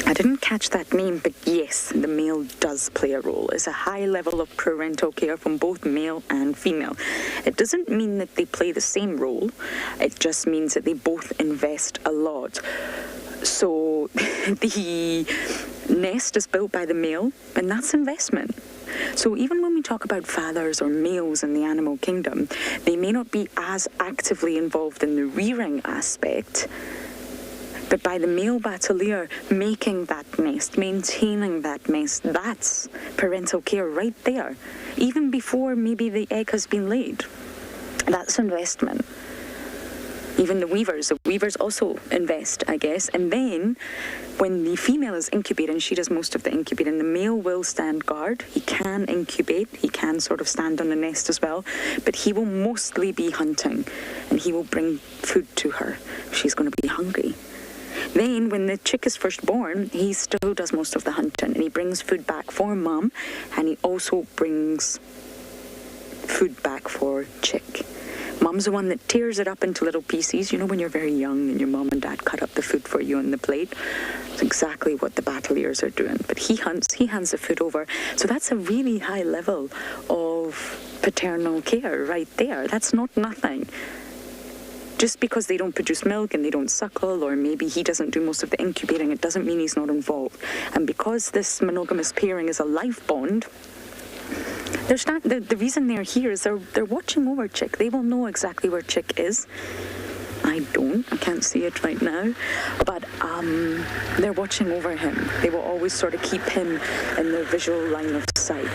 I didn't catch that name, but yes, the male does play a role. It's a high level of parental care from both male and female. It doesn't mean that they play the same role. It just means that they both invest a lot. So the nest is built by the male, and that's investment. So even when we talk about fathers or males in the animal kingdom, they may not be as actively involved in the rearing aspect, but by the male Battleier making that nest, maintaining that nest, that's parental care right there. Even before maybe the egg has been laid. That's investment. Even the weavers also invest, I guess. And then when the female is incubating, she does most of the incubating, the male will stand guard. He can incubate, he can sort of stand on the nest as well, but he will mostly be hunting, and he will bring food to her if she's going to be hungry. Then, when the chick is first born, he still does most of the hunting, and he brings food back for Mum, and he also brings food back for chick. Mum's the one that tears it up into little pieces. You know when you're very young and your mum and dad cut up the food for you on the plate? That's exactly what the Battleiers are doing. But he hunts, he hands the food over. So that's a really high level of paternal care right there. That's not nothing. Just because they don't produce milk and they don't suckle, or maybe he doesn't do most of the incubating, it doesn't mean he's not involved. And because this monogamous pairing is a life bond, the reason they're here is they're watching over Chick. They will know exactly where Chick is. I can't see it right now, but they're watching over him. They will always sort of keep him in their visual line of sight.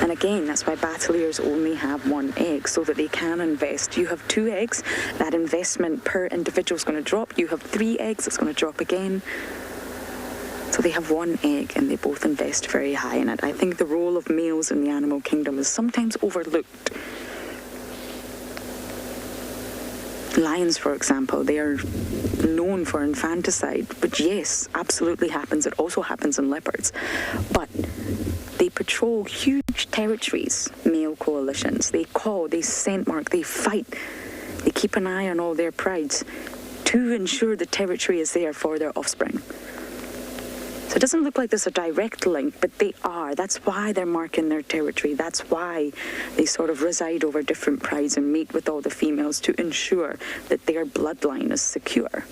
And again, that's why Battleiers only have one egg, so that they can invest. You have 2 eggs, that investment per individual is going to drop. You have 3 eggs, it's going to drop again. So they have 1 egg, and they both invest very high in it. I think the role of males in the animal kingdom is sometimes overlooked. Lions, for example, they are known for infanticide, but yes, absolutely happens. It also happens in leopards. But they patrol huge territories, male coalitions. They call, they scent mark, they fight. They keep an eye on all their prides to ensure the territory is there for their offspring. So it doesn't look like there's a direct link, but they are. That's why they're marking their territory. That's why they sort of reside over different prides and mate with all the females to ensure that their bloodline is secure.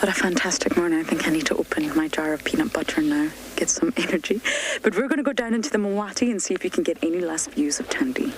What a fantastic morning. I think I need to open my jar of peanut butter now, get some energy. But we're going to go down into the Mwati and see if you can get any last views of Tandy.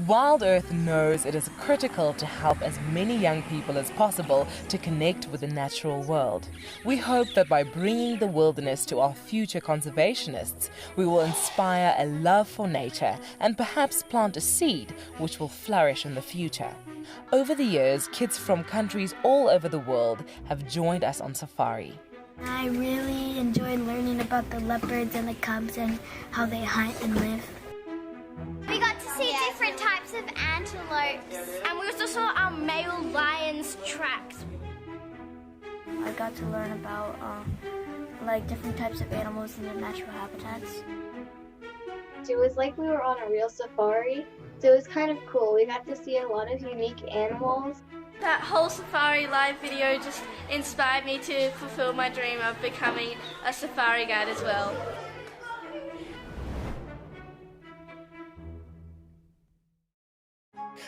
WildEarth knows it is critical to help as many young people as possible to connect with the natural world. We hope that by bringing the wilderness to our future conservationists, we will inspire a love for nature and perhaps plant a seed which will flourish in the future. Over the years, kids from countries all over the world have joined us on safari. I really enjoyed learning about the leopards and the cubs and how they hunt and live. We got to see different types of antelopes, and we also saw our male lion's tracks. I got to learn about like different types of animals in their natural habitats. It was like we were on a real safari, so it was kind of cool. We got to see a lot of unique animals. That whole safari live video just inspired me to fulfill my dream of becoming a safari guide as well.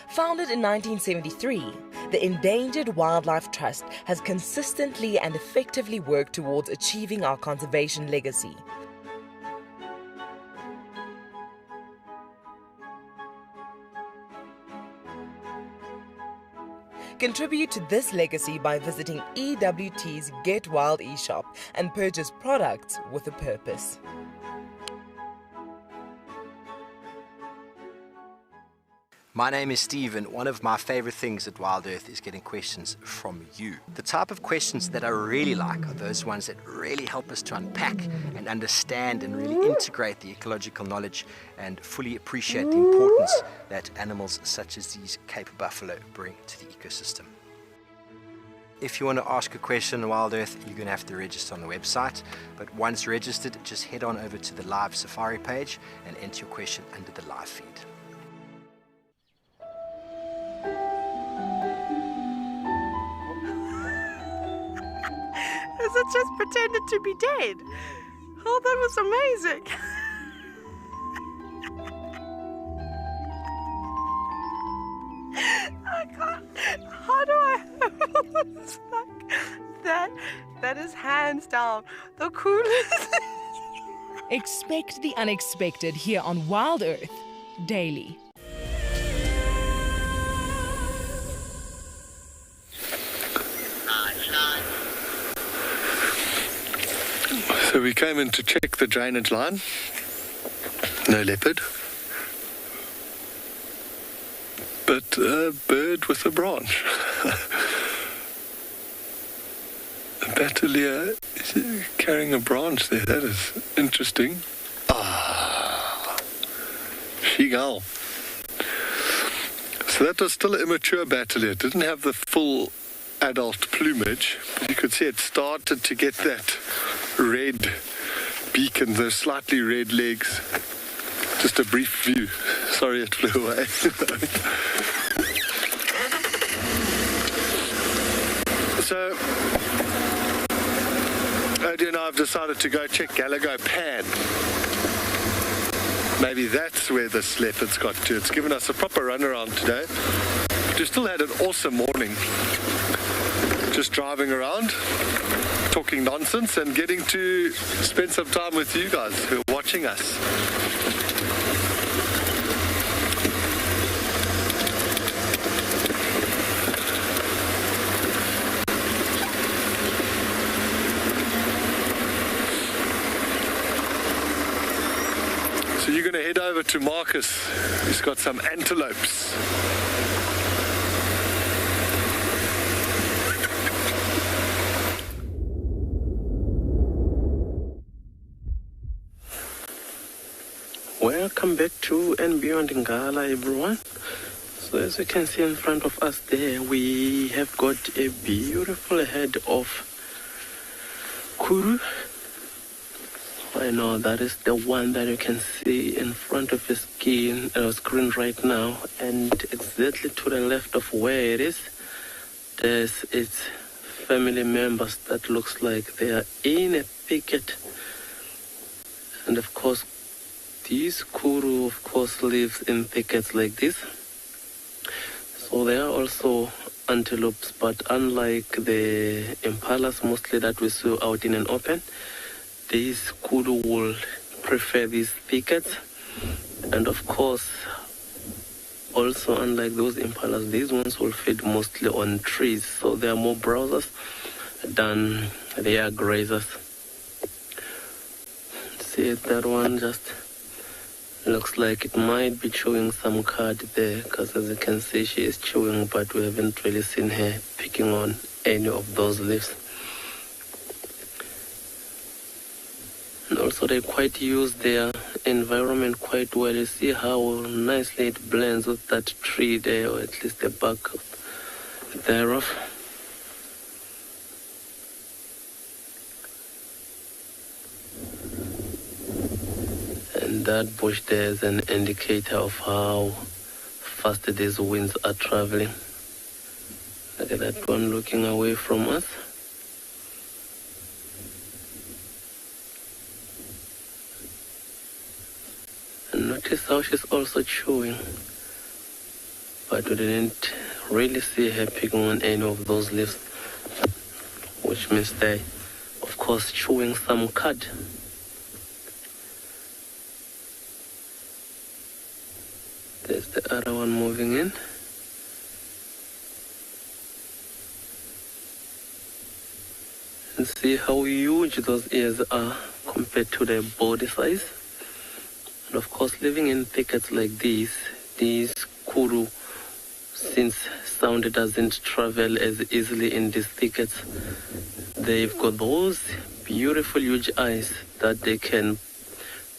Founded in 1973, the Endangered Wildlife Trust has consistently and effectively worked towards achieving our conservation legacy. Contribute to this legacy by visiting EWT's Get Wild eShop and purchase products with a purpose. My name is Steve, and one of my favorite things at WildEarth is getting questions from you. The type of questions that I really like are those ones that really help us to unpack and understand and really integrate the ecological knowledge and fully appreciate the importance that animals such as these Cape buffalo bring to the ecosystem. If you want to ask a question on WildEarth, you're going to have to register on the website. But once registered, just head on over to the live safari page and enter your question under the live feed. It just pretended to be dead. Oh, that was amazing. I can't. How do I? It's like that is hands down the coolest. Expect the unexpected here on WildEarth daily. So we came in to check the drainage line. No leopard. But a bird with a branch. A batelier is carrying a branch there. That is interesting. Ah, she-gull. So that was still an immature batelier. It didn't have the full adult plumage, but you could see it started to get that red beak and those slightly red legs. Just a brief view. Sorry it flew away. So, Odie and I have decided to go check Gallagher Pan. Maybe that's where this leopard's got to. It's given us a proper run around today. But we still had an awesome morning. Just driving around, talking nonsense and getting to spend some time with you guys who are watching us. So you're going to head over to Marcus. He's got some antelopes. Welcome back to andBeyond Ngala, everyone. So as you can see in front of us there, we have got a beautiful head of Kuru. I know that is the one that you can see in front of your screen right now, and exactly to the left of where it is, there's its family members that looks like they are in a thicket, and of course These kudu, of course, live in thickets like this. So they are also antelopes, but unlike the impalas mostly that we see out in an open, these kudu will prefer these thickets. And of course, also unlike those impalas, these ones will feed mostly on trees. So they are more browsers than they are grazers. See, that one just looks like it might be chewing some cud there, because as you can see, she is chewing, but we haven't really seen her picking on any of those leaves. And also they quite use their environment quite well. You see how nicely it blends with that tree there, or at least the bark thereof. And that bush there is an indicator of how fast these winds are traveling. Look at that one looking away from us. And notice how she's also chewing. But we didn't really see her picking on any of those leaves, which means they, of course, chewing some cud. There's the other one moving in. And see how huge those ears are compared to their body size. And of course, living in thickets like these kudu, since sound doesn't travel as easily in these thickets, they've got those beautiful huge eyes that they can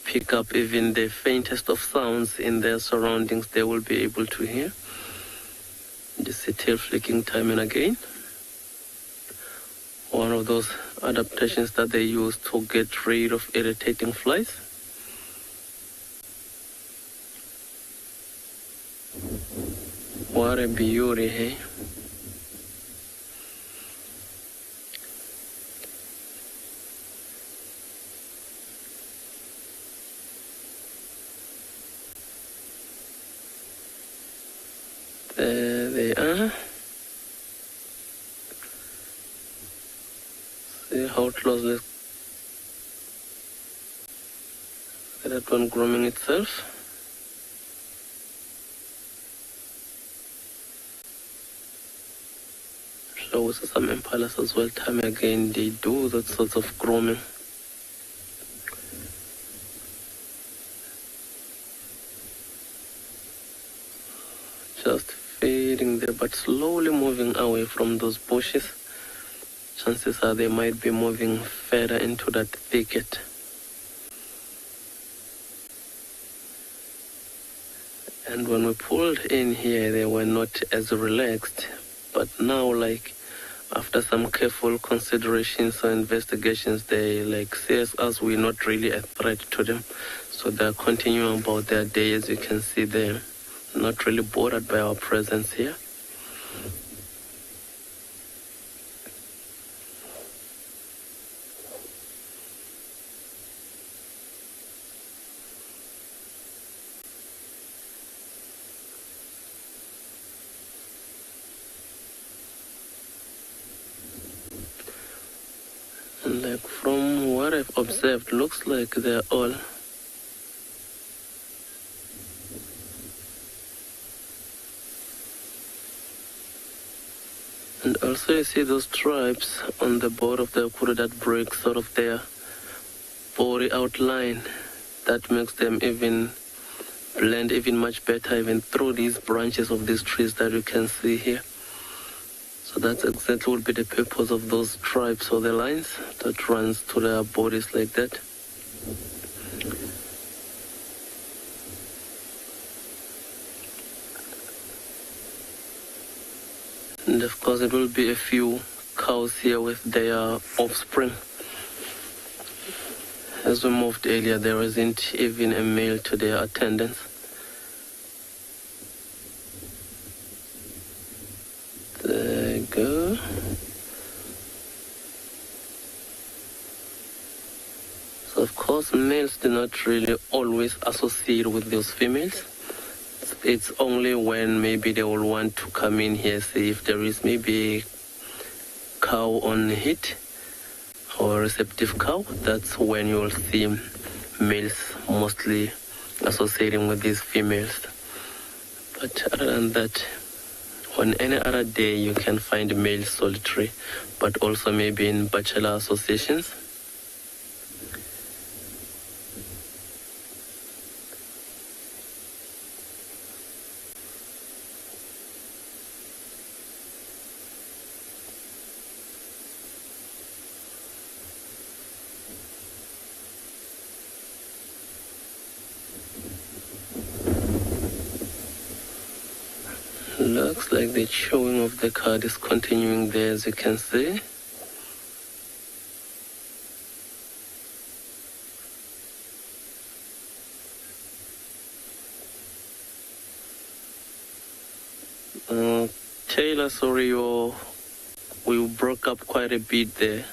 pick up even the faintest of sounds in their surroundings. They will be able to hear. Just a tail flicking time and again. One of those adaptations that they use to get rid of irritating flies. What a beauty, hey? There they are. See how closely that one grooming itself. So we see some impalas as well. Time again, they do that sort of grooming. Just feeding there, but slowly moving away from those bushes. Chances are they might be moving further into that thicket. And when we pulled in here, they were not as relaxed. But now, like, after some careful considerations or investigations, they see us as we're not really a threat to them. So they're continuing about their day, as you can see there. Not really bothered by our presence here. And from what I've observed, looks like they're all and also you see those stripes on the board of the kudu that break sort of their body outline. That makes them even blend even much better even through these branches of these trees that you can see here. So that's exactly would be the purpose of those stripes or the lines that runs to their bodies like that. And of course it will be a few cows here with their offspring. As we moved earlier, there isn't even a male to their attendants. There you go. So of course course, males do not really always associate with those females. It's only when maybe they will want to come in here, see if there is maybe a cow on heat or a receptive cow. That's when you'll see males mostly associating with these females. But other than that, on any other day you can find males solitary, but also maybe in bachelor associations. Looks like the chewing of the card is continuing there, as you can see. Taylor, sorry, we broke up quite a bit there.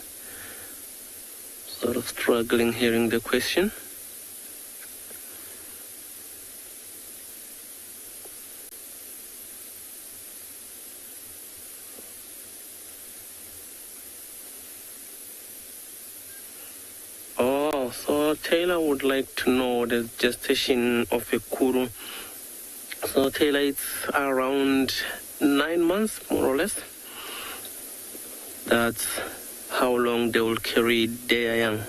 Sort of struggling hearing the question. So Taylor would like to know the gestation of a kuru. So Taylor, it's around 9 months, more or less. That's how long they will carry their young.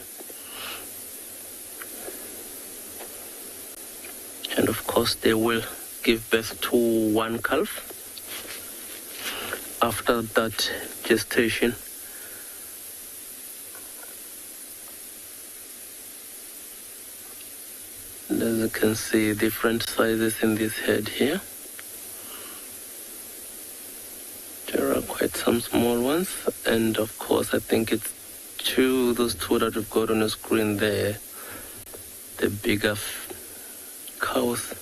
And of course they will give birth to one calf. After that gestation, as you can see, different sizes in this head here. There are quite some small ones, and of course I think it's those two that we've got on the screen there, the bigger cows.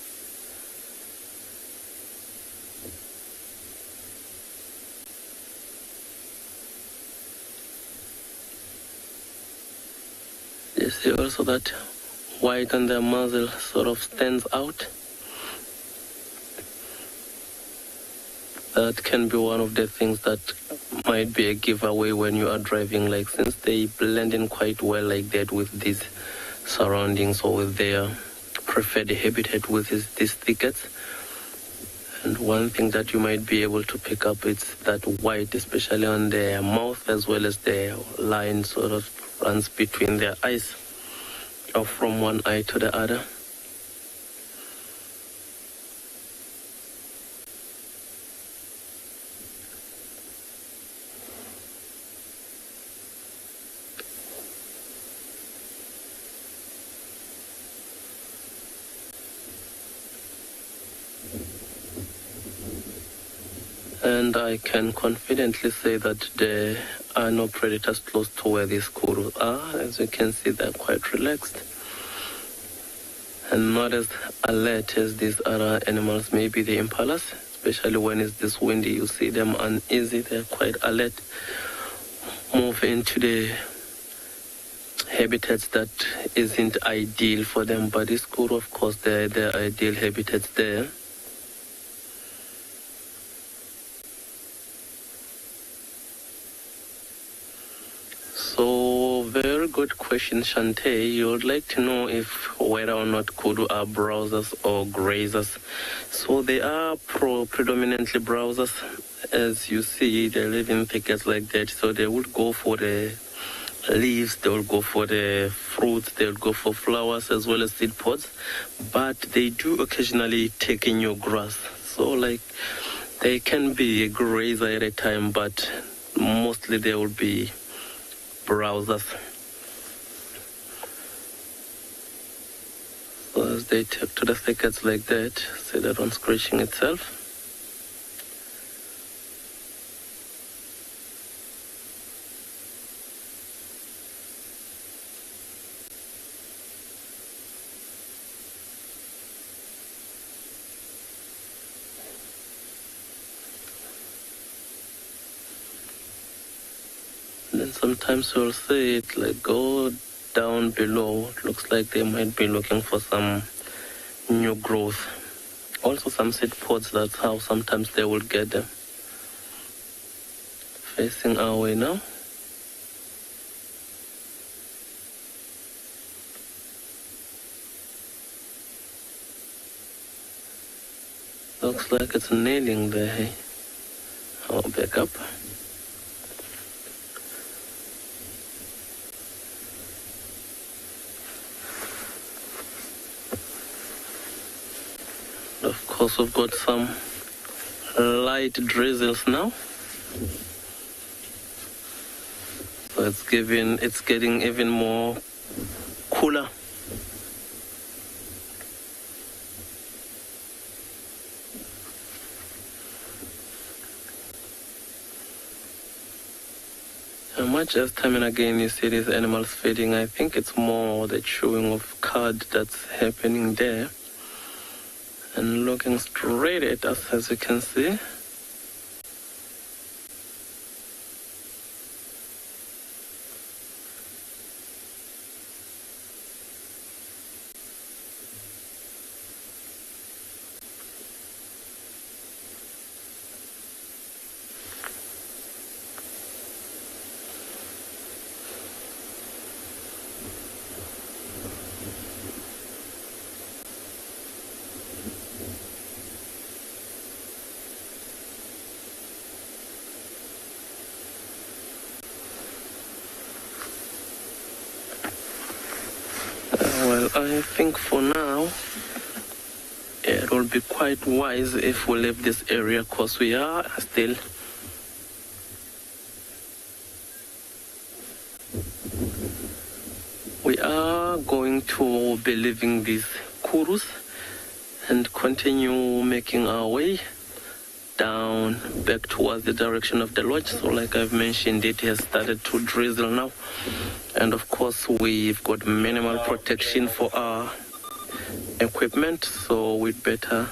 You see also that white on their muzzle sort of stands out. That can be one of the things that might be a giveaway when you are driving, like since they blend in quite well like that with these surroundings or with their preferred habitat with these thickets. And one thing that you might be able to pick up is that white, especially on their mouth, as well as their line sort of runs between their eyes, or from one eye to the other. And I can confidently say that there are no predators close to where these kurus are. As you can see, they're quite relaxed and not as alert as these other animals, maybe the impalas, especially when it's this windy. You see them uneasy, they're quite alert, move into the habitats that isn't ideal for them. But this kuru, of course, they're ideal habitats there. So, very good question, Shante. You would like to know whether or not kudu are browsers or grazers. So they are predominantly browsers. As you see, they live in thickets like that. So they would go for the leaves, they will go for the fruits, they will go for flowers as well as seed pods. But they do occasionally take in your grass. So like they can be a grazer at a time, but mostly they will be browsers. So as they take to the thickets like that, see that one scratching itself. Then sometimes you'll see it like go down below. It looks like they might be looking for some new growth. Also some seed pods, that's how sometimes they will get them. Facing our way now. Looks like it's nailing there, hey? I'll back up. Of course, we've got some light drizzles now. So it's getting even more cooler. Much as time and again you see these animals feeding, I think it's more the chewing of cud that's happening there. And looking straight at us, as you can see. Well, I think for now, it will be quite wise if we leave this area, because we are still going to be leaving these kurus and continue making our way down back towards the direction of the lodge. So like I've mentioned, it has started to drizzle now. And of course, we've got minimal protection for our equipment, so we'd better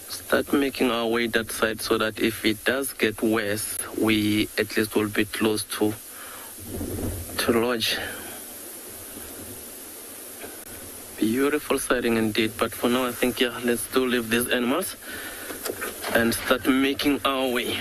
start making our way that side so that if it does get worse, we at least will be close to lodge. Beautiful sighting indeed, but for now I think, yeah, let's leave these animals and start making our way.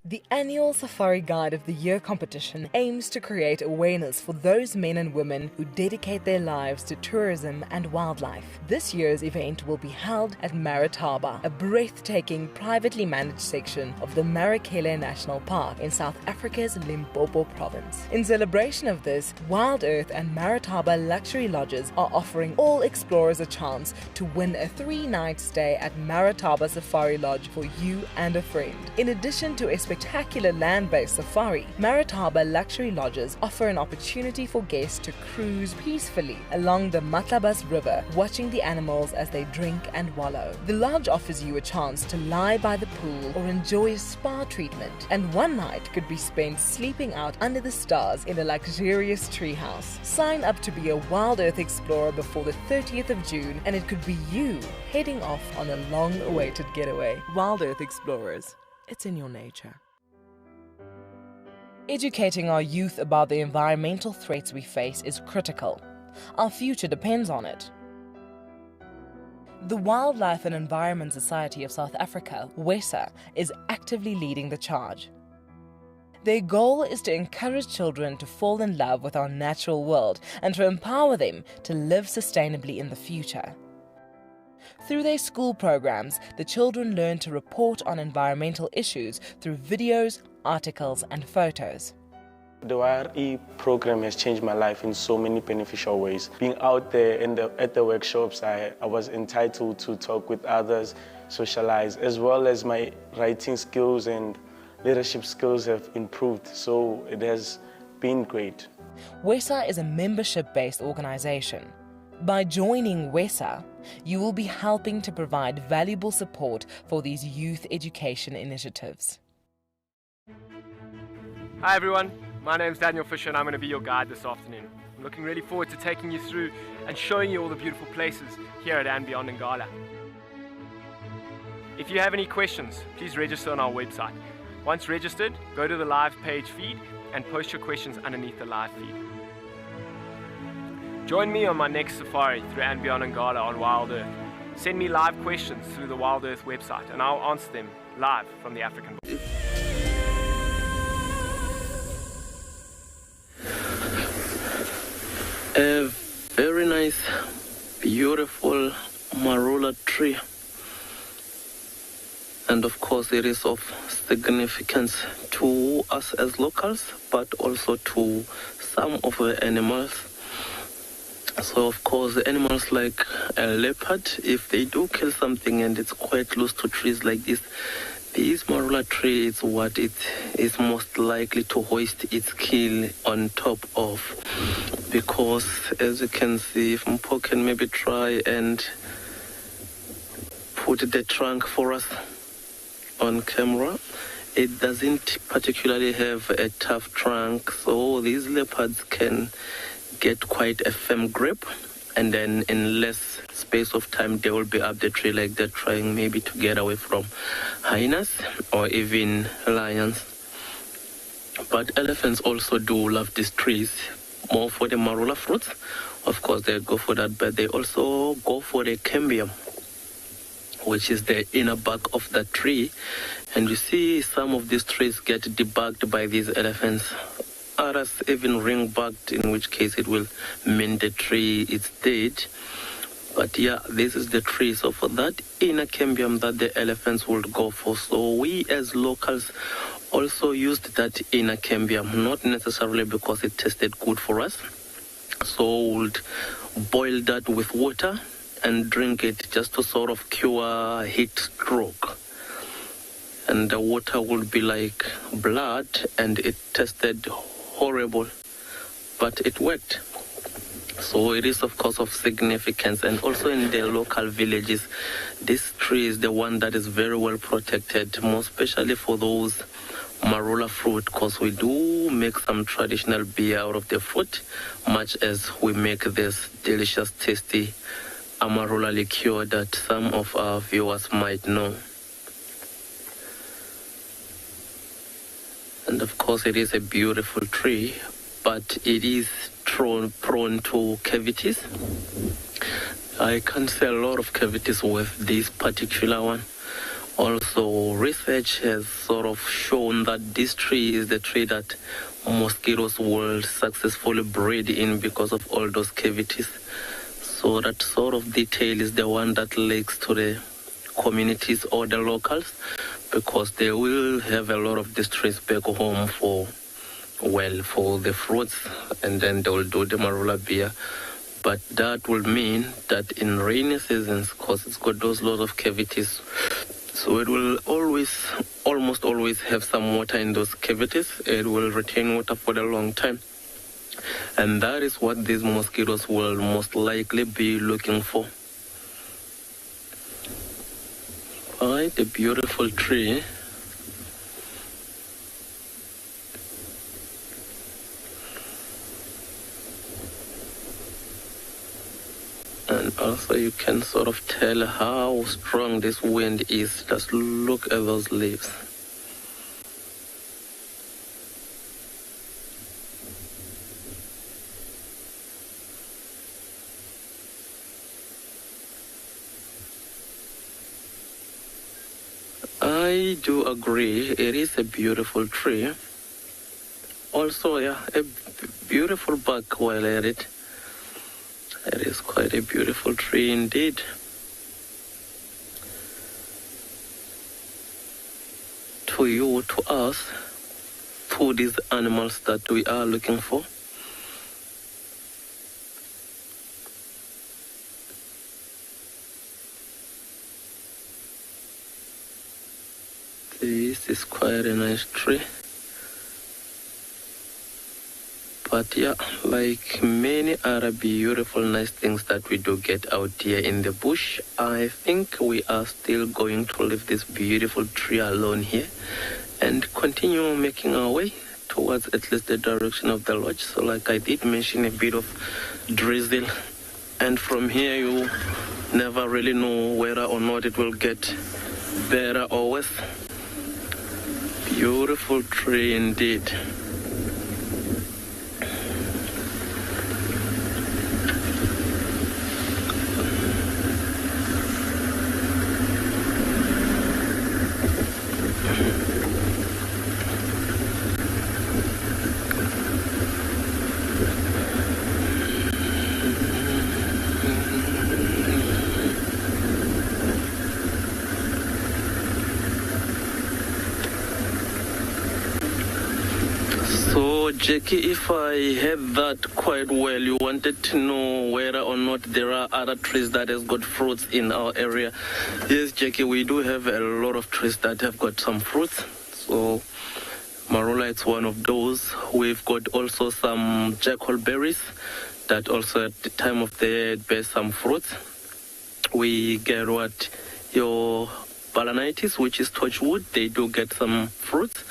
The annual Safari Guide of the Year competition aims to create awareness for those men and women who dedicate their lives to tourism and wildlife. This year's event will be held at Marataba, a breathtaking privately managed section of the Marakele National Park in South Africa's Limpopo province. In celebration of this, WildEarth and Marataba Luxury Lodges are offering all explorers a chance to win a 3-night stay at Marataba Safari Lodge for you and a friend. In addition to a spectacular land-based safari, Marataba Luxury Lodges offer an opportunity for guests to cruise peacefully along the Matlabas River, watching the animals as they drink and wallow. The lodge offers you a chance to lie by the pool or enjoy a spa treatment, and one night could be spent sleeping out under the stars in a luxurious treehouse. Sign up to be a WildEarth explorer before the 30th of June, and it could be you heading off on a long-awaited getaway. WildEarth Explorers. It's in your nature. Educating our youth about the environmental threats we face is critical. Our future depends on it. The Wildlife and Environment Society of South Africa, WESA, is actively leading the charge. Their goal is to encourage children to fall in love with our natural world and to empower them to live sustainably in the future. Through their school programs, the children learn to report on environmental issues through videos, articles, and photos. The YRE program has changed my life in so many beneficial ways. Being out there at the workshops, I was entitled to talk with others, socialize, as well as my writing skills and leadership skills have improved, so it has been great. WESA is a membership-based organization. By joining WESA, you will be helping to provide valuable support for these youth education initiatives. Hi everyone, my name's Daniel Fisher and I'm going to be your guide this afternoon. I'm looking really forward to taking you through and showing you all the beautiful places here at andBeyond Ngala. If you have any questions, please register on our website. Once registered, go to the live page feed and post your questions underneath the live feed. Join me on my next safari through andBeyond Ngala on WildEarth. Send me live questions through the WildEarth website and I'll answer them live from the African bush. A very nice, beautiful marula tree. And of course it is of significance to us as locals, but also to some of the animals. So of course the animals like a leopard, if they do kill something and it's quite close to trees like this marula tree is what it is most likely to hoist its kill on top of. Because as you can see, if Mpo can maybe try and put the trunk for us on camera, it doesn't particularly have a tough trunk, so these leopards can get quite a firm grip, and then in less space of time they will be up the tree like that, trying maybe to get away from hyenas or even lions. But elephants also do love these trees, more for the marula fruits. Of course they go for that, but they also go for the cambium, which is the inner bark of the tree. And you see some of these trees get debugged by these elephants. Others even ring-barked, in which case it will mean the tree is dead. But yeah, this is the tree. So for that inner cambium that the elephants would go for. So we as locals also used that inner cambium, not necessarily because it tasted good for us. So we would boil that with water and drink it just to sort of cure heat stroke. And the water would be like blood and it tasted horrible, but it worked. So it is of course of significance. And also in the local villages, this tree is the one that is very well protected, more especially for those marula fruit, because we do make some traditional beer out of the fruit, much as we make this delicious, tasty amarula liqueur that some of our viewers might know. And of course it is a beautiful tree, but it is prone to cavities. I can see a lot of cavities with this particular one. Also, research has sort of shown that this tree is the tree that mosquitoes will successfully breed in because of all those cavities. So that sort of detail is the one that leaks to the communities or the locals, because they will have a lot of these trees back home for the fruits, and then they will do the marula beer. But that will mean that in rainy seasons, because it's got those lots of cavities, so it will almost always have some water in those cavities. It will retain water for a long time. And that is what these mosquitoes will most likely be looking for. Quite a beautiful tree. And also you can sort of tell how strong this wind is. Just look at those leaves. I do agree, it is a beautiful tree. Also, yeah, a beautiful bark while at it. It is quite a beautiful tree indeed. To you, to us, to these animals that we are looking for. This is quite a nice tree. But yeah, like many other beautiful, nice things that we do get out here in the bush, I think we are still going to leave this beautiful tree alone here and continue making our way towards at least the direction of the lodge. So like I did mention, a bit of drizzle, and from here you never really know whether or not it will get better or worse. Beautiful tree indeed. Jackie, if I heard that quite well, you wanted to know whether or not there are other trees that has got fruits in our area. Yes, Jackie, we do have a lot of trees that have got some fruits. So marula is one of those. We've got also some jackal berries that also at the time of the year bear some fruits. We get what your balanitis, which is torchwood, they do get some fruits.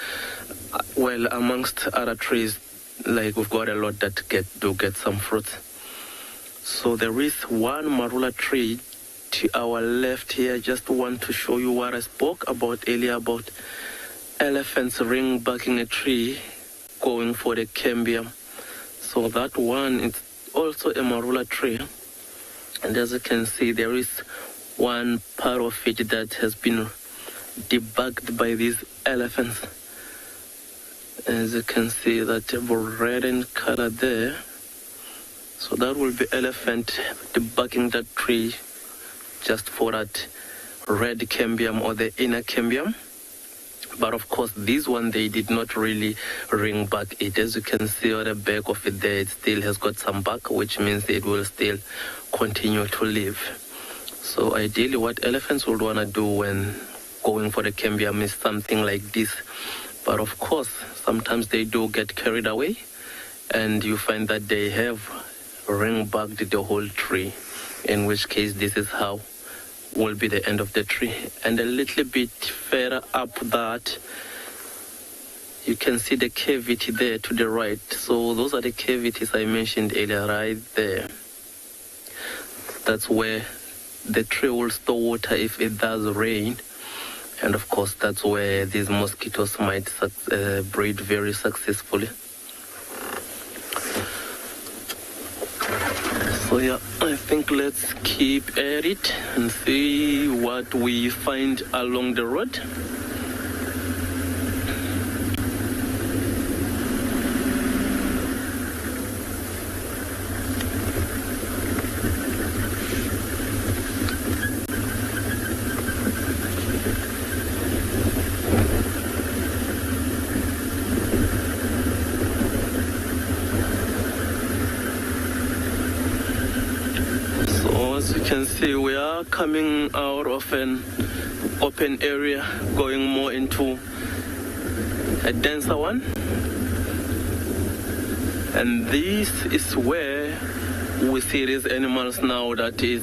Well, amongst other trees, like we've got a lot that do get some fruits. So there is one marula tree to our left here. Just want to show you what I spoke about earlier about elephants ring-barking a tree going for the cambium. So that one is also a marula tree. And as you can see, there is one part of it that has been debugged by these elephants. As you can see, that red in color there. So that will be elephant debugging that tree just for that red cambium or the inner cambium. But of course, this one, they did not really ring back it. As you can see on the back of it there, it still has got some bark, which means it will still continue to live. So ideally, what elephants would want to do when going for the cambium is something like this. But of course, sometimes they do get carried away, and you find that they have ring-bagged the whole tree, in which case this is how will be the end of the tree. And a little bit further up that, you can see the cavity there to the right. So those are the cavities I mentioned earlier, right there. That's where the tree will store water if it does rain. And of course, that's where these mosquitoes might breed very successfully. So yeah, I think let's keep at it and see what we find along the road. See, we are coming out of an open area, going more into a denser one. And this is where we see these animals now that it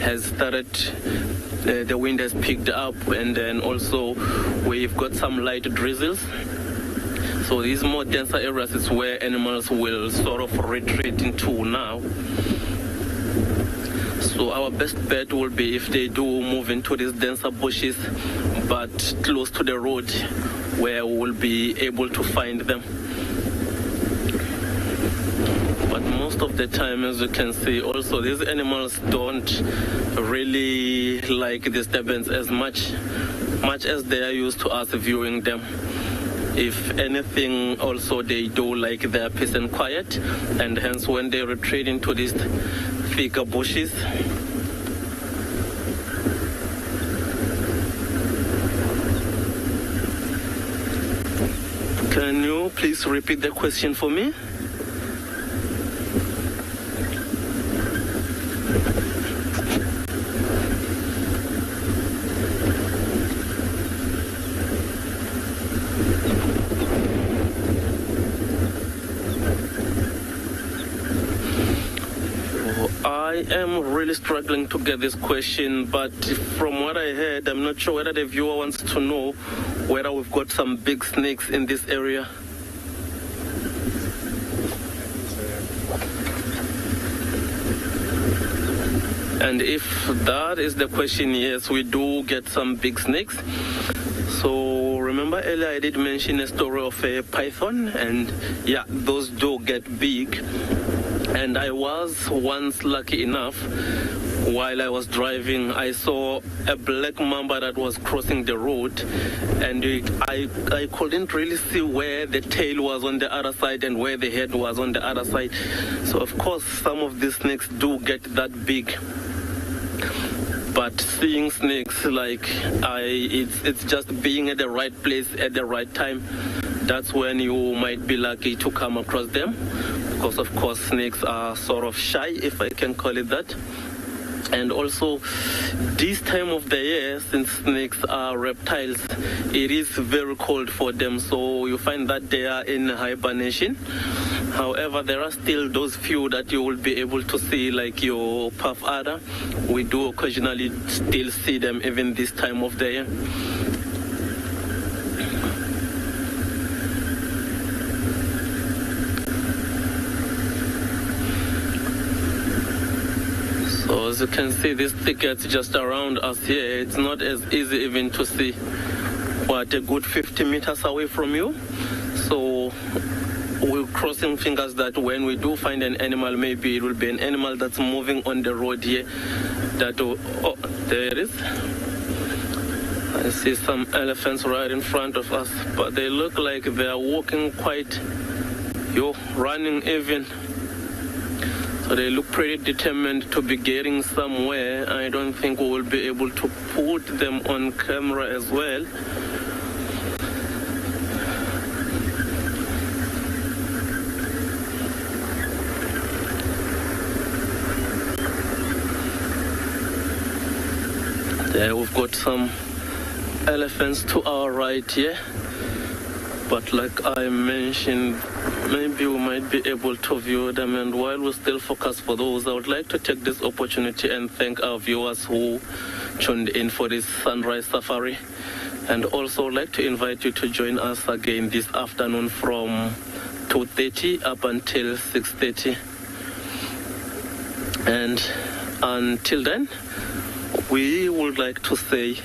has started, the wind has picked up, and then also we've got some light drizzles. So these more denser areas is where animals will sort of retreat into now. So our best bet will be if they do move into these denser bushes, but close to the road where we'll be able to find them. But most of the time, as you can see, also these animals don't really like disturbance as much as they are used to us viewing them. If anything, also they do like their peace and quiet, and hence when they retreat into these thicker bushes, can you please repeat the question for me? I am really struggling to get this question, but from what I heard, I'm not sure whether the viewer wants to know whether we've got some big snakes in this area. And if that is the question, yes, we do get some big snakes. So remember earlier I did mention a story of a python, and yeah, those do get big. And I was once lucky enough, while I was driving, I saw a black mamba that was crossing the road, and I couldn't really see where the tail was on the other side and where the head was on the other side. So of course some of these snakes do get that big. But seeing snakes, like it's just being at the right place at the right time. That's when you might be lucky to come across them, because of course snakes are sort of shy, if I can call it that. And also, this time of the year, since snakes are reptiles, it is very cold for them, so you find that they are in hibernation. However, there are still those few that you will be able to see, like your puff adder. We do occasionally still see them even this time of the year. So as you can see, this thicket just around us here, it's not as easy even to see. What, a good 50 meters away from you? So we're crossing fingers that when we do find an animal, maybe it will be an animal that's moving on the road here. That will, oh, there it is. I see some elephants right in front of us, but they look like they are walking quite, running even. So they look pretty determined to be getting somewhere. I don't think we will be able to put them on camera as well. There we've got some elephants to our right here, but like I mentioned, maybe we might be able to view them. And while we still focus for those, I would like to take this opportunity and thank our viewers who tuned in for this sunrise safari, and also like to invite you to join us again this afternoon from 2:30 up until 6:30. And until then, we would like to say